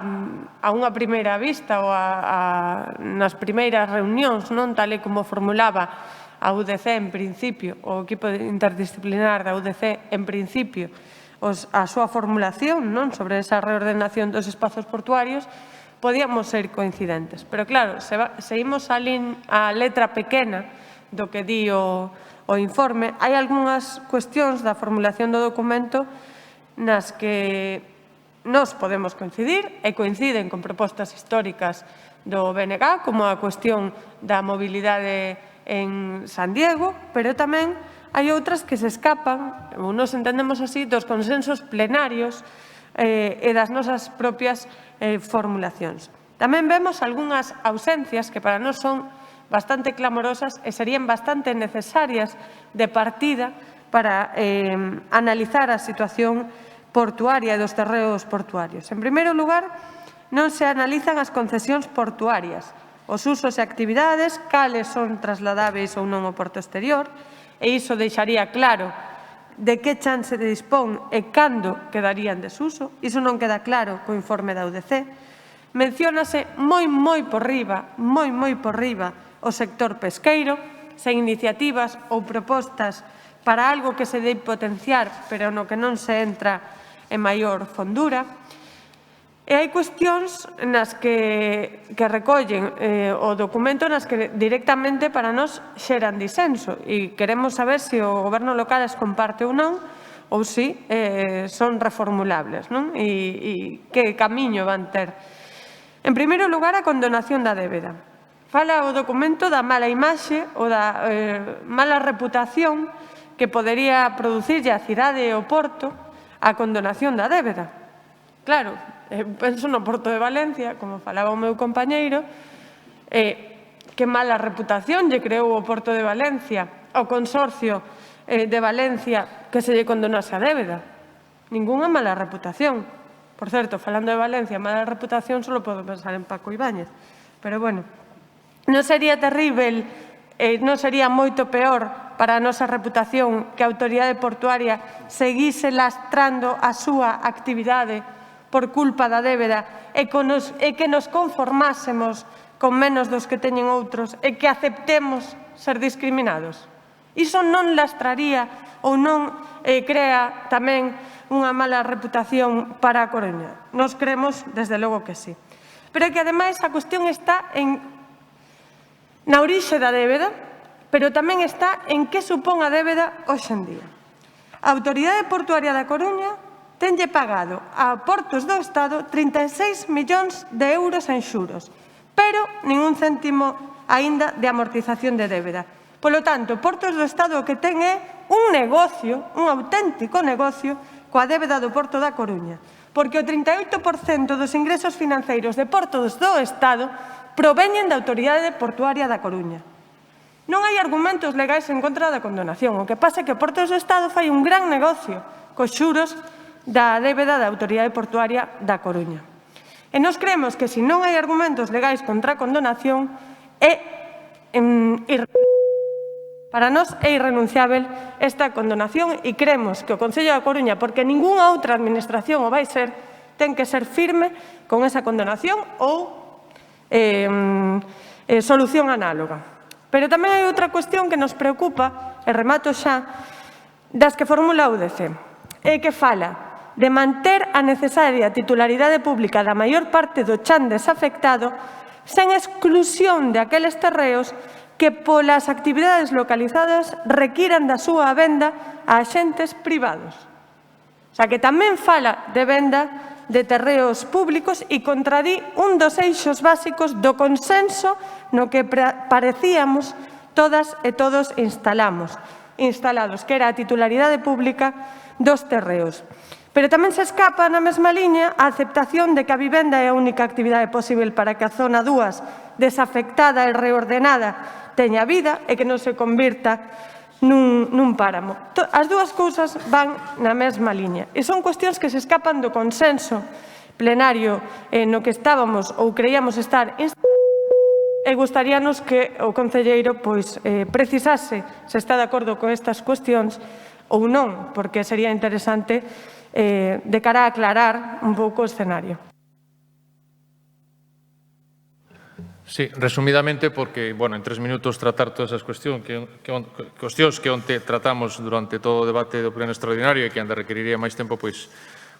unha primeira vista ou nas primeiras reunións, non tal e como formulaba a UDC en principio, o equipo interdisciplinar da UDC en principio, a súa formulación non sobre esa reordenación dos espazos portuarios, podíamos ser coincidentes. Pero claro, se imos a letra pequena do que di o informe, hai algunhas cuestións da formulación do documento nas que nos podemos coincidir e coinciden con propostas históricas do BNG, como a cuestión da mobilidade en San Diego, pero tamén hai outras que se escapan, ou nos entendemos así, dos consensos plenarios e das nosas propias formulacións. Tamén vemos algunhas ausencias que para nós son bastante clamorosas e serían bastante necesarias de partida para analizar a situación portuaria e dos terreos portuarios. En primeiro lugar, non se analizan as concesións portuarias, os usos e actividades, cales son trasladáveis ou non ao porto exterior, e iso deixaría claro de que chan se dispón e cando quedarían en desuso. Iso non queda claro co informe da UDC. Menciónase moi por riba o sector pesqueiro, sen iniciativas ou propostas para algo que se debe potenciar, pero no que non se entra en maior fondura. E hai cuestións nas que recollen o documento nas que directamente para nós xeran disenso e queremos saber se o Goberno local as comparte ou non ou se son reformulables, non? E que camiño van ter. En primeiro lugar, a condonación da débeda. Fala o documento da mala imaxe ou da mala reputación que podería producirlle a cidade e o porto a condonación da débeda. Claro, penso no Porto de Valencia, como falaba o meu compañeiro, que mala reputación lle creou o Porto de Valencia, o Consorcio de Valencia, que se lle condonase a débeda. Ninguna mala reputación. Por certo, falando de Valencia, mala reputación, só podo pensar en Paco Ibáñez. Pero, bueno, non sería terrible, non sería moito peor para a nosa reputación que a autoridade portuaria seguise lastrando a súa actividade por culpa da débeda e que nos conformásemos con menos dos que teñen outros e que aceptemos ser discriminados. Iso non lastraría ou non crea tamén unha mala reputación para a Coruña. Nos creemos, desde logo que sí. Pero que, ademais, a cuestión está na orixe da débeda, pero tamén está en que supón a débeda hoxe en día. A Autoridade Portuaria da Coruña tenlle pagado a Portos do Estado 36 millóns de euros en xuros, pero ningún céntimo aínda de amortización de débeda. Polo tanto, Portos do Estado o que ten é un negocio, un auténtico negocio, coa débeda do Porto da Coruña, porque o 38% dos ingresos financeiros de Portos do Estado proveñen da Autoridade Portuaria da Coruña. Non hai argumentos legais en contra da condonación. O que pasa é que o Portos do Estado fai un gran negocio cos xuros da débeda da Autoridade Portuaria da Coruña. E nos creemos que se non hai argumentos legais contra a condonación, para nós é irrenunciável esta condonación e creemos que o Concello da Coruña, porque ningunha outra administración o vai ser, ten que ser firme con esa condonación ou solución análoga. Pero tamén hai outra cuestión que nos preocupa, e remato xa, das que formula a UDC, e que fala de manter a necesaria titularidade pública da maior parte do chan desafectado sen exclusión de aqueles terreos que polas actividades localizadas requiran da súa venda a axentes privados. O sea, que tamén fala de venda de terreos públicos e contradí un dos eixos básicos do consenso no que parecíamos todas e todos instalamos. instalados, que era a titularidade pública dos terreos. Pero tamén se escapa na mesma liña a aceptación de que a vivenda é a única actividade posible para que a zona 2, desafectada e reordenada, teña vida e que non se convirta nun páramo. As dúas cousas van na mesma liña e son cuestións que se escapan do consenso plenario no que estábamos ou creíamos estar e gustaríanos que o concelleiro precisase se está de acordo con estas cuestións ou non, porque sería interesante de cara a aclarar un pouco o escenario. Sí, resumidamente, porque, bueno, en 3 minutos tratar todas as cuestións que onte tratamos durante todo o debate do pleno extraordinario e que ainda requeriría máis tempo, pois,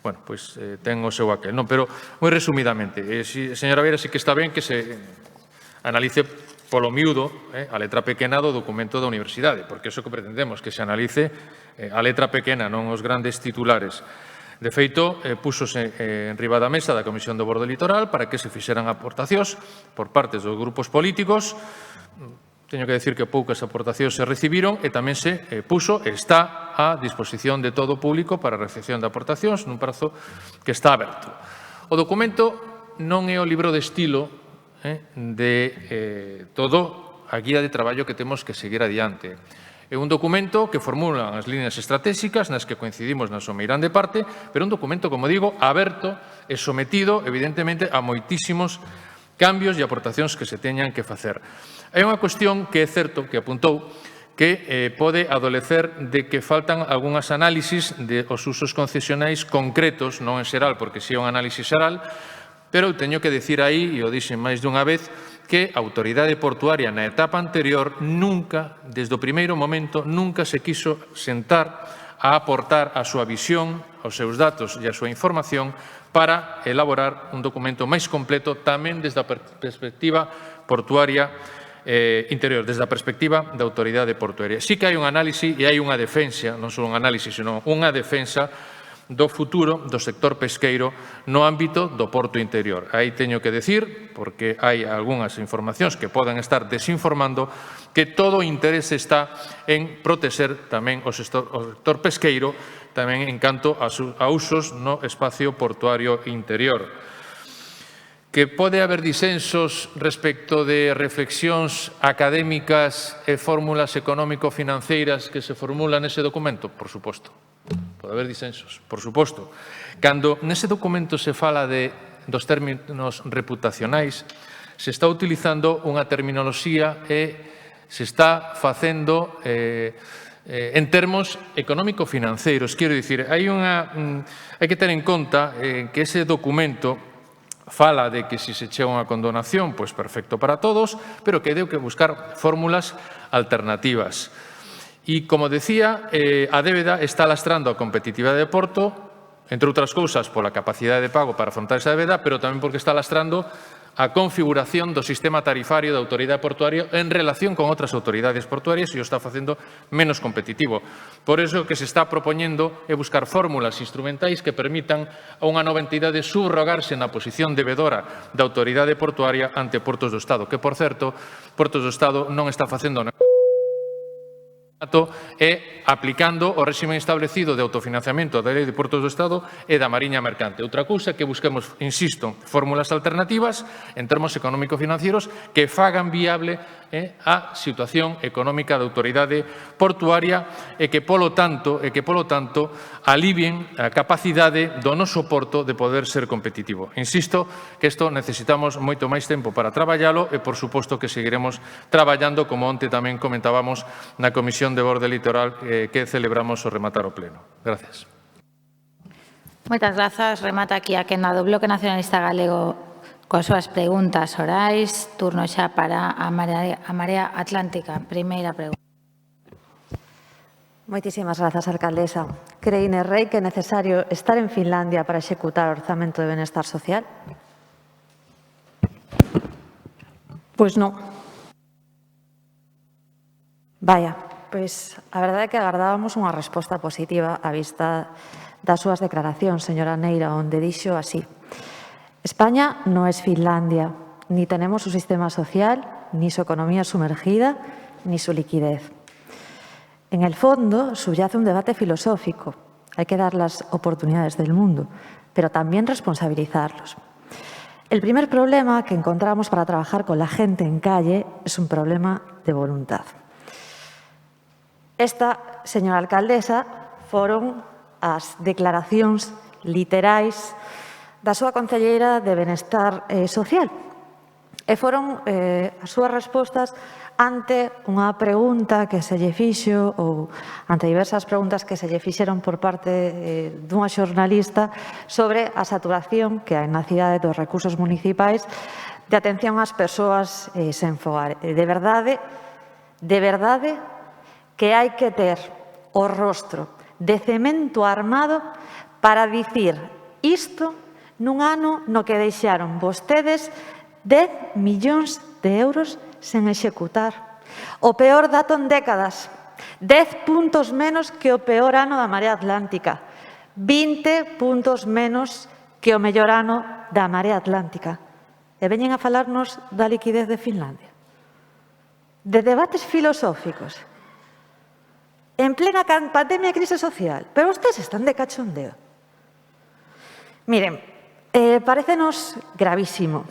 bueno, pois ten o seu aquel. Non, pero, moi resumidamente, señora Vera, sí que está ben que se analice polo miúdo a letra pequena do documento da universidade, porque é iso que pretendemos, que se analice a letra pequena, non os grandes titulares. De feito, púxose en riba da mesa da Comisión do Borde Litoral para que se fixeran aportacións por partes dos grupos políticos. Teño que decir que poucas aportacións se recibiron e tamén se puxo e está a disposición de todo o público para a recepción de aportacións nun prazo que está aberto. O documento non é o libro de estilo de todo a guía de traballo que temos que seguir adiante. É un documento que formula as líneas estratégicas nas que coincidimos na súa meirande parte, pero un documento, como digo, aberto e sometido, evidentemente, a moitísimos cambios e aportacións que se teñan que facer. Hai unha cuestión que é certo, que apuntou, que pode adolecer de que faltan algunhas análisis de os usos concesionais concretos, non en xeral, porque si é un análisis xeral, pero teño que dicir aí, e o dixen máis dunha vez, que a autoridade portuaria na etapa anterior nunca, desde o primeiro momento, nunca se quiso sentar a aportar a súa visión, os seus datos e a súa información para elaborar un documento máis completo tamén desde a perspectiva portuaria interior, desde a perspectiva da autoridade portuaria. Sí que hai un análise e hai unha defensa, non só un análise, senón unha defensa do futuro do sector pesqueiro no ámbito do porto interior. Aí teño que decir, porque hai algunhas informacións que poden estar desinformando, que todo o interese está en protexer tamén o sector pesqueiro, tamén en canto a usos no espacio portuario interior. Que pode haber disensos respecto de reflexións académicas e fórmulas económico-financeiras que se formulan nese documento? Por suposto. Pode haber disensos, por suposto. Cando nese documento se fala dos términos reputacionais, se está utilizando unha terminoloxía e se está facendo en termos económico-financeiros. Quero dicir, hai que ter en conta que ese documento fala de que se chega a unha condonación, pois perfecto para todos, pero que deu que buscar fórmulas alternativas. E, como decía, a débeda está lastrando a competitividade de Porto, entre outras cousas, pola capacidade de pago para afrontar esa débeda, pero tamén porque está lastrando a configuración do sistema tarifario da autoridade portuaria en relación con outras autoridades portuarias e o está facendo menos competitivo. Por iso, o que se está propoñendo é buscar fórmulas instrumentais que permitan a unha nova entidade subrogarse na posición debedora da autoridade portuaria ante Portos do Estado, que, por certo, Portos do Estado non está facendo e aplicando o réxime establecido de autofinanciamento da Lei de Portos do Estado e da Mariña Mercante. Outra cousa que busquemos, insisto, fórmulas alternativas en termos económico-financieros que fagan viable a situación económica da autoridade portuaria e que, polo tanto, alivien a capacidade do noso porto de poder ser competitivo. Insisto que isto necesitamos moito máis tempo para traballalo e, por suposto, que seguiremos traballando, como onte tamén comentábamos na Comisión de Borde Litoral que celebramos o rematar o pleno. Gracias. Moitas grazas. Remata aquí a quenda do Bloque Nacionalista Galego coas súas preguntas orais. Turno xa para a Marea Atlántica. Primeira pregunta. Moitísimas grazas, alcaldesa. Cre Inés Rei que é necesario estar en Finlandia para executar o orzamento de benestar social? Pois non. Vaya, pois a verdade é que agardábamos unha resposta positiva á vista das súas declaracións, señora Neira, onde dixo así: España no es Finlandia, ni tenemos su sistema social, ni su economía sumergida, ni su liquidez. En el fondo subyace un debate filosófico. Hay que dar las oportunidades del mundo, pero también responsabilizarlos. El primer problema que encontramos para trabajar con la gente en calle es un problema de voluntad. Esta, señora alcaldesa, foron as declaracións literais da súa concelleira de Benestar Social. E foron as súas respostas ante unha pregunta que se lle fixo ou ante diversas preguntas que se lle fixeron por parte dunha xornalista sobre a saturación que hai na cidade dos recursos municipais de atención ás persoas sen fogar. De verdade que hai que ter o rostro de cemento armado para dicir isto nun ano no que deixaron vostedes 10 millóns de euros sen executar. O peor dato en décadas. 10 puntos menos que o peor ano da Marea Atlántica. 20 puntos menos que o mellor ano da Marea Atlántica. E veñen a falarnos da liquidez de Finlandia. De debates filosóficos. En plena pandemia e crise social. Pero vostedes están de cachondeo. Miren, parécenos gravísimo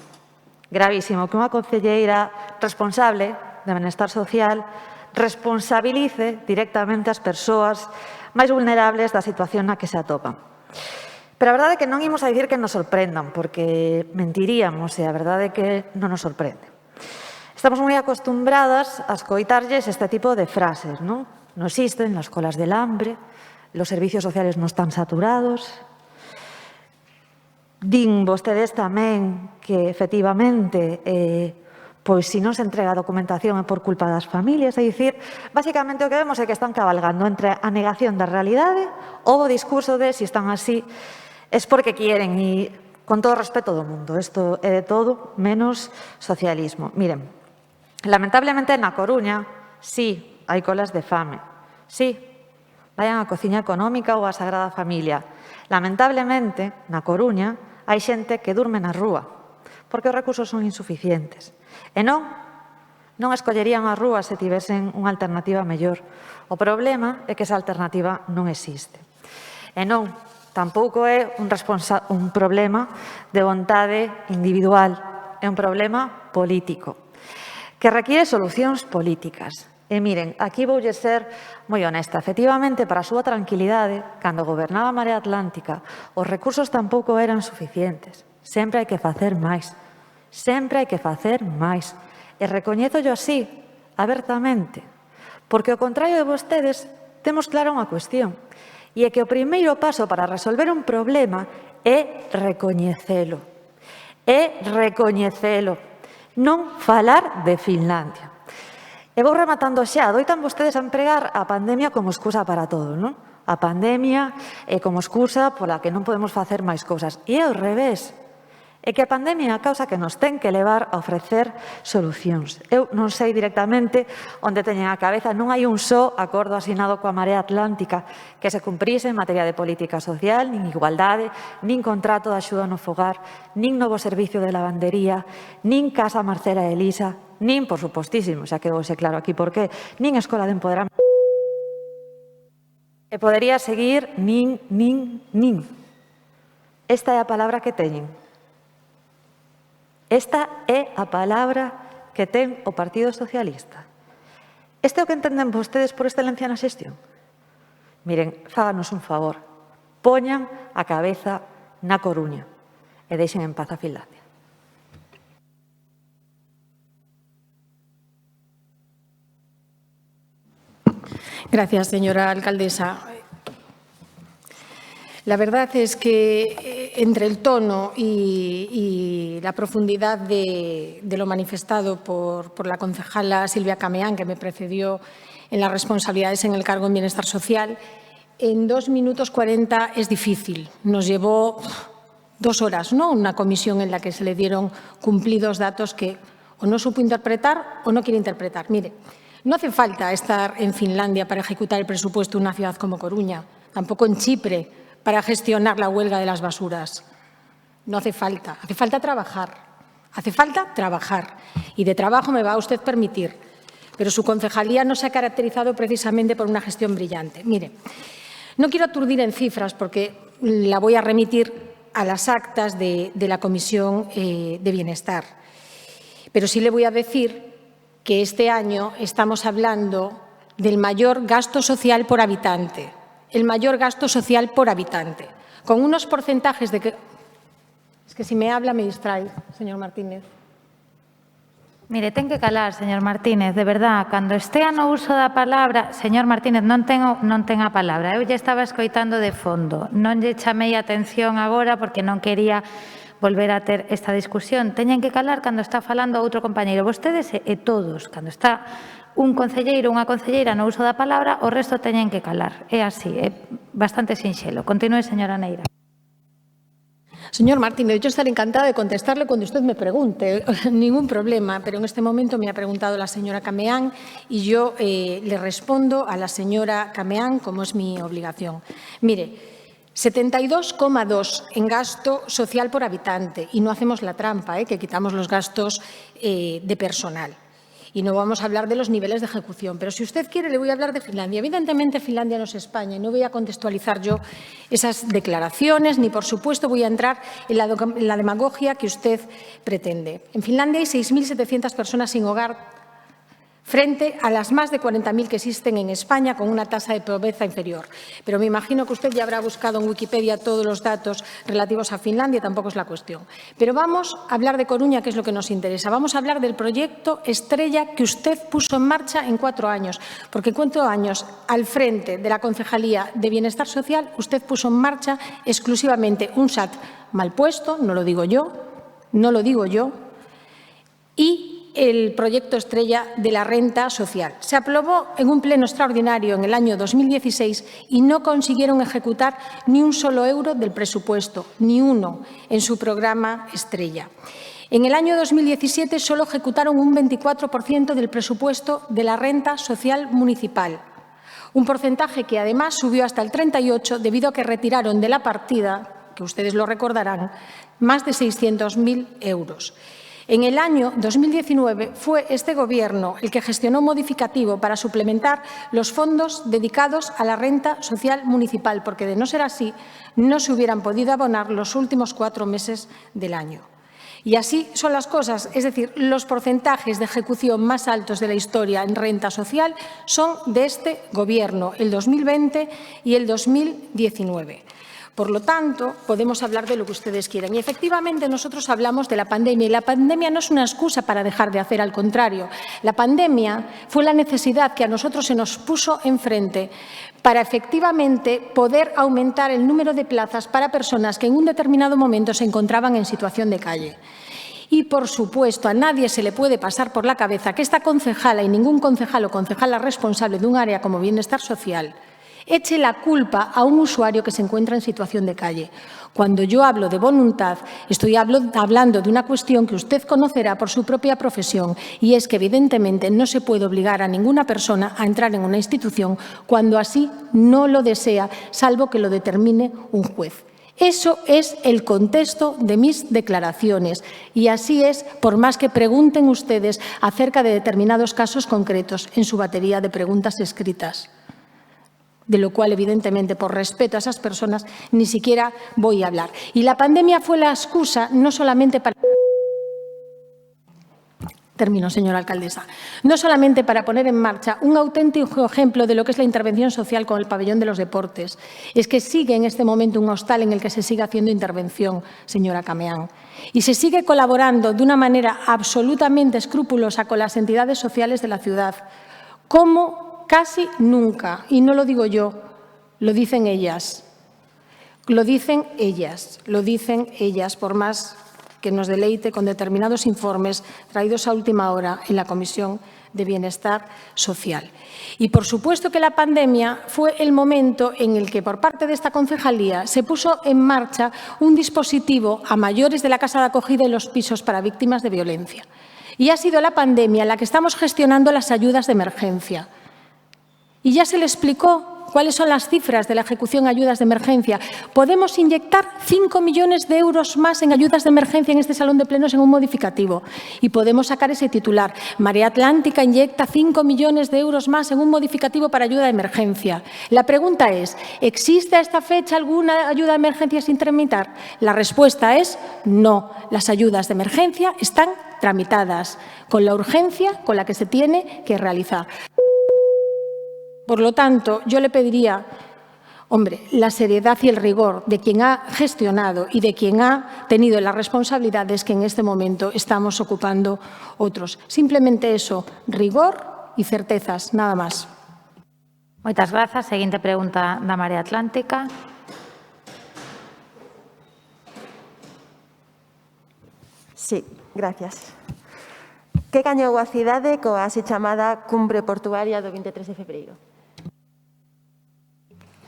que unha concelleira responsable de Benestar Social responsabilice directamente as persoas máis vulnerables da situación na que se atopan. Pero a verdade é que non imos a dicir que nos sorprendan, porque mentiríamos e a verdade é que non nos sorprende. Estamos moi acostumbradas a escoitarlles este tipo de frases, non? Non existen las colas del hambre, los servicios sociales non están saturados. Din vostedes tamén que, efectivamente, pois se non se entrega a documentación é por culpa das familias. É dicir, basicamente o que vemos é que están cabalgando entre a negación da realidade ou o discurso de se están así es porque quieren. E, con todo o respeto do mundo, isto é de todo menos socialismo. Miren, lamentablemente na Coruña, sí, hai colas de fame. Sí, vayan á Cociña Económica ou á Sagrada Familia. Lamentablemente, na Coruña, hai xente que durme na rúa, porque os recursos son insuficientes. E non escollerían a rúa se tivesen unha alternativa mellor. O problema é que esa alternativa non existe. E non, tampouco é un problema de vontade individual, é un problema político, que requiere solucións políticas. E miren, aquí voulle ser moi honesta. Efectivamente, para a súa tranquilidade, cando gobernaba a Marea Atlántica, os recursos tampouco eran suficientes. Sempre hai que facer máis. Sempre hai que facer máis. E recoñézollo así, abertamente. Porque, ao contrario de vostedes, temos clara unha cuestión. E é que o primeiro paso para resolver un problema é recoñecelo. É recoñecelo. Non falar de Finlandia. E vou rematando xa. Doitan vostedes a empregar a pandemia como excusa para todo, non? A pandemia é como excusa pola que non podemos facer máis cousas. E é ao revés. É que a pandemia é a causa que nos ten que levar a ofrecer solucións. Eu non sei directamente onde teñen a cabeza. Non hai un só acordo asinado coa Marea Atlántica que se cumprise en materia de política social, nin igualdade, nin contrato de axuda no fogar, nin novo servicio de lavandería, nin Casa Marcela e Elisa, nin, por supostísimo, xa que vou ser claro aquí por qué, nin escola de empoderamento. E podería seguir nin. Esta é a palabra que teñen. Esta é a palabra que ten o Partido Socialista. Este é o que entenden vostedes por excelencia na xestión? Miren, fáganos un favor. Poñan a cabeza na Coruña e deixen en paz a Finlandia. Gracias, señora alcaldesa. La verdad es que entre el tono y la profundidad de lo manifestado por la concejala Silvia Cameán, que me precedió en las responsabilidades en el cargo en Bienestar Social, en 2 minutos 40 es difícil. Nos llevó 2 horas, ¿no? Una comisión en la que se le dieron cumplidos datos que o no supo interpretar o no quiere interpretar. Mire, no hace falta estar en Finlandia para ejecutar el presupuesto de una ciudad como Coruña, tampoco en Chipre para gestionar la huelga de las basuras. No hace falta trabajar. Hace falta trabajar. Y de trabajo me va a usted permitir pero su concejalía no se ha caracterizado precisamente por una gestión brillante. Mire, no quiero aturdir en cifras porque la voy a remitir a las actas de la Comisión de Bienestar, pero sí le voy a decir que este año estamos hablando del mayor gasto social por habitante, el mayor gasto social por habitante, con unos porcentajes de que... Es que si me habla me distrae, señor Martínez. Mire, ten que calar, señor Martínez, de verdad, cando estea no uso da palabra, señor Martínez, non ten a palabra, eu lle estaba escoitando de fondo, non lle chamei a atención agora porque non quería volver a ter esta discusión, teñen que calar cando está falando outro compañeiro, vostedes e todos, cando está un concelleiro ou unha concelleira no uso da palabra, o resto teñen que calar, é así, é bastante sinxelo. Continúe, señora Neira. Señor Martínez, yo estaré encantada de contestarle cuando usted me pregunte, ningún problema, pero en este momento me ha preguntado la señora Cameán y yo le respondo a la señora Cameán como es mi obligación. Mire, 72,2 en gasto social por habitante y no hacemos la trampa, que quitamos los gastos de personal. Y no vamos a hablar de los niveles de ejecución. Pero si usted quiere, le voy a hablar de Finlandia. Evidentemente, Finlandia no es España y no voy a contextualizar yo esas declaraciones, ni, por supuesto, voy a entrar en la demagogia que usted pretende. En Finlandia hay 6.700 personas sin hogar frente a las más de 40.000 que existen en España con una tasa de pobreza inferior. Pero me imagino que usted ya habrá buscado en Wikipedia todos los datos relativos a Finlandia, tampoco es la cuestión. Pero vamos a hablar de Coruña, que es lo que nos interesa. Vamos a hablar del proyecto estrella que usted puso en marcha en 4 años, porque en 4 años, al frente de la Concejalía de Bienestar Social, usted puso en marcha exclusivamente un SAT mal puesto, no lo digo yo, y el proyecto estrella de la renta social. Se aprobó en un pleno extraordinario en el año 2016 y no consiguieron ejecutar ni un solo euro del presupuesto, ni uno, en su programa estrella. En el año 2017 solo ejecutaron un 24% del presupuesto de la renta social municipal, un porcentaje que además subió hasta el 38% debido a que retiraron de la partida, que ustedes lo recordarán, más de 600.000 euros. En el año 2019 fue este Gobierno el que gestionó un modificativo para suplementar los fondos dedicados a la renta social municipal, porque de no ser así no se hubieran podido abonar los últimos 4 meses del año. Y así son las cosas, es decir, los porcentajes de ejecución más altos de la historia en renta social son de este Gobierno, el 2020 y el 2019. Por lo tanto, podemos hablar de lo que ustedes quieran. Y efectivamente nosotros hablamos de la pandemia y la pandemia no es una excusa para dejar de hacer, al contrario. La pandemia fue la necesidad que a nosotros se nos puso enfrente para efectivamente poder aumentar el número de plazas para personas que en un determinado momento se encontraban en situación de calle. Y, por supuesto, a nadie se le puede pasar por la cabeza que esta concejala y ningún concejal o concejala responsable de un área como Bienestar Social eche la culpa a un usuario que se encuentra en situación de calle. Cuando yo hablo de voluntad, estoy hablando de una cuestión que usted conocerá por su propia profesión, y es que, evidentemente, no se puede obligar a ninguna persona a entrar en una institución cuando así no lo desea, salvo que lo determine un juez. Eso es el contexto de mis declaraciones y así es, por más que pregunten ustedes acerca de determinados casos concretos en su batería de preguntas escritas, de lo cual, evidentemente, por respeto a esas personas, ni siquiera voy a hablar. Y la pandemia fue la excusa no solamente para... Termino, señora alcaldesa. No solamente para poner en marcha un auténtico ejemplo de lo que es la intervención social con el pabellón de los deportes. Es que sigue en este momento un hostal en el que se sigue haciendo intervención, señora Cameán. Y se sigue colaborando de una manera absolutamente escrupulosa con las entidades sociales de la ciudad. Como casi nunca, y no lo digo yo, lo dicen ellas. Lo dicen ellas, por más que nos deleite con determinados informes traídos a última hora en la Comisión de Bienestar Social. Y, por supuesto, que la pandemia fue el momento en el que, por parte de esta concejalía, se puso en marcha un dispositivo a mayores de la casa de acogida y los pisos para víctimas de violencia. Y ha sido la pandemia la que estamos gestionando las ayudas de emergencia. Y ya se le explicó cuáles son las cifras de la ejecución de ayudas de emergencia. Podemos inyectar 5 millones de euros más en ayudas de emergencia en este salón de plenos en un modificativo. Y podemos sacar ese titular. Marea Atlántica inyecta 5 millones de euros más en un modificativo para ayuda de emergencia. La pregunta es, ¿existe a esta fecha alguna ayuda de emergencia sin tramitar? La respuesta es no. Las ayudas de emergencia están tramitadas con la urgencia con la que se tiene que realizar. Por lo tanto, yo le pediría, hombre, la seriedad y el rigor de quien ha gestionado y de quien ha tenido las responsabilidades que en este momento estamos ocupando otros. Simplemente eso, rigor y certezas, nada más. Moitas grazas. Seguinte pregunta da Marea Atlántica. Sí, gracias. Que gañou a cidade coa así chamada cumbre portuaria do 23 de febreiro?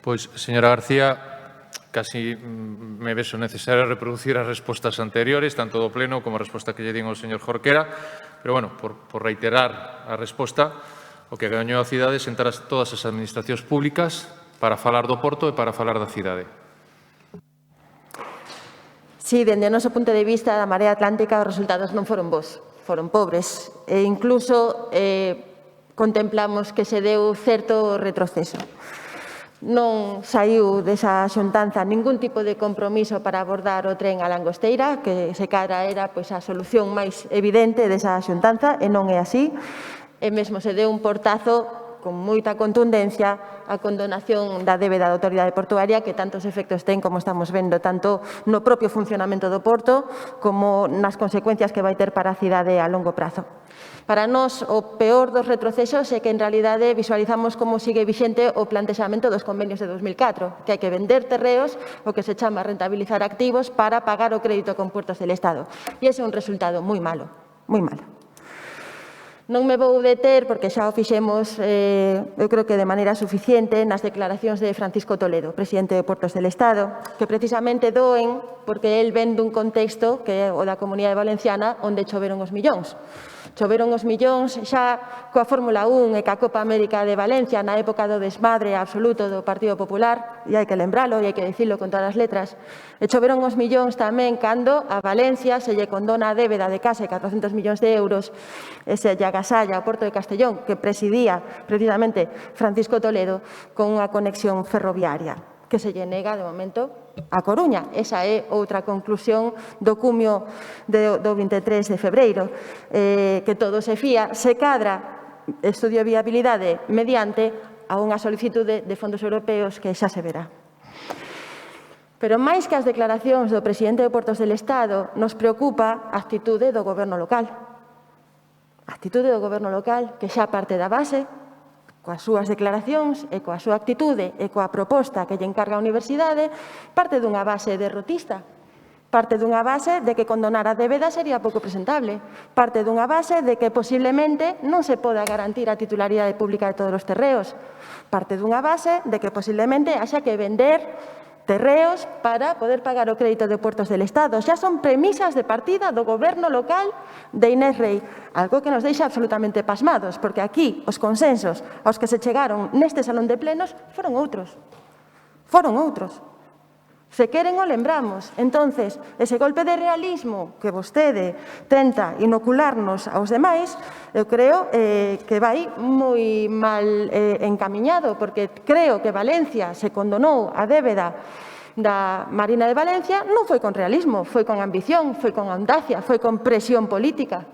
Pois, señora García, casi me vexo necesario reproducir as respostas anteriores, tanto do Pleno como a resposta que lle din ao señor Jorquera, pero, bueno, por reiterar a resposta, o que gañou a cidade é sentar todas as administracións públicas para falar do porto e para falar da cidade. Sí, dende o noso punto de vista da Marea Atlántica os resultados non foron bons, foron pobres e incluso contemplamos que se deu certo retroceso. Non saiu desa xuntanza ningún tipo de compromiso para abordar o tren a Langosteira, que se cara era a solución máis evidente desa xuntanza, e non é así. E mesmo se deu un portazo con moita contundencia a condonación da débeda da Autoridade Portuaria, que tantos efectos ten, como estamos vendo, tanto no propio funcionamento do porto como nas consecuencias que vai ter para a cidade a longo prazo. Para nós, o peor dos retrocesos é que, en realidade, visualizamos como sigue vixente o plantexamento dos convenios de 2004, que hai que vender terreos, o que se chama rentabilizar activos, para pagar o crédito con puertos del Estado. E ese é un resultado moi malo, moi malo. Non me vou deter, porque xa o fixemos, eu creo que de maneira suficiente, nas declaracións de Francisco Toledo, presidente de Portos del Estado, que precisamente doen porque el ven dun contexto que é o da Comunidade Valenciana, onde choveron os millóns. Choveron os millóns xa coa Fórmula 1 e coa Copa América de Valencia na época do desmadre absoluto do Partido Popular, e hai que lembralo e hai que dicilo con todas as letras. E choveron os millóns tamén cando a Valencia se lle condona a débeda de case 400 millóns de euros e se lle agasalla ao Porto de Castellón, que presidía precisamente Francisco Toledo, con unha conexión ferroviaria que se lle nega, de momento, a Coruña. Esa é outra conclusión do cumio do 23 de febreiro, que todo se fía, se cadra estudio de viabilidade mediante a unha solicitude de fondos europeos que xa se verá. Pero máis que as declaracións do presidente de Portos del Estado, nos preocupa a actitude do goberno local. A actitude do goberno local que xa parte da base, coas súas declaracións e coa súa actitude e coa proposta que lle encarga a universidade, parte dunha base derrotista, parte dunha base de que condonar a débeda sería pouco presentable, parte dunha base de que posiblemente non se poda garantir a titularidade pública de todos os terreos, parte dunha base de que posiblemente haxa que vender terreos para poder pagar o crédito de Portos del Estado. Xa son premisas de partida do goberno local de Inés Rei, algo que nos deixa absolutamente pasmados, porque aquí os consensos aos que se chegaron neste salón de plenos foron outros. Foron outros. Se queren o lembramos. Entonces, ese golpe de realismo que vostede tenta inocularnos aos demais, eu creo que vai moi mal encamiñado, porque creo que Valencia se condonou a débeda da Marina de Valencia non foi con realismo, foi con ambición, foi con audacia, foi con presión política.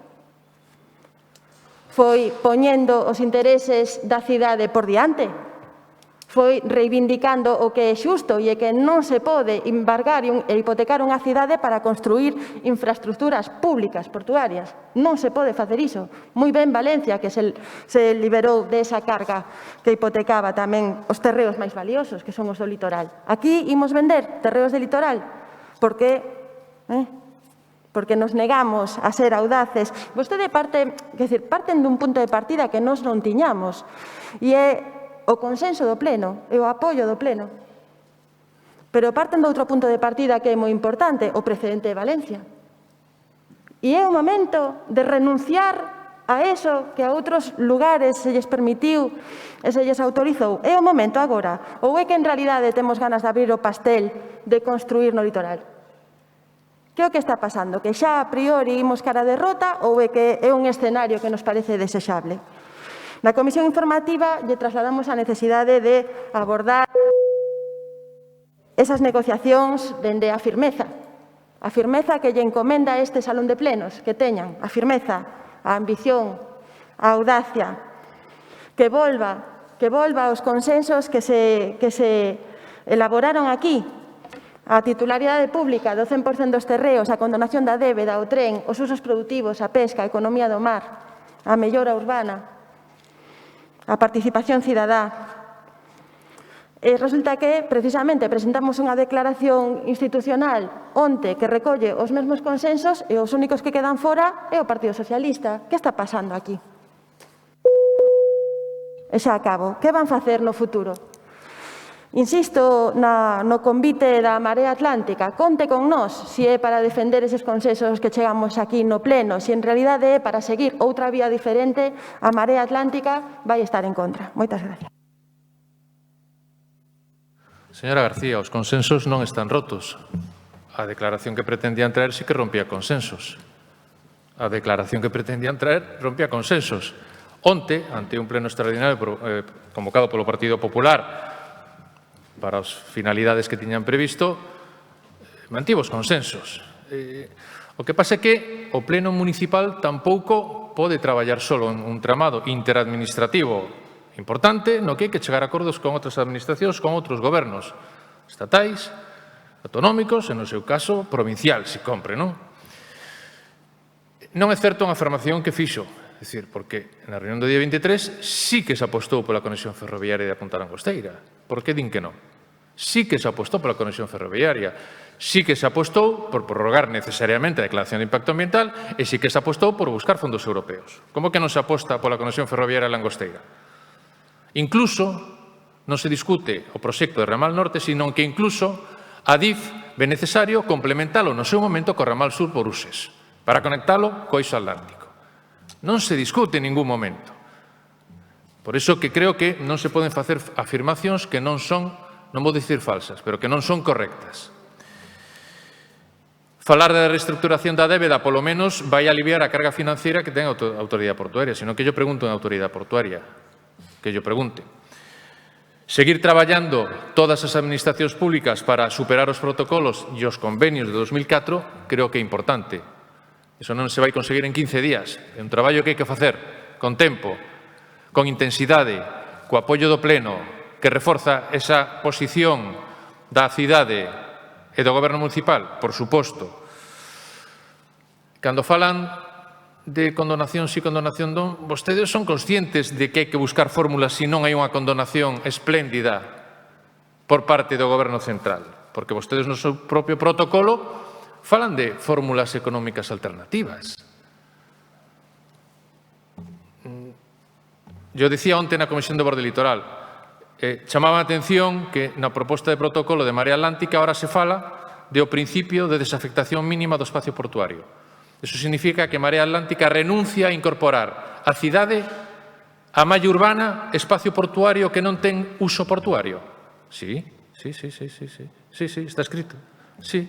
Foi poñendo os intereses da cidade por diante. Foi reivindicando o que é xusto e que non se pode embargar e hipotecar unha cidade para construir infraestructuras públicas portuarias. Non se pode facer iso. Moi ben Valencia, que se liberou desa carga que hipotecaba tamén os terreos máis valiosos, que son os do litoral. Aquí imos vender terreos de litoral porque nos negamos a ser audaces. Vostede parten dun punto de partida que nós non tiñamos, e é o consenso do Pleno e o apoio do Pleno. Pero parten de outro punto de partida que é moi importante, o precedente de Valencia. E é o momento de renunciar a eso que a outros lugares se lles permitiu e se lles autorizou. É o momento agora? Ou é que en realidade temos ganas de abrir o pastel de construir no litoral? Que é o que está pasando? Que xa a priori imos cara a derrota ou é que é un escenario que nos parece desexable? Na comisión informativa lle trasladamos a necesidade de abordar esas negociacións dende a firmeza que lle encomenda a este salón de plenos, que teñan a firmeza, a ambición, a audacia, que volva aos consensos que se elaboraron aquí, a titularidade pública do 100% dos terreos, a condonación da débeda, o tren, os usos produtivos, a pesca, a economía do mar, a mellora urbana, a participación cidadá. E resulta que, precisamente, presentamos unha declaración institucional onte que recolle os mesmos consensos e os únicos que quedan fora é o Partido Socialista. Que está pasando aquí? E xa acabo. Que van facer no futuro? Insisto no convite da Marea Atlántica. Conte con nós se é para defender eses consensos que chegamos aquí no pleno. Se en realidade é para seguir outra vía diferente, a Marea Atlántica vai estar en contra. Moitas gracias. Señora García, os consensos non están rotos. A declaración que pretendían traer sí que rompía consensos. A declaración que pretendían traer rompía consensos. Onte, ante un pleno extraordinario convocado polo Partido Popular para as finalidades que tiñan previsto, mantivo os consensos. O que pasa é que o pleno municipal tampouco pode traballar solo en un tramado interadministrativo importante no que hai que chegar a acordos con outras administracións, con outros gobernos estatais, autonómicos, e no seu caso provincial, se compre, non? Non é certo unha afirmación que fixo, é dicir, porque na reunión do día 23 sí que se apostou pola conexión ferroviaria de Punta Langosteira. Por que din que non? Sí que se apostou pola conexión ferroviaria, sí que se apostou por prorrogar necesariamente a declaración de impacto ambiental e sí que se apostou por buscar fondos europeos. Como que non se aposta pola conexión ferroviaria de Langosteira? Incluso non se discute o proxecto de Ramal Norte, sino que incluso a DIF ve necesario complementalo no seu momento co Ramal Sur por Uses, para conectalo co Eixo Atlántico. Non se discute en ningún momento. Por iso que creo que non se poden facer afirmacións que non son, non vou dicir falsas, pero que non son correctas. Falar da reestructuración da débeda, polo menos, vai aliviar a carga financiera que ten a autoridade portuaria, senón que yo pregunto en autoridade portuaria, que yo pregunte. Seguir traballando todas as administracións públicas para superar os protocolos e os convenios de 2004 creo que é importante. Eso non se vai conseguir en 15 días. É un traballo que hai que facer con tempo, con intensidade, co apoio do Pleno, que reforza esa posición da cidade e do Goberno municipal, por suposto. Cando falan de condonación sí, condonación non, vostedes son conscientes de que hai que buscar fórmulas se non hai unha condonación espléndida por parte do Goberno central, porque vostedes no seu propio protocolo falan de fórmulas económicas alternativas. Yo decía onte na Comisión de Borde Litoral, chamaba a atención que na proposta de protocolo de Marea Atlántica ahora se fala do principio de desafectación mínima do espacio portuario. Eso significa que Marea Atlántica renuncia a incorporar a cidade, a malla urbana, espacio portuario que non ten uso portuario. Sí, está escrito. Sí.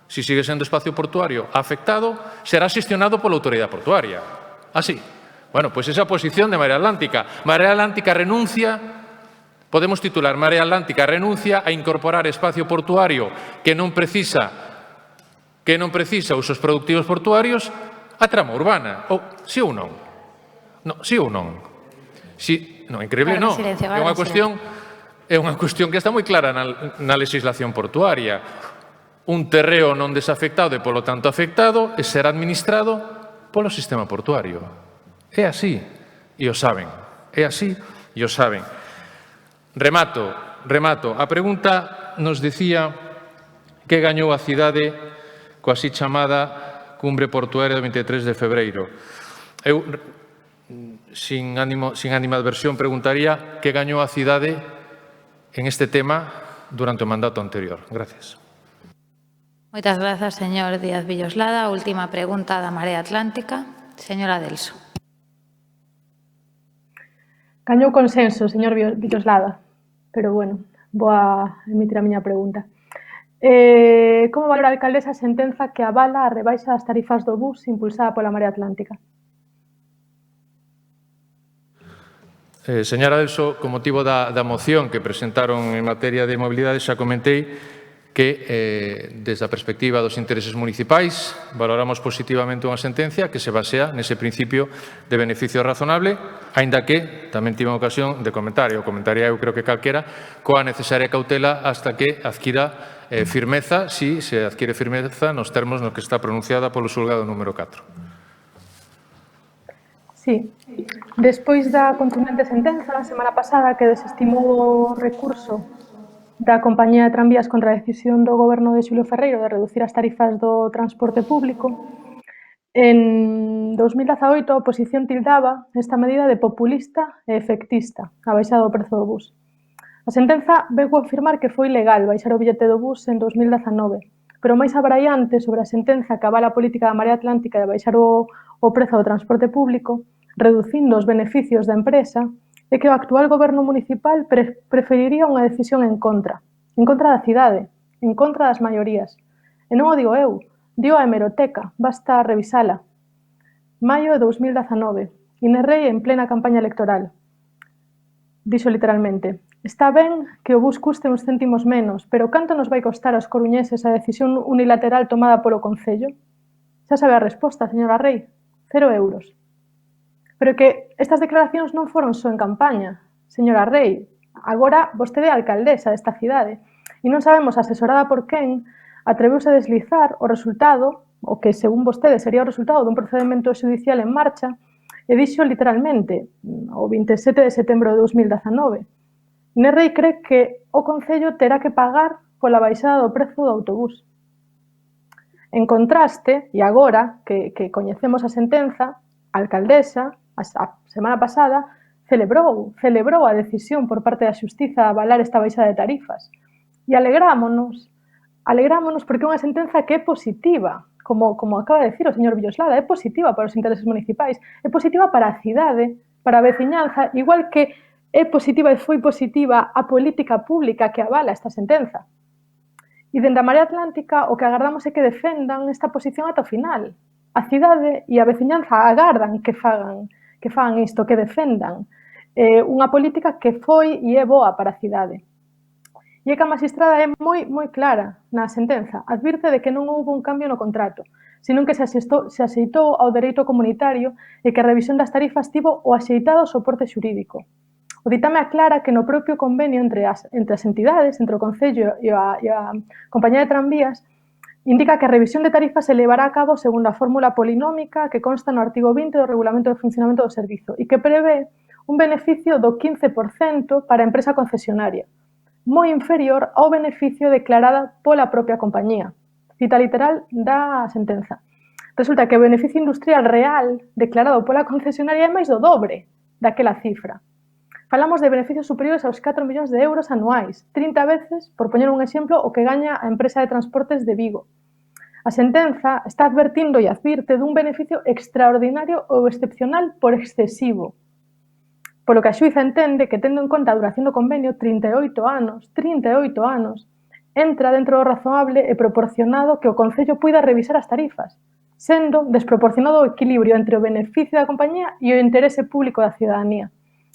Si sigue sendo espacio portuario afectado, será xestionado pola autoridade portuaria. Así. Bueno, pois esa posición de Marea Atlántica. Marea Atlántica renuncia, podemos titular, Marea Atlántica renuncia a incorporar espacio portuario que non precisa usos productivos portuarios a trama urbana. Sí ou non? Sí ou non? Non, increíble non. É unha cuestión que está moi clara na legislación portuaria. Un terreo non desafectado e, polo tanto, afectado e será administrado polo sistema portuario. É así, e o saben. É así, e o saben. Remato. A pregunta nos decía que gañou a cidade coa así chamada cumbre portuaria do 23 de febreiro. Eu, sin animadversión, preguntaría que gañou a cidade en este tema durante o mandato anterior. Gracias. Moitas grazas, señor Díaz Villoslada. Última pregunta da Marea Atlántica. Señora Delso. Gañou consenso, señor Villoslada, pero bueno, vou a emitir a miña pregunta. Como valora a alcaldesa a sentenza que avala a rebaixa das tarifas do bus impulsada pola Marea Atlántica? Señora Delso, con motivo da moción que presentaron en materia de mobilidade, xa comentei que, desde a perspectiva dos intereses municipais, valoramos positivamente unha sentencia que se basea nese principio de beneficio razonable, aínda que tamén tive ocasión de comentar, e o comentaría eu creo que calquera, coa necesaria cautela hasta que adquira firmeza, si se adquire firmeza nos termos no que está pronunciada polo xulgado número 4. Sí. Despois da contundente sentenza, a semana pasada, que desestimou o recurso da compañía de tranvías contra a decisión do goberno de Xulio Ferreiro de reducir as tarifas do transporte público, en 2018 a oposición tildaba esta medida de populista e efectista, a baixada do prezo do bus. A sentenza veu confirmar que foi legal baixar o billete do bus en 2019, pero máis abraiante sobre a sentenza que avala a política da Marea Atlántica de baixar o prezo do transporte público, reducindo os beneficios da empresa, é que o actual goberno municipal preferiría unha decisión en contra da cidade, en contra das maiorías. E non o digo eu, dio a hemeroteca, basta revisala. Maio de 2019, Inés Rei en plena campaña electoral. Dixo literalmente: está ben que o bus custe uns céntimos menos, pero canto nos vai costar aos coruñeses a decisión unilateral tomada polo Concello? Xa sabe a resposta, señora Rei, 0 euros. Pero que estas declaracións non foron só en campaña. Señora Rei, agora vostede é alcaldesa desta cidade e non sabemos asesorada por quen atreveuse a deslizar o resultado, o que según vostede sería o resultado dun procedimento judicial en marcha, e dixo literalmente, o 27 de setembro de 2019, Inés Rei cree que o Concello terá que pagar pola baixada do prezo do autobús. En contraste, e agora que coñecemos a sentenza, a alcaldesa, a semana pasada, celebrou a decisión por parte da Xustiza de avalar esta baixada de tarifas. E alegrámonos porque é unha sentenza que é positiva, como acaba de decir o señor Villoslada, é positiva para os intereses municipais, é positiva para a cidade, para a veciñanza, igual que é positiva e foi positiva a política pública que avala esta sentenza. E dende a Marea Atlántica o que agardamos é que defendan esta posición ata o final. A cidade e a veciñanza agardan que fagan isto, que defendan unha política que foi e é boa para a cidade. E é que a magistrada é moi clara na sentenza. Advirte de que non houve un cambio no contrato, senón que se axeitou ao dereito comunitario e que a revisión das tarifas tivo o axeitado soporte xurídico. O ditame aclara que no propio convenio entre as entidades, entre o Concello e a compañía de tranvías, indica que a revisión de tarifas se levará a cabo segundo a fórmula polinómica que consta no artigo 20 do Regulamento de Funcionamento do Servizo e que prevé un beneficio do 15% para a empresa concesionaria, moi inferior ao beneficio declarada pola propia compañía. Cita literal da sentenza. Resulta que o beneficio industrial real declarado pola concesionaria é máis do dobre daquela cifra. Falamos de beneficios superiores aos 4 millóns de euros anuais, 30 veces, por poñer un exemplo, o que gaña a empresa de transportes de Vigo. A sentenza está advertindo e advirte dun beneficio extraordinario ou excepcional por excesivo. Polo que a xuíza entende que, tendo en conta a duración do convenio, 38 anos, entra dentro do razonable e proporcionado que o Concello puida revisar as tarifas, sendo desproporcionado o equilibrio entre o beneficio da compañía e o interese público da cidadanía.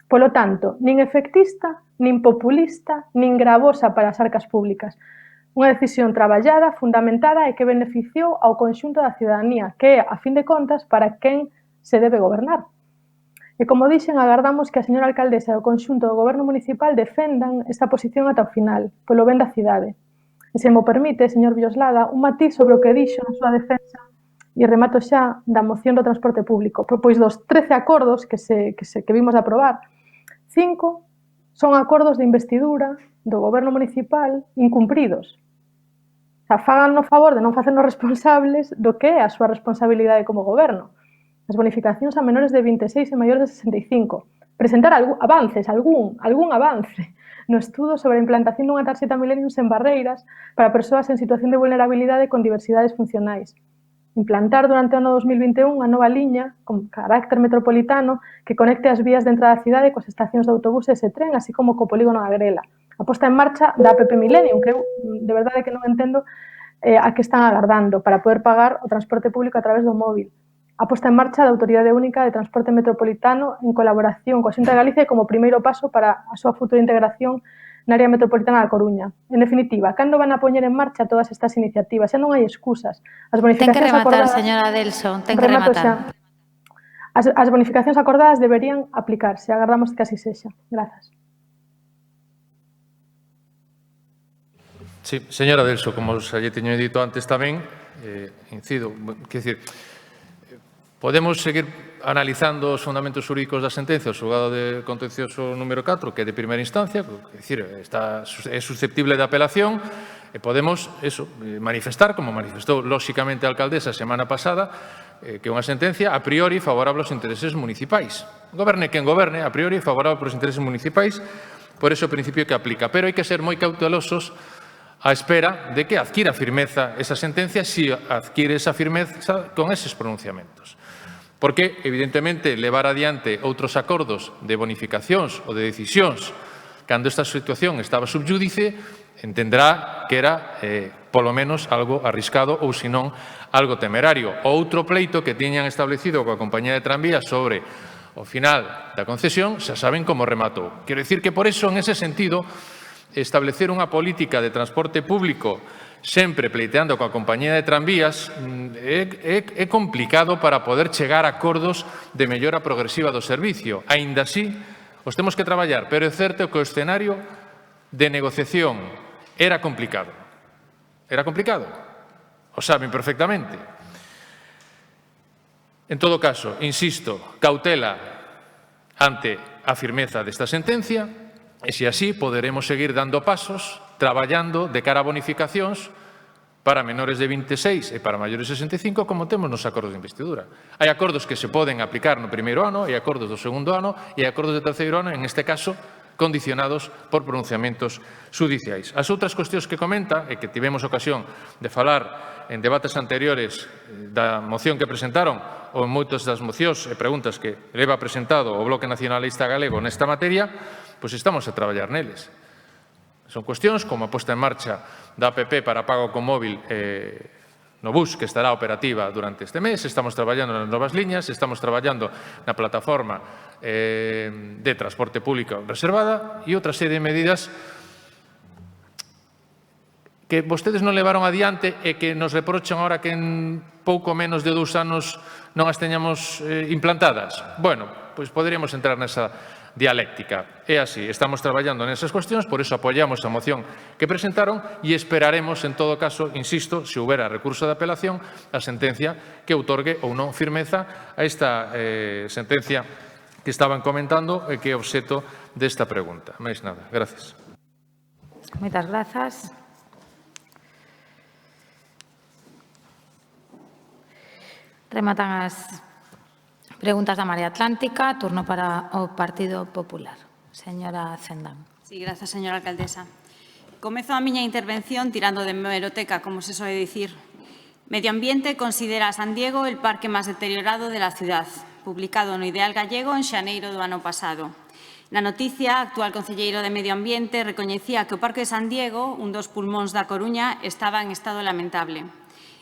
Polo tanto, nin efectista, nin populista, nin gravosa para as arcas públicas. Unha decisión traballada, fundamentada e que beneficiou ao conxunto da cidadanía, que é, a fin de contas, para quen se debe gobernar. E como dixen, agardamos que a señora alcaldesa e o conxunto do goberno municipal defendan esta posición ata o final, polo ben da cidade. E se mo permite, señor Villoslada, un matiz sobre o que dixo na súa defensa e remato xa da moción do transporte público. Pois dos 13 acordos que vimos de aprobar, 5 son acordos de investidura do goberno municipal incumpridos. O sea, fagan no favor de non facernos responsables do que é a súa responsabilidade como goberno. As bonificacións a menores de 26 e maiores de 65. Presentar algún avance no estudo sobre a implantación dunha tarxeta Millennium en Barreiras para persoas en situación de vulnerabilidade con diversidades funcionais. implantar durante o ano 2021 unha nova liña con carácter metropolitano que conecte as vías de entrada á cidade coas estacións de autobuses e tren, así como co polígono da Grela. A posta en marcha da APP Millennium, que eu de verdade que non entendo a que están agardando para poder pagar o transporte público a través do móvil. A posta en marcha da Autoridade Única de Transporte Metropolitano en colaboración coa Xunta de Galicia e como primeiro paso para a súa futura integración na área metropolitana da Coruña. En definitiva, cando van a poñer en marcha todas estas iniciativas? Xa non hai excusas. As Ten que bonificacións rematar, acordadas... señora Delso, ten que rematar. As bonificacións acordadas deberían aplicarse. Agardamos que así sexa. Grazas. Sí, señora Delso, como xa lle teño dito antes tamén, incido, quer dicir, podemos seguir analizando os fundamentos xurídicos da sentencia, o xulgado de contencioso número 4, que é de primeira instancia, é dicir, é susceptible de apelación, e podemos manifestar, como manifestou lóxicamente a alcaldesa a semana pasada, que é unha sentencia a priori favorable aos intereses municipais. Goberne quen goberne, a priori favorable aos intereses municipais, por ese o principio que aplica. Pero hai que ser moi cautelosos á espera de que adquira firmeza esa sentencia, si adquire esa firmeza con eses pronunciamentos. Porque, evidentemente, levar adiante outros acordos de bonificacións ou de decisións cando esta situación estaba subjúdice, entenderá que era, polo menos, algo arriscado ou, senón, algo temerario. O outro pleito que tiñan establecido coa compañía de tranvías sobre o final da concesión, xa saben como rematou. Quero dicir que, por eso, en ese sentido, establecer unha política de transporte público sempre pleiteando coa compañía de tranvías é complicado para poder chegar a acordos de mellora progresiva do servicio. Aínda así, os temos que traballar, pero é certo que o escenario de negociación era complicado. Era complicado. O saben perfectamente. En todo caso, insisto, cautela ante a firmeza desta sentencia, e se así poderemos seguir dando pasos, traballando de cara a bonificacións para menores de 26 e para maiores de 65, como temos nos acordos de investidura. Hai acordos que se poden aplicar no primeiro ano, hai acordos do segundo ano e hai acordos de terceiro ano, en este caso, condicionados por pronunciamentos xudiciais. As outras cuestións que comenta, e que tivemos ocasión de falar en debates anteriores da moción que presentaron, ou en moitas das mocións e preguntas que leva presentado o Bloque Nacionalista Galego nesta materia, pois estamos a traballar neles. Son cuestións como a posta en marcha da APP para pago con móvil no bus, que estará operativa durante este mes. Estamos traballando nas novas liñas, estamos traballando na plataforma de transporte público reservada e outra serie de medidas que vostedes non levaron adiante e que nos reprochan ahora que en pouco menos de 2 anos non as teñamos implantadas. Bueno, pois poderíamos entrar nesa dialéctica. É así, estamos traballando nesas cuestións, por iso apoiamos a moción que presentaron e esperaremos, en todo caso, insisto, se houbera recurso de apelación, a sentencia que outorgue ou non firmeza a esta sentencia que estaban comentando e que é obxeto desta pregunta. Máis nada. Gracias. Moitas grazas. Rematan as preguntas da Marea Atlántica. Turno para o Partido Popular. Señora Cendán. Sí, grazas, señora alcaldesa. Comezo a miña intervención tirando de hemeroteca, como se soe dicir. Medio Ambiente considera a San Diego el parque máis deteriorado de la ciudad, publicado no Ideal Gallego en xaneiro do ano pasado. Na noticia, a actual concelleiro de Medio Ambiente recoñecía que o Parque de San Diego, un dos pulmóns da Coruña, estaba en estado lamentable.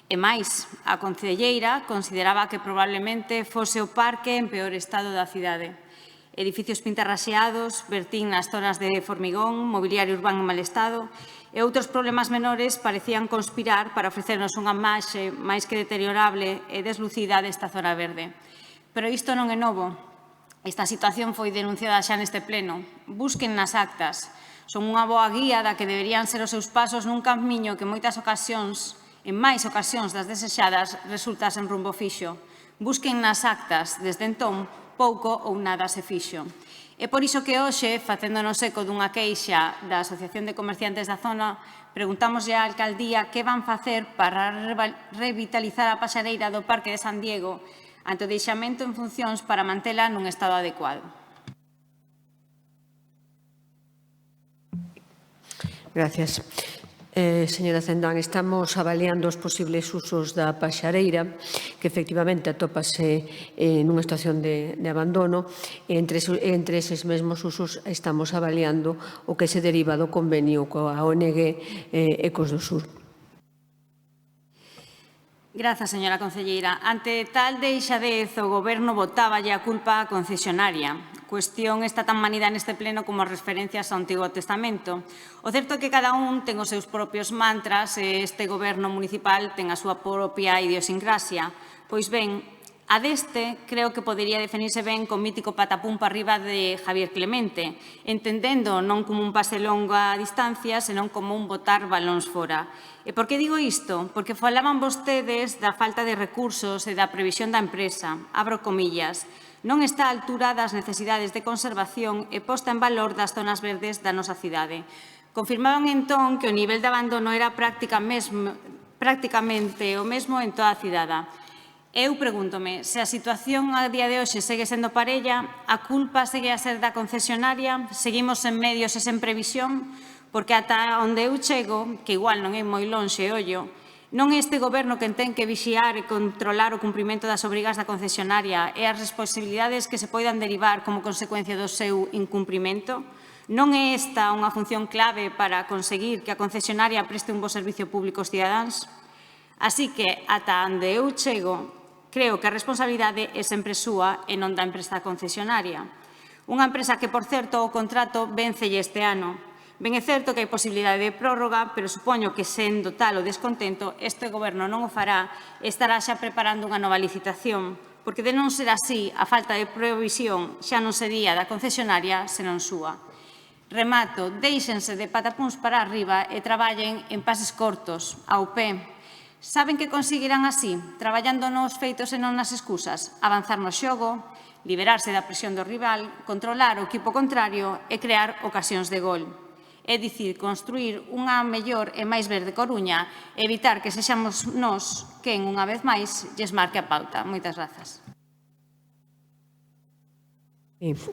E máis, a concelleira consideraba que probablemente fose o parque en peor estado da cidade. Edificios pintarraxeados, vertín nas zonas de formigón, mobiliario urbano en mal estado e outros problemas menores parecían conspirar para ofrecernos unha imaxe máis que deteriorable e deslucida desta zona verde. Pero isto non é novo. Esta situación foi denunciada xa neste pleno. Busquen nas actas. Son unha boa guía da que deberían ser os seus pasos nun camiño que en moitas ocasións, en máis ocasións das desexadas, resulta sen rumbo fixo. Busquen nas actas, desde entón, pouco ou nada se fixo. É por iso que hoxe, facéndonos eco dunha queixa da Asociación de Comerciantes da Zona, preguntamos á alcaldía que van facer para revitalizar a paxareira do Parque de San Diego ante o deixamento en funcións para mantela nun estado adecuado. Gracias. Señora Cendán, estamos avaliando os posibles usos da paxareira, que efectivamente atópase nunha situación de abandono. Entre eses mesmos usos estamos avaliando o que se deriva do convenio coa ONG Ecos do Sur. Grazas, señora concelleira. Ante tal deixadez, o Goberno botáballe a culpa á concesionaria. Cuestión está tan manida neste pleno como as referencias ao Antigo Testamento. O certo é que cada un ten os seus propios mantras e este Goberno municipal ten a súa propia idiosincrasia. Pois ben, a deste creo que podería definirse ben co mítico patapún para arriba de Javier Clemente, entendendo non como un pase longo a distancia, senón como un botar balóns fora. E por que digo isto? Porque falaban vostedes da falta de recursos e da previsión da empresa. Abro comillas. Non está a altura das necesidades de conservación e posta en valor das zonas verdes da nosa cidade. Confirmaban entón que o nivel de abandono era prácticamente o mesmo en toda a cidade. Eu pregúntome, se a situación a día de hoxe segue sendo parella, a culpa segue a ser da concesionaria, seguimos en medios e sen previsión, porque ata onde eu chego, que igual non é moi lonxe, ollo, non é este Goberno quen ten que vixiar e controlar o cumprimento das obrigas da concesionaria e as responsabilidades que se poidan derivar como consecuencia do seu incumprimento? Non é esta unha función clave para conseguir que a concesionaria preste un bo servicio público aos cidadáns? Así que, ata onde eu chego, creo que a responsabilidade é sempre súa e non da empresa concesionaria. Unha empresa que, por certo, o contrato véncelle este ano. Ben é certo que hai posibilidade de prórroga, pero supoño que, sendo tal o descontento, este Goberno non o fará e estará xa preparando unha nova licitación, porque de non ser así, a falta de previsión xa non sería da concesionaria, senón súa. Remato, déixense de patapúns para arriba e traballen en pases cortos, ao pé. Saben que conseguirán así, traballando nos feitos e non nas excusas, avanzar no xogo, liberarse da presión do rival, controlar o equipo contrario e crear ocasións de gol. É dicir, construir unha mellor e máis verde Coruña e evitar que sexamos nós quen, unha vez máis, lles marque a pauta. Moitas grazas.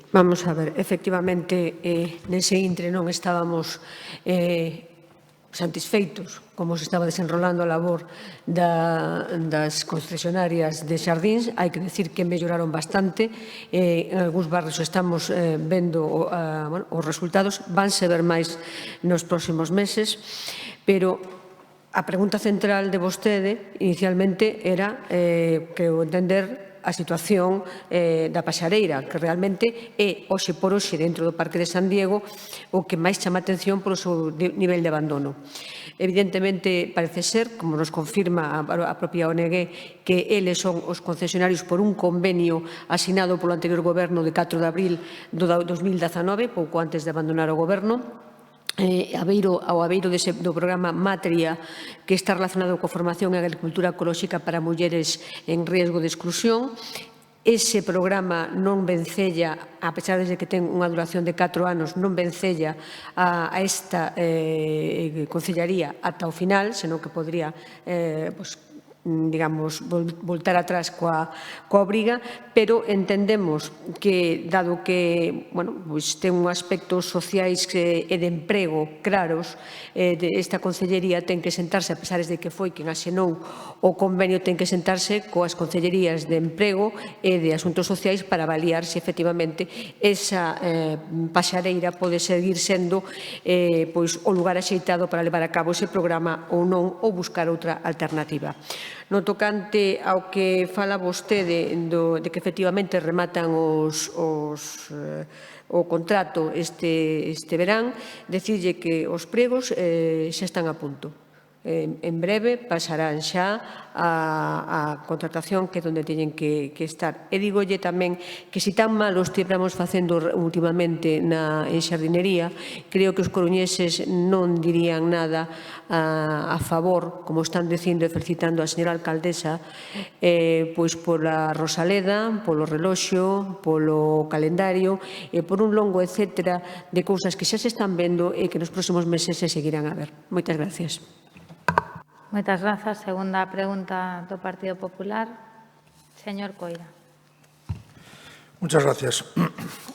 Vamos a ver, efectivamente, nese intre non estábamos satisfeitos como se estaba desenrolando a labor das concesionarias de xardíns. Hai que decir que melloraron bastante. En algúns barrios estamos vendo os resultados. Vanse ver máis nos próximos meses, pero a pregunta central de vostede inicialmente era, creo entender, a situación da paxareira, que realmente é, hoxe por hoxe, dentro do Parque de San Diego, o que máis chama a atención polo seu nivel de abandono. Evidentemente, parece ser, como nos confirma a propia ONG, que eles son os concesionarios por un convenio asinado polo anterior goberno de 4 de abril do 2019, pouco antes de abandonar o goberno, ao abeiro do programa Matria, que está relacionado coa formación e agricultura ecolóxica para mulleres en riesgo de exclusión. Ese programa non vencella, a pesar de que ten unha duración de 4 anos, non vencella a esta concellaría ata o final, senón que podría digamos, voltar atrás coa obriga, pero entendemos que, dado que ten un aspectos sociais e de emprego claros, esta concellería ten que sentarse, a pesar de que foi quen asinou o convenio, ten que sentarse coas concellerías de emprego e de asuntos sociais para avaliar se efectivamente esa paxareira pode seguir sendo o lugar axeitado para levar a cabo ese programa ou non, ou buscar outra alternativa. No tocante ao que fala vostede de que efectivamente rematan o contrato este verán, decirlle que os pregos xa están a punto. En breve pasarán xa a contratación, que é onde teñen que estar. E digolle tamén que se tan mal o estivemos facendo últimamente en xardinería, creo que os coruñeses non dirían nada a favor, como están dicindo e felicitando a señora alcaldesa, pois pola Rosaleda, polo reloxo, polo calendario e por un longo etcétera de cousas que xa se están vendo e que nos próximos meses se seguirán a ver. Moitas gracias. Moitas grazas. Segunda pregunta do Partido Popular. Señor Coira. Muchas gracias.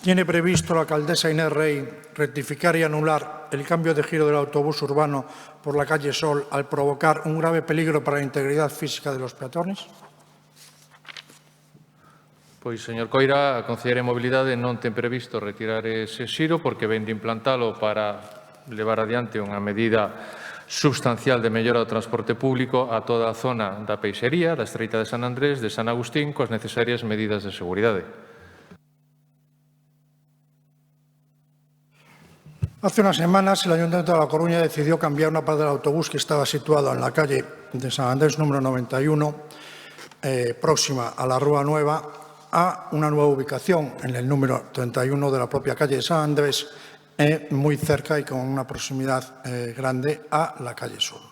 ¿Tiene previsto la alcaldesa Inés Rey rectificar y anular el cambio de giro del autobús urbano por la calle Sol al provocar un grave peligro para la integridade física de los peatones? Pois, señor Coira, a Consellería de Mobilidade non ten previsto retirar ese xiro porque ven de implantalo para levar adiante unha medida substancial de mellora do transporte público a toda a zona da Peixería, da Estreita de San Andrés, de San Agustín, coas necesarias medidas de seguridade. Hace unas semanas el Ayuntamiento de La Coruña decidió cambiar una parte del autobús que estaba situado en la calle de San Andrés número 91, próxima a la Rúa Nueva, a una nueva ubicación en el número 31 de la propia calle de San Andrés, muy cerca y con una proximidad grande a la calle Sol.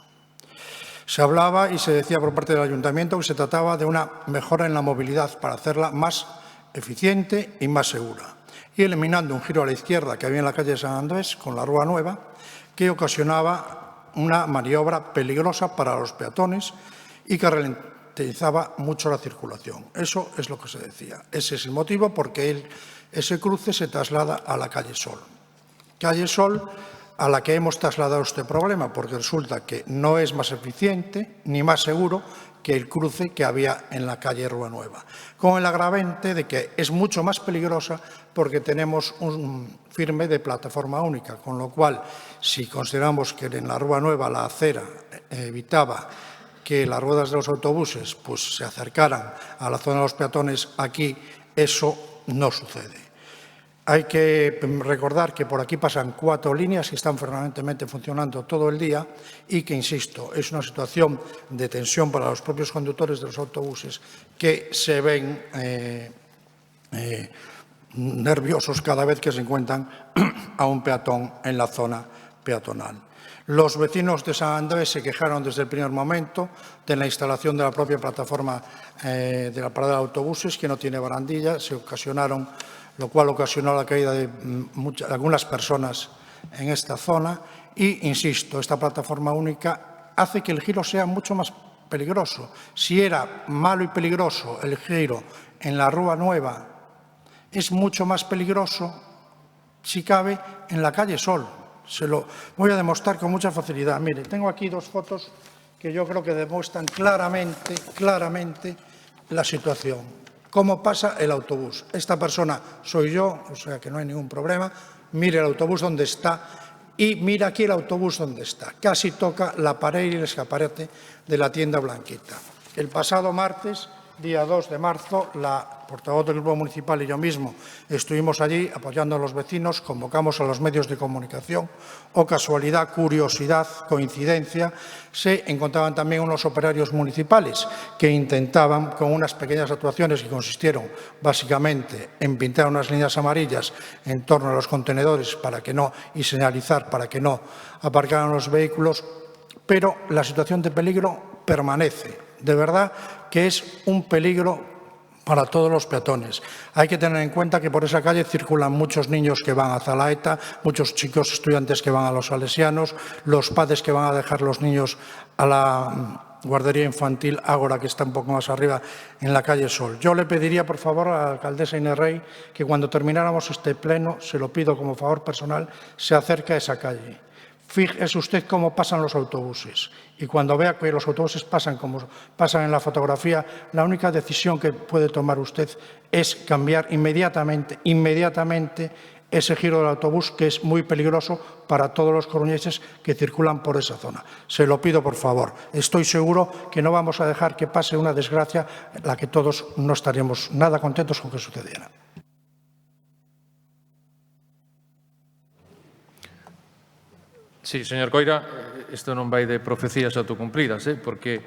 Se hablaba y se decía por parte del Ayuntamiento que se trataba de una mejora en la movilidad para hacerla más eficiente y más segura, y eliminando un giro a la izquierda que había en la calle de San Andrés con la Rúa Nueva, que ocasionaba una maniobra peligrosa para los peatones y que ralentizaba mucho la circulación. Eso es lo que se decía. Ese es el motivo porque ese cruce se traslada a la calle Sol. Calle Sol a la que hemos trasladado este problema, porque resulta que no es más eficiente ni más seguro que el cruce que había en la calle Rúa Nueva, con el agravante de que es mucho más peligrosa porque tenemos un firme de plataforma única, con lo cual, si consideramos que en la Rúa Nueva la acera evitaba que las ruedas de los autobuses se acercaran a la zona de los peatones, aquí eso no sucede. Hay que recordar que por aquí pasan 4 líneas que están permanentemente funcionando todo el día y que, insisto, es una situación de tensión para los propios conductores de los autobuses que se ven nerviosos cada vez que se encuentran a un peatón en la zona peatonal. Los vecinos de San Andrés se quejaron desde el primer momento de la instalación de la propia plataforma de la parada de autobuses, que no tiene barandilla, lo cual ocasionó la caída de algunas personas en esta zona y, insisto, esta plataforma única hace que el giro sea mucho más peligroso. Si era malo y peligroso el giro en la Rúa Nueva, es mucho más peligroso, si cabe, en la calle Sol. Se lo voy a demostrar con mucha facilidad. Mire, tengo aquí 2 fotos que yo creo que demuestran claramente la situación. Cómo pasa el autobús. Esta persona soy yo, o sea que no hay ningún problema. Mire el autobús donde está y mira aquí el autobús donde está. Casi toca la pared y el escaparate de la tienda Blanquita. El pasado martes, día 2 de marzo, la portavoz del Grupo Municipal y yo mismo estuvimos allí apoyando a los vecinos, convocamos a los medios de comunicación. O casualidad, curiosidad, coincidencia, se encontraban también unos operarios municipales que intentaban, con unas pequeñas actuaciones que consistieron básicamente en pintar unas líneas amarillas en torno a los contenedores y señalizar para que no aparcaran los vehículos, pero la situación de peligro permanece. De verdad que es un peligro para todos los peatones. Hay que tener en cuenta que por esa calle circulan muchos niños que van a Zalaeta, muchos chicos estudiantes que van a los Salesianos, los padres que van a dejar los niños a la guardería infantil Ágora, que está un poco más arriba en la calle Sol. Yo le pediría, por favor, a la alcaldesa Inés Rey que cuando termináramos este pleno, se lo pido como favor personal, se acerque a esa calle. Fíjese usted cómo pasan los autobuses y cuando vea que los autobuses pasan como pasan en la fotografía, la única decisión que puede tomar usted es cambiar inmediatamente ese giro del autobús, que es muy peligroso para todos los coruñeses que circulan por esa zona. Se lo pido, por favor. Estoy seguro que no vamos a dejar que pase una desgracia en la que todos no estaríamos nada contentos con que sucediera. Sí, señor Coira, isto non vai de profecías autocumplidas, porque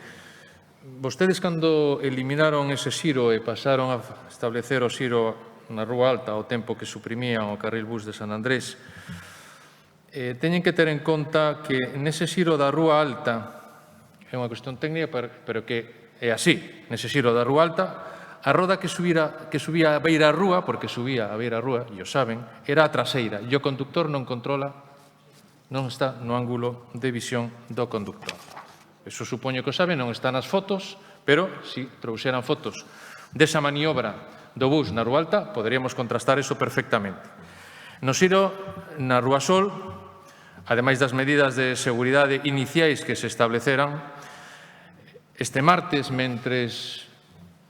vostedes, cando eliminaron ese xiro e pasaron a establecer o xiro na Rúa Alta ao tempo que suprimían o carril bus de San Andrés, teñen que ter en conta que nese xiro da Rúa Alta, é unha cuestión técnica, pero que é así, nese xiro da Rúa Alta, a roda que subía a beira a rúa, porque subía a beira a rúa, e o saben, era a traseira, e o conductor non está no ángulo de visión do conductor. Eso supoño que o saben, non está nas fotos, pero si trouxeran fotos desa maniobra do bus na Rúa Alta, poderíamos contrastar eso perfectamente. No Siro, na Rúa Sol, ademais das medidas de seguridade iniciais que se estableceran, este martes, mentres,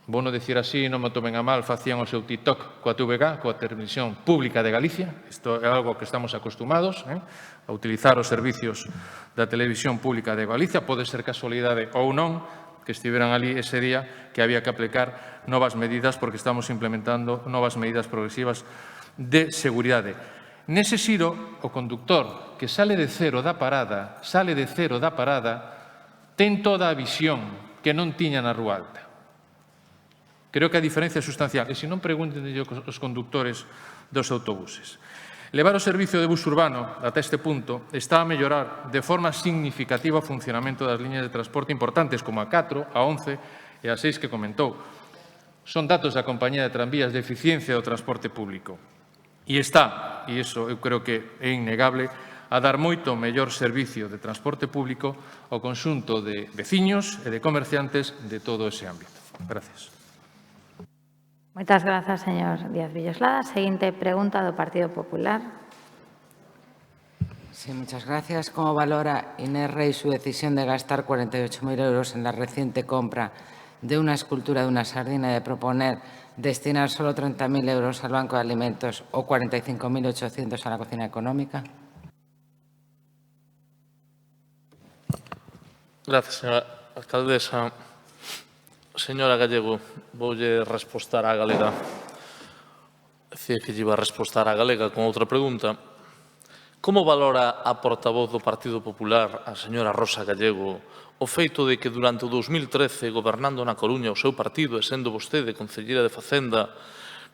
vou non dicir así, non me tomen a mal, facían o seu TikTok coa TVG, coa Televisión Pública de Galicia, isto é algo que estamos acostumados, a utilizar os servicios da Televisión Pública de Galicia, pode ser casualidade ou non, que estiveran ali ese día, que había que aplicar novas medidas porque estamos implementando novas medidas progresivas de seguridade. Nese xiro, o conductor que sale de cero da parada, ten toda a visión que non tiña na Rúa Alta. Creo que a diferencia é sustancial. E se non, pregúntenlle os conductores dos autobuses. Levar o servicio de bus urbano ata este punto está a mellorar de forma significativa o funcionamento das liñas de transporte importantes como a 4, a 11 e a 6 que comentou. Son datos da Compañía de Tranvías de eficiencia do transporte público. E está, e iso eu creo que é innegable, a dar moito mellor servicio de transporte público ao conxunto de veciños e de comerciantes de todo ese ámbito. Gracias. Moitas grazas, señor Díaz Villoslada. Seguinte pregunta do Partido Popular. Sí, muchas gracias. ¿Cómo valora Inés Rey su decisión de gastar 48.000 euros en la reciente compra de una escultura de una sardina y de proponer destinar solo 30.000 euros al Banco de Alimentos o 45.800 a la cocina económica? Gracias, señora alcaldesa. Señora Gallego, voulle respostar á galega. Decía que lle iba a respostar á galega con outra pregunta. Como valora a portavoz do Partido Popular, a señora Rosa Gallego, o feito de que durante o 2013, gobernando na Coruña o seu partido e sendo vostede concelleira de Facenda,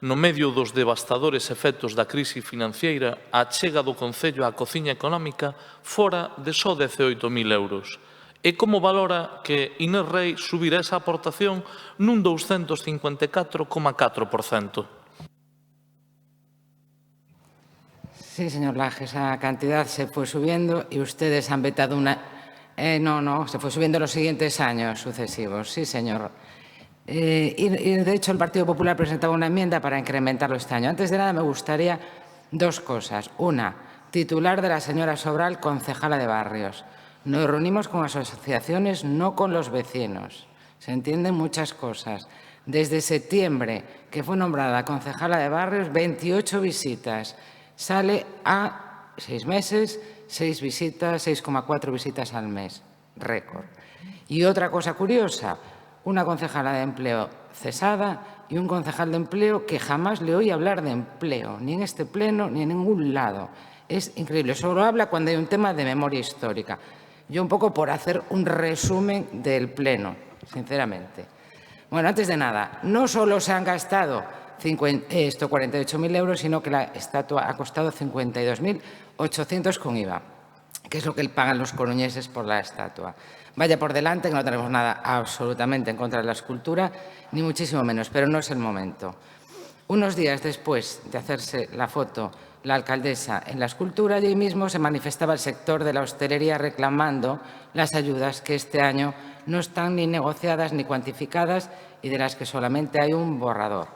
no medio dos devastadores efectos da crise financiera, a achega do Concello á cociña económica fora de só 18.000 euros? E como valora que Inés Rey subirá esa aportación nun 254,4%? Sí, señor Laje, esa cantidad se fue subiendo y ustedes han vetado una... No, se fue subiendo los siguientes años sucesivos, sí, señor. Y de hecho el Partido Popular presentaba una enmienda para incrementarlo este año. Antes de nada me gustaría dos cosas. Una, titular de la señora Sobral, concejala de barrios. Nos reunimos con asociaciones, no con los vecinos. Se entienden muchas cosas. Desde septiembre, que fue nombrada concejala de barrios, 28 visitas. Sale a 6 meses, 6 visitas, 6,4 visitas al mes. Récord. Y otra cosa curiosa, una concejala de empleo cesada y un concejal de empleo que jamás le oí hablar de empleo, ni en este pleno ni en ningún lado. Es increíble. Solo habla cuando hay un tema de memoria histórica. Yo un poco por hacer un resumen del pleno, sinceramente. Bueno, antes de nada, no solo se han gastado 48.000 euros, sino que la estatua ha costado 52.800 con IVA, que es lo que pagan los coruñeses por la estatua. Vaya por delante que no tenemos nada absolutamente en contra de la escultura, ni muchísimo menos, pero no es el momento. Unos días después de hacerse la foto la alcaldesa en la escultura, allí mismo se manifestaba el sector de la hostelería reclamando las ayudas que este año no están ni negociadas ni cuantificadas y de las que solamente hay un borrador.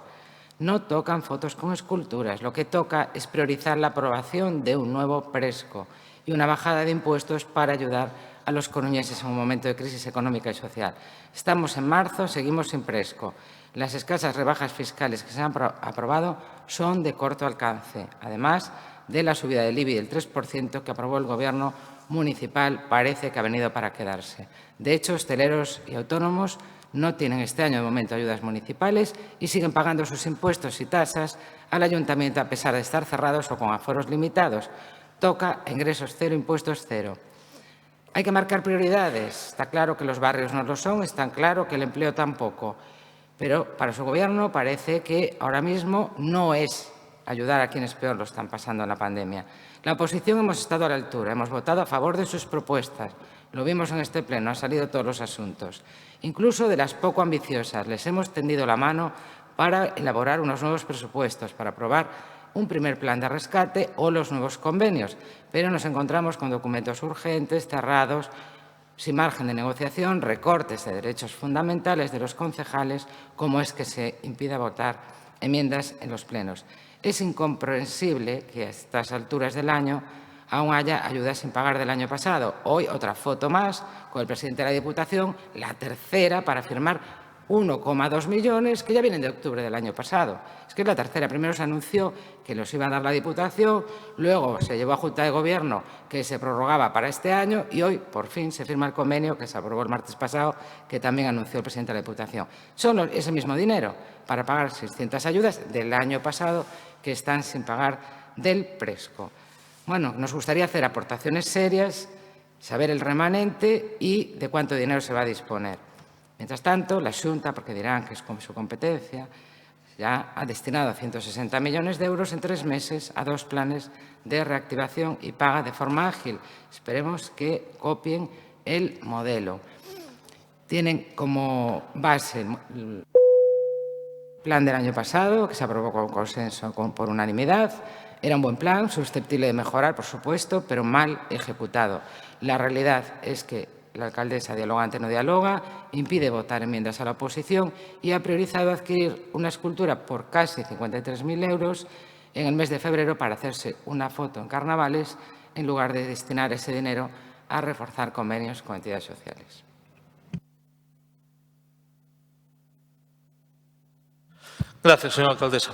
No tocan fotos con esculturas, lo que toca es priorizar la aprobación de un nuevo Presco y una bajada de impuestos para ayudar a los coruñeses en un momento de crisis económica y social. Estamos en marzo, seguimos sin Presco. Las escasas rebajas fiscales que se han aprobado son de corto alcance, además de la subida del IBI del 3% que aprobó el Gobierno municipal, parece que ha venido para quedarse. De hecho, hosteleros y autónomos no tienen este año de momento ayudas municipales y siguen pagando sus impuestos y tasas al ayuntamiento a pesar de estar cerrados o con aforos limitados. Toca ingresos cero, impuestos cero. Hay que marcar prioridades. Está claro que los barrios no lo son, está claro que el empleo tampoco. Pero para su Gobierno parece que ahora mismo no es ayudar a quienes peor lo están pasando en la pandemia. La oposición hemos estado a la altura, hemos votado a favor de sus propuestas. Lo vimos en este pleno, han salido todos los asuntos. Incluso de las poco ambiciosas, les hemos tendido la mano para elaborar unos nuevos presupuestos, para aprobar un primer plan de rescate o los nuevos convenios. Pero nos encontramos con documentos urgentes, cerrados, sin margen de negociación, recortes de derechos fundamentales de los concejales, como es que se impida votar enmiendas en los plenos. Es incomprensible que a estas alturas del año aún haya ayudas sin pagar del año pasado. Hoy otra foto más con el presidente de la Diputación, la tercera para firmar 1,2 millones que ya vienen de octubre del año pasado. Es que es la tercera. Primero se anunció que los iba a dar la Diputación, luego se llevó a Junta de Gobierno que se prorrogaba para este año y hoy por fin se firma el convenio que se aprobó el martes pasado que también anunció el presidente de la Diputación. Son ese mismo dinero para pagar 600 ayudas del año pasado que están sin pagar del Presco. Bueno, nos gustaría hacer aportaciones serias, saber el remanente y de cuánto dinero se va a disponer. Mientras tanto, la Xunta, porque dirán que es su competencia, ya ha destinado 160 millones de euros en 3 meses a 2 planes de reactivación y paga de forma ágil. Esperemos que copien el modelo. Tienen como base el plan del año pasado, que se aprobó con consenso por unanimidad. Era un buen plan, susceptible de mejorar, por supuesto, pero mal ejecutado. La realidad es que la alcaldesa dialogante no dialoga, impide votar enmiendas a la oposición y ha priorizado adquirir una escultura por casi 53.000 euros en el mes de febrero para hacerse una foto en carnavales en lugar de destinar ese dinero a reforzar convenios con entidades sociales. Gracias, señora alcaldesa.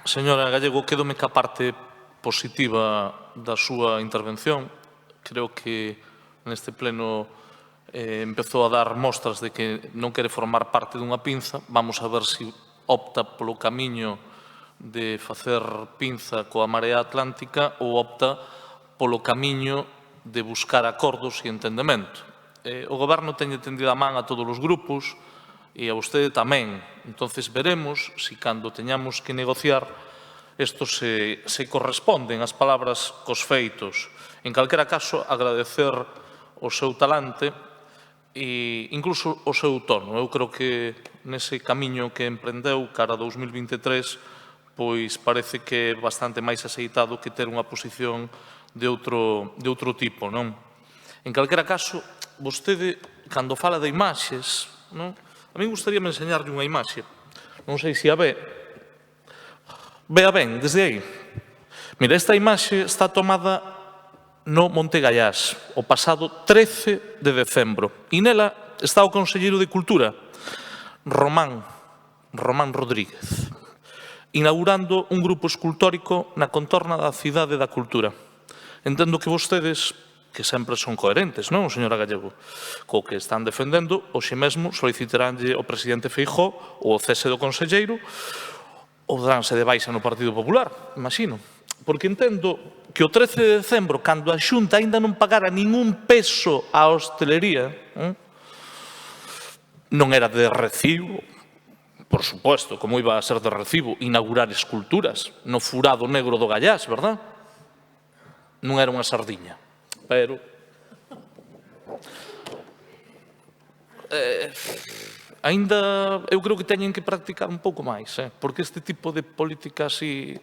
Señora Gallego, quédome ca parte positiva da súa intervención. Creo que neste pleno empezou a dar mostras de que non quere formar parte dunha pinza. Vamos a ver se opta polo camiño de facer pinza coa Marea Atlántica ou opta polo camiño de buscar acordos e entendemento. O Goberno teñe tendido a man a todos os grupos e a vostede tamén. Entonces veremos se cando teñamos que negociar isto se corresponden as palabras cos feitos. En calquera caso, agradecer o seu talante e incluso o seu tono. Eu creo que nese camiño que emprendeu cara a 2023 pois parece que é bastante máis aceitado que ter unha posición de outro tipo, non? En calquera caso, vostede, cando fala de imaxes, non? A mí gustaríame enseñarlle unha imaxe. Non sei se a ve. Vea ben, desde aí. Mira, esta imaxe está tomada no Monte Gaiás, o pasado 13 de decembro. E nela está o conselleiro de Cultura, Román Rodríguez, inaugurando un grupo escultórico na contorna da Cidade da Cultura. Entendo que vostedes, que sempre son coherentes, non, señora Gallego, co que están defendendo, hoxe mesmo solicitaránlle ao presidente Feijóo o cese do conselleiro ou danse de baixa no Partido Popular, imagino. Porque entendo que o 13 de decembro, cando a Xunta aínda non pagara ningún peso á hostelería, non era de recibo, por suposto, como iba a ser de recibo, inaugurar esculturas no furado negro do Gaiás, verdad? Non era unha sardiña, pero aínda eu creo que teñen que practicar un pouco máis, porque este tipo de política así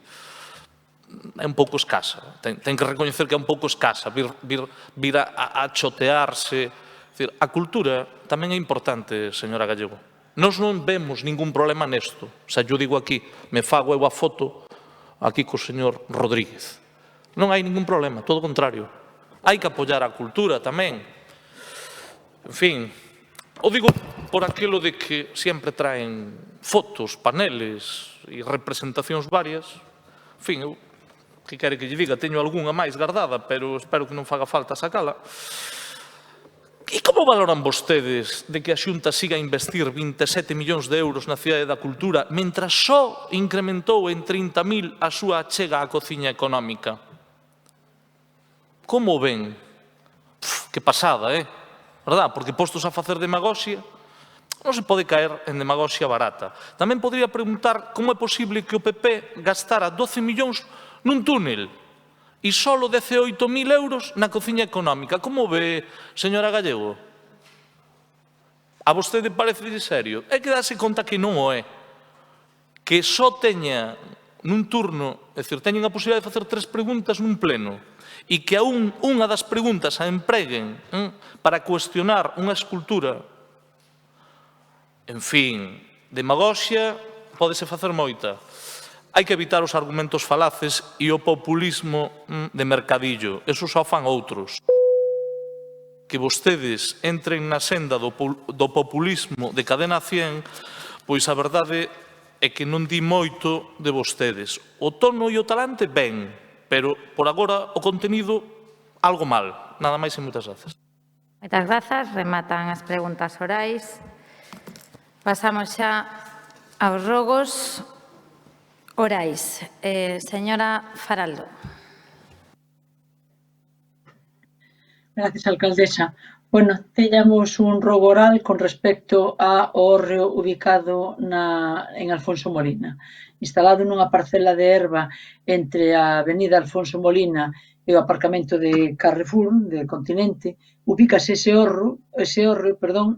é un pouco escasa. Ten que recoñecer que é un pouco escasa, vir a chotearse. A cultura tamén é importante, señora Gallego. Nós non vemos ningún problema nesto. Xa yo digo aquí, me fago eu a foto aquí co señor Rodríguez. Non hai ningún problema, todo o contrario. Hai que apoiar a cultura tamén. En fin, o digo por aquilo de que sempre traen fotos, paneles e representacións varias. En fin, eu que quere que lle diga, teño algunha máis guardada, pero espero que non faga falta sacala. E como valoran vostedes de que a Xunta siga a investir 27 millóns de euros na Cidade da Cultura, mentras só incrementou en 30.000 a súa achega á cociña económica? Como ven? Que pasada, verdad? Porque postos a facer demagoxia, non se pode caer en demagoxia barata. Tamén podría preguntar como é posible que o PP gastara 12 millóns nun túnel e solo 18.000 euros na cociña económica. Como ve, señora Gallego? A vostede parece serio? É que dase conta que non o é. Que só teña nun turno, é dicir, teñen a posibilidade de facer 3 preguntas nun pleno e que aún unha das preguntas a empreguen para cuestionar unha escultura. En fin, demagoxia pódese facer moita. Hai que evitar os argumentos falaces e o populismo de mercadillo. Eso só fan outros. Que vostedes entren na senda do populismo de cadena 100, pois a verdade é que non di moito de vostedes. O tono e o talante, ben, pero por agora o contenido, algo mal. Nada máis e moitas grazas. Moitas grazas. Rematan as preguntas orais. Pasamos xa aos rogos orais. Señora Faraldo. Gracias, alcaldesa. Bueno, teñamos un rogo oral con respecto ao hórreo ubicado en Alfonso Molina. Instalado nunha parcela de herba entre a avenida Alfonso Molina e o aparcamento de Carrefour, de Continente, ubícase ese hórreo,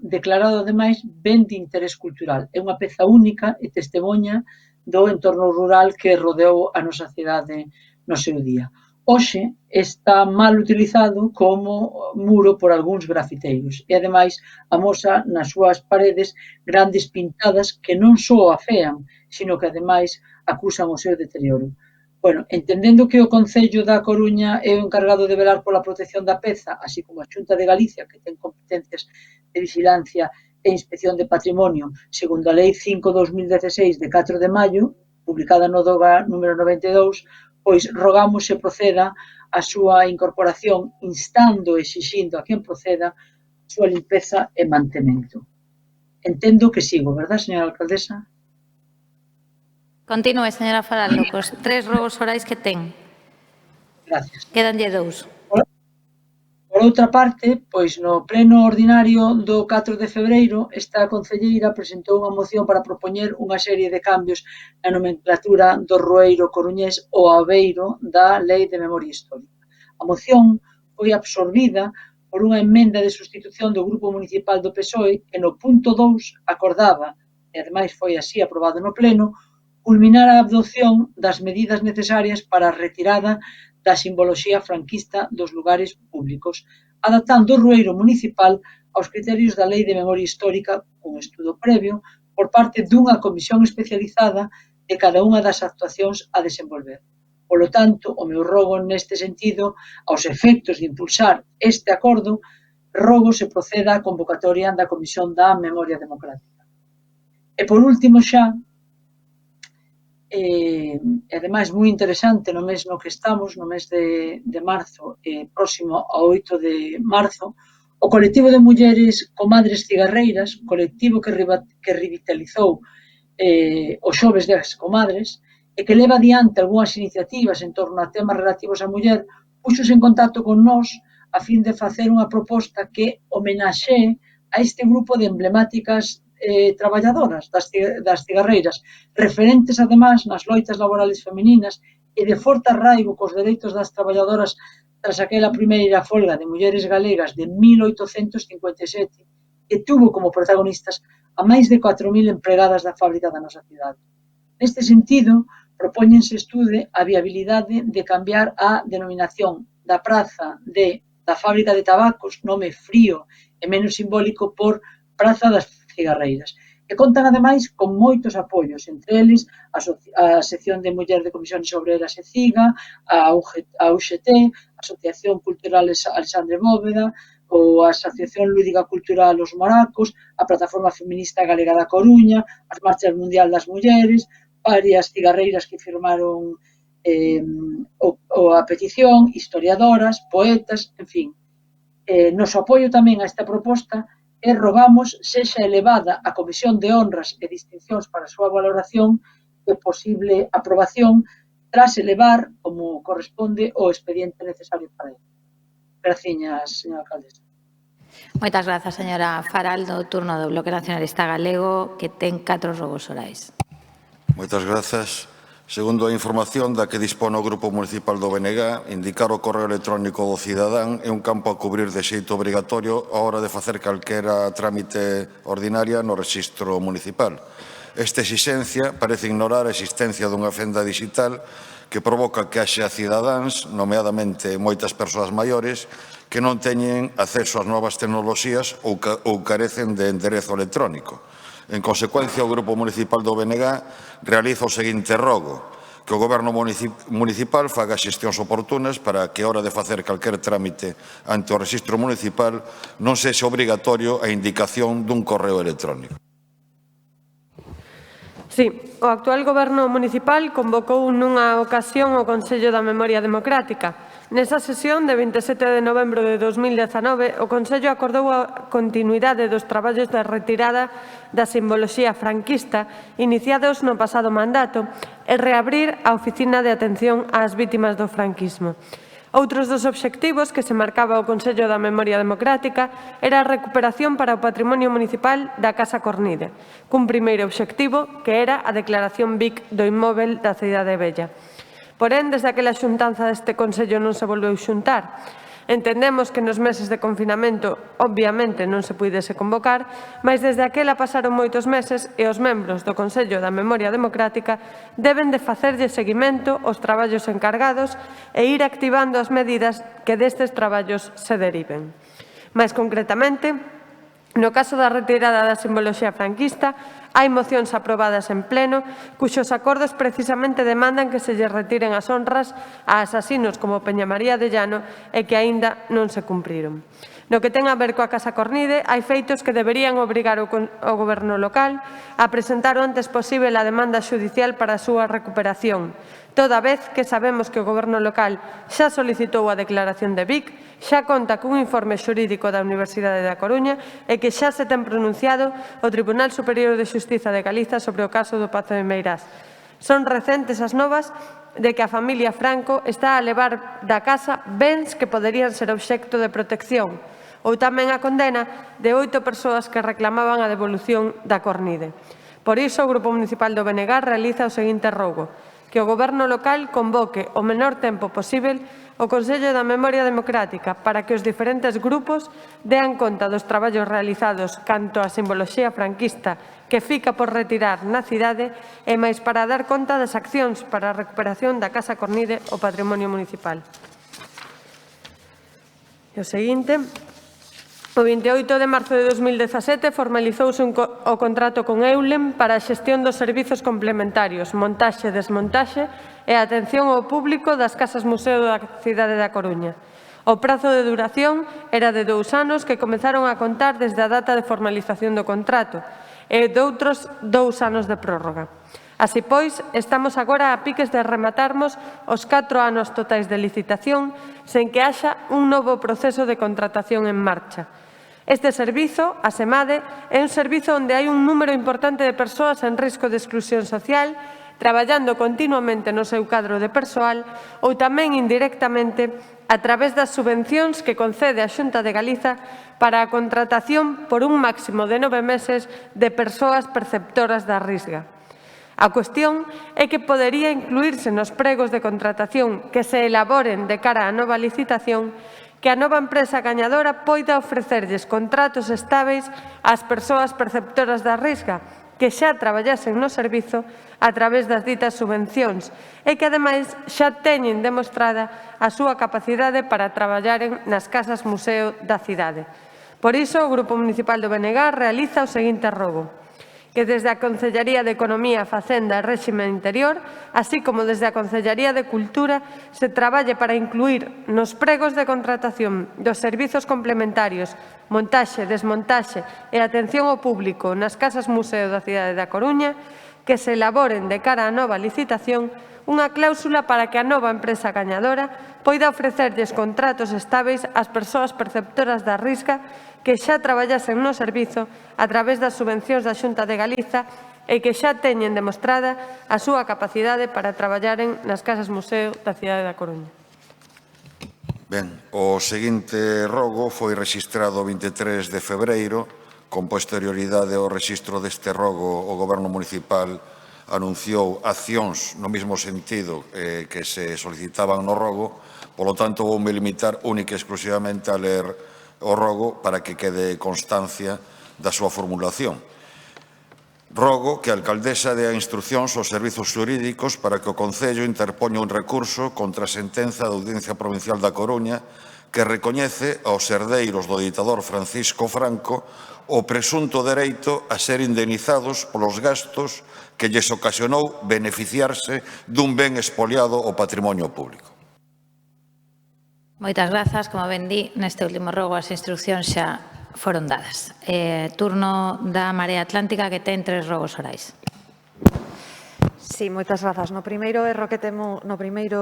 declarado ademais ben de interés cultural. É unha peza única e testemunha do entorno rural que rodeou a nosa cidade no seu día. Hoxe está mal utilizado como muro por algúns grafiteiros e, ademais, amosa nas súas paredes grandes pintadas que non só afean, sino que, ademais, acusan o seu deterioro. Bueno, entendendo que o Concello da Coruña é o encargado de velar pola protección da peza, así como a Xunta de Galicia, que ten competencias de vigilancia e inspección de patrimonio, segundo a Lei 5/2016 de 4 de maio, publicada no DOGA número 92, pois rogamos se proceda a súa incorporación, instando e exixindo a quen proceda a súa limpeza e mantemento. Entendo que sigo, verdad, señora alcaldesa? Continúe, señora Faraldo, cos 3 rogos orais que ten. Gracias. Quédanlle 2. Por outra parte, pois no pleno ordinario do 4 de febreiro, esta concelleira presentou unha moción para propoñer unha serie de cambios na nomenclatura do Rueiro coruñés ou Aveiro da Lei de Memoria Histórica. A moción foi absorbida por unha emenda de sustitución do Grupo Municipal do PSOE que no punto 2 acordaba, e ademais foi así aprobado no pleno, culminar a adopción das medidas necesarias para a retirada da simboloxía franquista dos lugares públicos, adaptando o rueiro municipal aos criterios da Lei de Memoria Histórica con estudo previo por parte dunha comisión especializada de cada unha das actuacións a desenvolver. Polo tanto, o meu rogo neste sentido, aos efectos de impulsar este acordo, rogo se proceda á convocatoria da Comisión da Memoria Democrática. E por último xa, e ademais moi interesante no mes no que estamos, no mes de marzo, próximo ao 8 de marzo, o colectivo de mulleres comadres cigarreiras, colectivo que revitalizou os xoves das comadres e que leva adiante algunhas iniciativas en torno a temas relativos á muller, puxos en contacto con nós a fin de facer unha proposta que homenaxee a este grupo de emblemáticas traballadoras das cigarreiras, referentes, además, nas loitas laborales femininas e de forte arraigo cos dereitos das traballadoras tras aquela primeira folga de mulleres galegas de 1857 que tuvo como protagonistas a máis de 4.000 empregadas da fábrica da nosa cidade. Neste sentido, propóñense estude a viabilidade de cambiar a denominación da praza da fábrica de tabacos, nome frío e menos simbólico, por Praza das Cigarreiras. E contan, ademais, con moitos apoios, entre eles a sección de Muller de Comisiones Obreras e CIGA, a UGT, a Asociación Cultural Alexandre Bóveda, ou a Asociación Lúdica Cultural Os Moracos, a Plataforma Feminista Galega da Coruña, as Marchas Mundial das Mulleres, varias cigarreiras que firmaron a petición, historiadoras, poetas, en fin. Nos apoio tamén a esta proposta e rogamos sexa elevada a Comisión de Honras e Distincións para a súa valoración e posible aprobación tras elevar, como corresponde, o expediente necesario para ello. Graciñas, señora alcaldesa. Moitas grazas, señora Faraldo. Turno do Bloque Nacionalista Galego, que ten 4 rogos orais. Moitas grazas. Segundo a información da que dispón o Grupo Municipal do BNG, indicar o correo electrónico do cidadán é un campo a cubrir de xeito obrigatorio a hora de facer calquera trámite ordinaria no rexistro municipal. Esta exixencia parece ignorar a existencia dunha fenda digital que provoca que haxa cidadáns, nomeadamente moitas persoas maiores, que non teñen acceso ás novas tecnoloxías ou carecen de enderezo electrónico. En consecuencia, o Grupo Municipal do BNG realiza o seguinte rogo: que o Goberno Municipal faga xestións oportunas para que, a hora de facer calquer trámite ante o Rexistro Municipal, non sexa obrigatorio a indicación dun correo electrónico. Sí, o actual Goberno Municipal convocou nunha ocasión o Consello da Memoria Democrática. Nesa sesión de 27 de novembro de 2019, o Consello acordou a continuidade dos traballos de retirada da simboloxía franquista iniciados no pasado mandato e reabrir a Oficina de Atención ás Vítimas do Franquismo. Outros dos obxectivos que se marcaba o Consello da Memoria Democrática era a recuperación para o patrimonio municipal da Casa Cornide, cun primeiro obxectivo que era a declaración BIC do inmóvel da Cidade Vella. Porén, desde aquela xuntanza deste Consello non se volveu xuntar. Entendemos que nos meses de confinamento, obviamente, non se puidese convocar, mas desde aquela pasaron moitos meses e os membros do Consello da Memoria Democrática deben de facerlle seguimento aos traballos encargados e ir activando as medidas que destes traballos se deriven. Mais concretamente, no caso da retirada da simboloxía franquista, hai mocións aprobadas en pleno cuxos acordos precisamente demandan que se lles retiren as honras a asasinos como Peña María de Llano e que aínda non se cumpriron. No que ten a ver coa Casa Cornide, hai feitos que deberían obrigar o Goberno local a presentar o antes posible a demanda xudicial para a súa recuperación, toda vez que sabemos que o Goberno local xa solicitou a declaración de BIC, xa conta cun informe xurídico da Universidade da Coruña e que xa se ten pronunciado o Tribunal Superior de Xustiza de Galiza sobre o caso do Pazo de Meirás. Son recentes as novas de que a familia Franco está a levar da casa bens que poderían ser obxecto de protección, ou tamén a condena de 8 persoas que reclamaban a devolución da Cornide. Por iso, o Grupo Municipal do BNG realiza o seguinte rogo: que o Goberno local convoque o menor tempo posible o Consello da Memoria Democrática para que os diferentes grupos dean conta dos traballos realizados canto á simboloxía franquista que fica por retirar na cidade e máis para dar conta das accións para a recuperación da Casa Cornide o patrimonio municipal. E o seguinte: o 28 de marzo de 2017 formalizouse o contrato con Eulen para a xestión dos servizos complementarios, montaxe, desmontaxe e atención ao público das casas museo da cidade da Coruña. O prazo de duración era de 2 anos que comezaron a contar desde a data de formalización do contrato e doutros 2 anos de prórroga. Así pois, estamos agora a piques de rematarmos os 4 anos totais de licitación sen que haxa un novo proceso de contratación en marcha. Este servizo, a SEMADE, é un servizo onde hai un número importante de persoas en risco de exclusión social traballando continuamente no seu cadro de persoal ou tamén indirectamente a través das subvencións que concede a Xunta de Galiza para a contratación por un máximo de 9 meses de persoas perceptoras da Risga. A cuestión é que podería incluírse nos pregos de contratación que se elaboren de cara á nova licitación que a nova empresa gañadora poida ofrecerlles contratos estáveis ás persoas perceptoras da Risga que xa traballasen no servizo a través das ditas subvencións e que, ademais, xa teñen demostrada a súa capacidade para traballaren nas casas museo da cidade. Por iso, o Grupo Municipal do BNG realiza o seguinte rogo: que desde a Concellaría de Economía, Facenda e Réxime Interior, así como desde a Concellaría de Cultura, se traballe para incluir nos pregos de contratación dos servizos complementarios, montaxe, desmontaxe e atención ao público nas casas museo da cidade da Coruña, que se elaboren de cara á nova licitación unha cláusula para que a nova empresa gañadora poida ofrecerlles contratos estáveis ás persoas perceptoras da Risga que xa traballasen no servizo a través das subvencións da Xunta de Galiza e que xa teñen demostrada a súa capacidade para traballaren nas casas museo da cidade da Coruña. Ben, o seguinte rogo foi rexistrado o 23 de febreiro. Con posterioridade ao rexistro deste rogo, o Goberno Municipal anunciou accións no mesmo sentido que se solicitaban no rogo, polo tanto, voume limitar única e exclusivamente a ler o rogo para que quede constancia da súa formulación. Rogo que a alcaldesa dea instrucións aos servizos xurídicos para que o Concello interpoña un recurso contra a sentenza da Audiencia Provincial da Coruña que recoñece aos herdeiros do ditador Francisco Franco o presunto dereito a ser indemnizados polos gastos que lles ocasionou beneficiarse dun ben expoliado ao patrimonio público. Moitas grazas. Como ben di, neste último rogo as instruccións xa foron dadas. Turno da Marea Atlántica, que ten 3 rogos orais. Sí, moitas grazas. No primeiro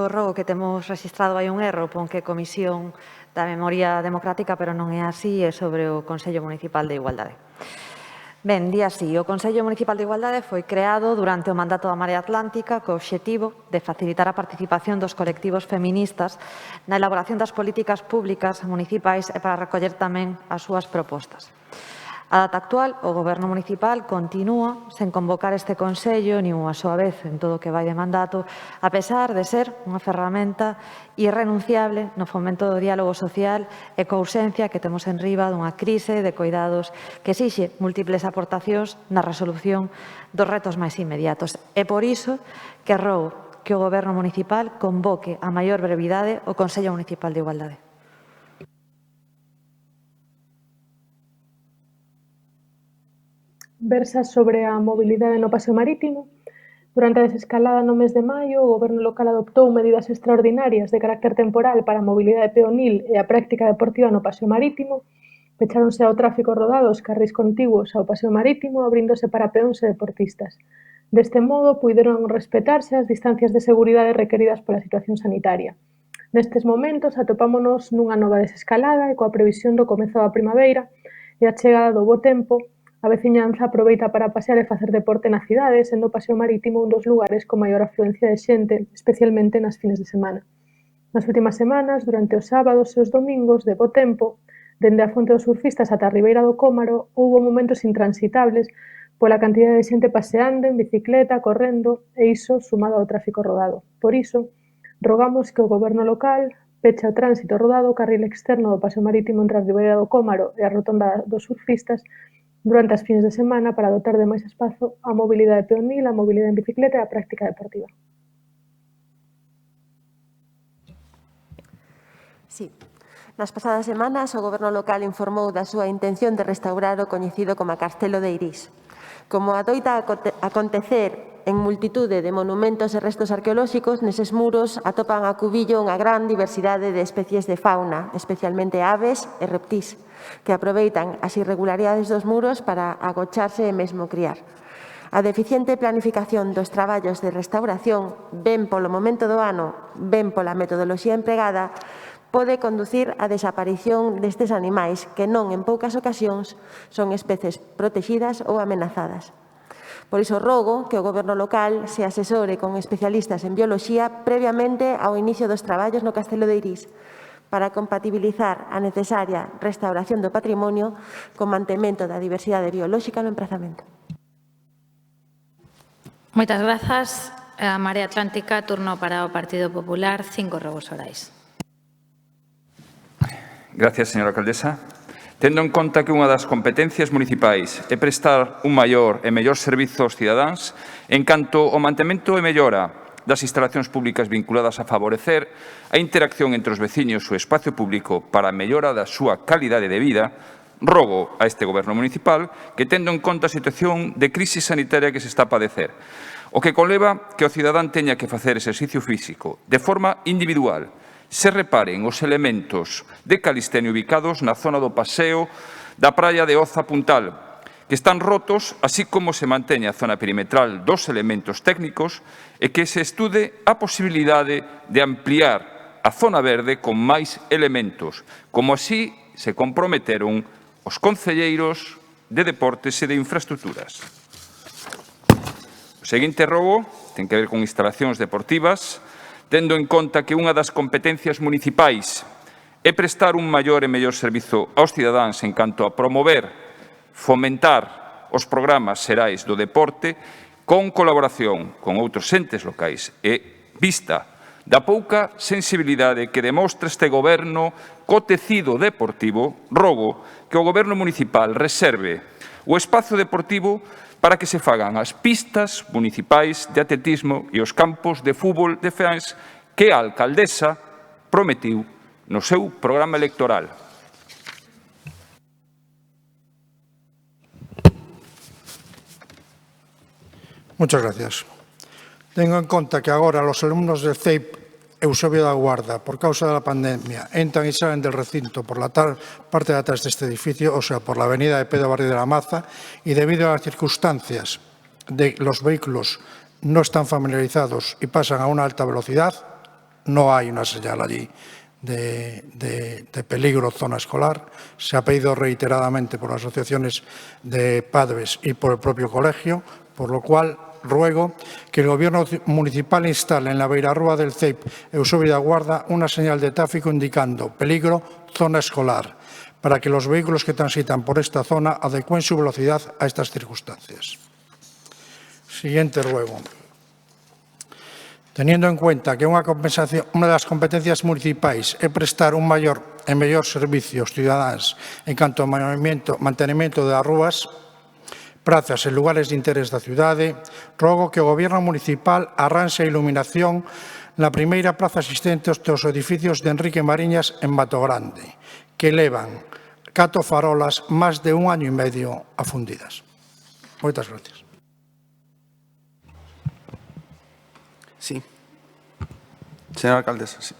rogo que temos registrado hai un erro, pon que Comisión da Memoria Democrática, pero non é así, é sobre o Consello Municipal de Igualdade. Ben, di así, o Consello Municipal de Igualdade foi creado durante o mandato da Marea Atlántica co obxectivo de facilitar a participación dos colectivos feministas na elaboración das políticas públicas municipais e para recoller tamén as súas propostas. A data actual, o Goberno municipal continúa sen convocar este Consello nin unha soa vez en todo o que vai de mandato, a pesar de ser unha ferramenta irrenunciable no fomento do diálogo social e coa urxencia que temos en riba dunha crise de coidados que exixe múltiples aportacións na resolución dos retos máis inmediatos. É por iso que rogo que o Goberno municipal convoque a maior brevidade o Consello Municipal de Igualdade. Versa sobre a mobilidade no paseo marítimo. Durante a desescalada no mes de maio, o Goberno local adoptou medidas extraordinarias de carácter temporal para a mobilidade peonil e a práctica deportiva no paseo marítimo. Pecháronse ao tráfico rodado os carrís contiguos ao paseo marítimo, abríndose para peóns e deportistas. Deste modo, puideron respetarse as distancias de seguridade requeridas pola situación sanitaria. Nestes momentos, atopámonos nunha nova desescalada e coa previsión do comezo da primavera e a chegada do bo tempo. A veciñanza aproveita para pasear e facer deporte na cidade, sendo o paseo marítimo un dos lugares con maior afluencia de xente, especialmente nas fines de semana. Nas últimas semanas, durante os sábados e os domingos de bo tempo, dende a Fonte dos Surfistas ata a Ribeira do Cómaro, houbo momentos intransitables pola cantidad de xente paseando en bicicleta, correndo, e iso sumado ao tráfico rodado. Por iso, rogamos que o Goberno local peche o tránsito rodado o carril externo do paseo marítimo entre a Ribeira do Cómaro e a Rotonda dos Surfistas durante as fins de semana para dotar de máis espazo a mobilidade peonil, a mobilidade en bicicleta e a práctica deportiva. Sí. Nas pasadas semanas, o Goberno local informou da súa intención de restaurar o coñecido como Castelo de Eirís. Como adoita acontecer en multitude de monumentos e restos arqueolóxicos, neses muros atopan a cubillo unha gran diversidade de especies de fauna, especialmente aves e reptís, que aproveitan as irregularidades dos muros para agocharse e mesmo criar. A deficiente planificación dos traballos de restauración, ben polo momento do ano, ben pola metodoloxía empregada, pode conducir á desaparición destes animais que non en poucas ocasións son especies protegidas ou amenazadas. Por iso rogo que o Goberno local se asesore con especialistas en bioloxía previamente ao inicio dos traballos no Castelo de Eirís para compatibilizar a necesaria restauración do patrimonio co mantemento da diversidade biolóxica no emprazamento. Moitas grazas. A Marea Atlántica, turno para o Partido Popular, 5 rogos orais. Gracias, señora alcaldesa. Tendo en conta que unha das competencias municipais é prestar un maior e mellor servizo aos cidadáns, en canto ao mantemento e mellora das instalacións públicas vinculadas a favorecer a interacción entre os veciños e o espacio público para a mellora da súa calidade de vida, rogo a este Goberno municipal que, tendo en conta a situación de crise sanitaria que se está a padecer, o que conleva que o cidadán teña que facer exercicio físico de forma individual, se reparen os elementos de calistenia ubicados na zona do paseo da praia de Oza Puntal, que están rotos, así como se manteña a zona perimetral dos elementos técnicos e que se estude a posibilidade de ampliar a zona verde con máis elementos, como así se comprometeron os concelleiros de Deportes e de Infraestructuras. O seguinte rogo ten que ver con instalacións deportivas, tendo en conta que unha das competencias municipais é prestar un maior e mellor servizo aos cidadáns en canto a promover, fomentar os programas xerais do deporte con colaboración con outros entes locais e vista da pouca sensibilidade que demostra este Goberno co tecido deportivo, rogo que o Goberno municipal reserve o espazo deportivo para que se fagan as pistas municipais de atletismo e os campos de fútbol de fans que a alcaldesa prometiu no seu programa electoral. Muchas gracias. Tengo en conta que agora los alumnos del CEIP Eusebio da Guarda, por causa de la pandemia, entran y salen del recinto por la parte de atrás de este edificio, o sea, por la avenida de Pedro Barrio de la Maza, y debido a las circunstancias de los vehículos no están familiarizados y pasan a una alta velocidad, no hay una señal allí de peligro zona escolar. Se ha pedido reiteradamente por las asociaciones de padres y por el propio colegio, por lo cual ruego que el Gobierno municipal instale en la beirarrúa del CEIP Eusebio da Guarda una señal de tráfico indicando peligro zona escolar, para que los vehículos que transitan por esta zona adecúen su velocidad a estas circunstancias. Siguiente ruego. Teniendo en cuenta que unha das competencias municipais é prestar un maior e mellor servicio aos cidadáns en canto ao mantenimento das rúas, prazas e lugares de interés da cidade, rogo que o Goberno municipal arranxe a iluminación na primeira praza existente aos edificios de Enrique Mariñas en Mato Grande, que levan 4 farolas máis de 1 año e medio afundidas. Moitas gracias. Sí. Señora alcaldesa, sí.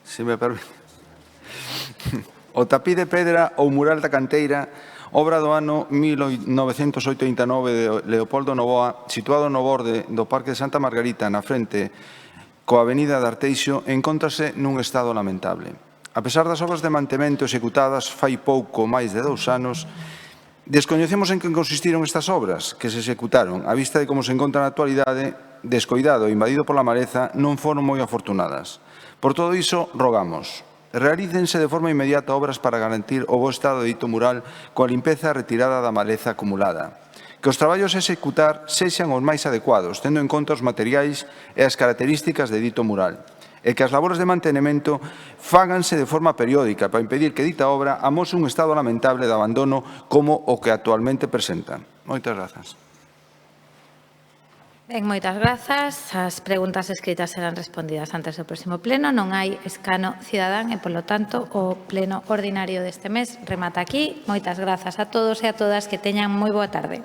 Si me permite. O tapí de pedra ou mural da canteira, obra do ano 1989 de Leopoldo Novoa, situado no borde do Parque de Santa Margarita, na frente coa avenida de Arteixo, encóntrase nun estado lamentable. A pesar das obras de mantemento executadas fai pouco máis de 2 anos, descoñecemos en que consistiron estas obras que se executaron, a vista de como se encontra na actualidade, descoidado e invadido pola mareza, non foron moi afortunadas. Por todo iso, rogamos, realícense de forma inmediata obras para garantir o bo estado de dito mural coa limpeza e retirada da maleza acumulada. Que os traballos a executar sexan os máis adecuados, tendo en conta os materiais e as características de dito mural, e que as labores de mantenimento fáganse de forma periódica para impedir que dita obra amose un estado lamentable de abandono como o que actualmente presenta. Moitas grazas. Ben, moitas grazas. As preguntas escritas serán respondidas antes do próximo pleno. Non hai escano cidadán e, polo tanto, o pleno ordinario deste mes remata aquí. Moitas grazas a todos e a todas. Que teñan moi boa tarde.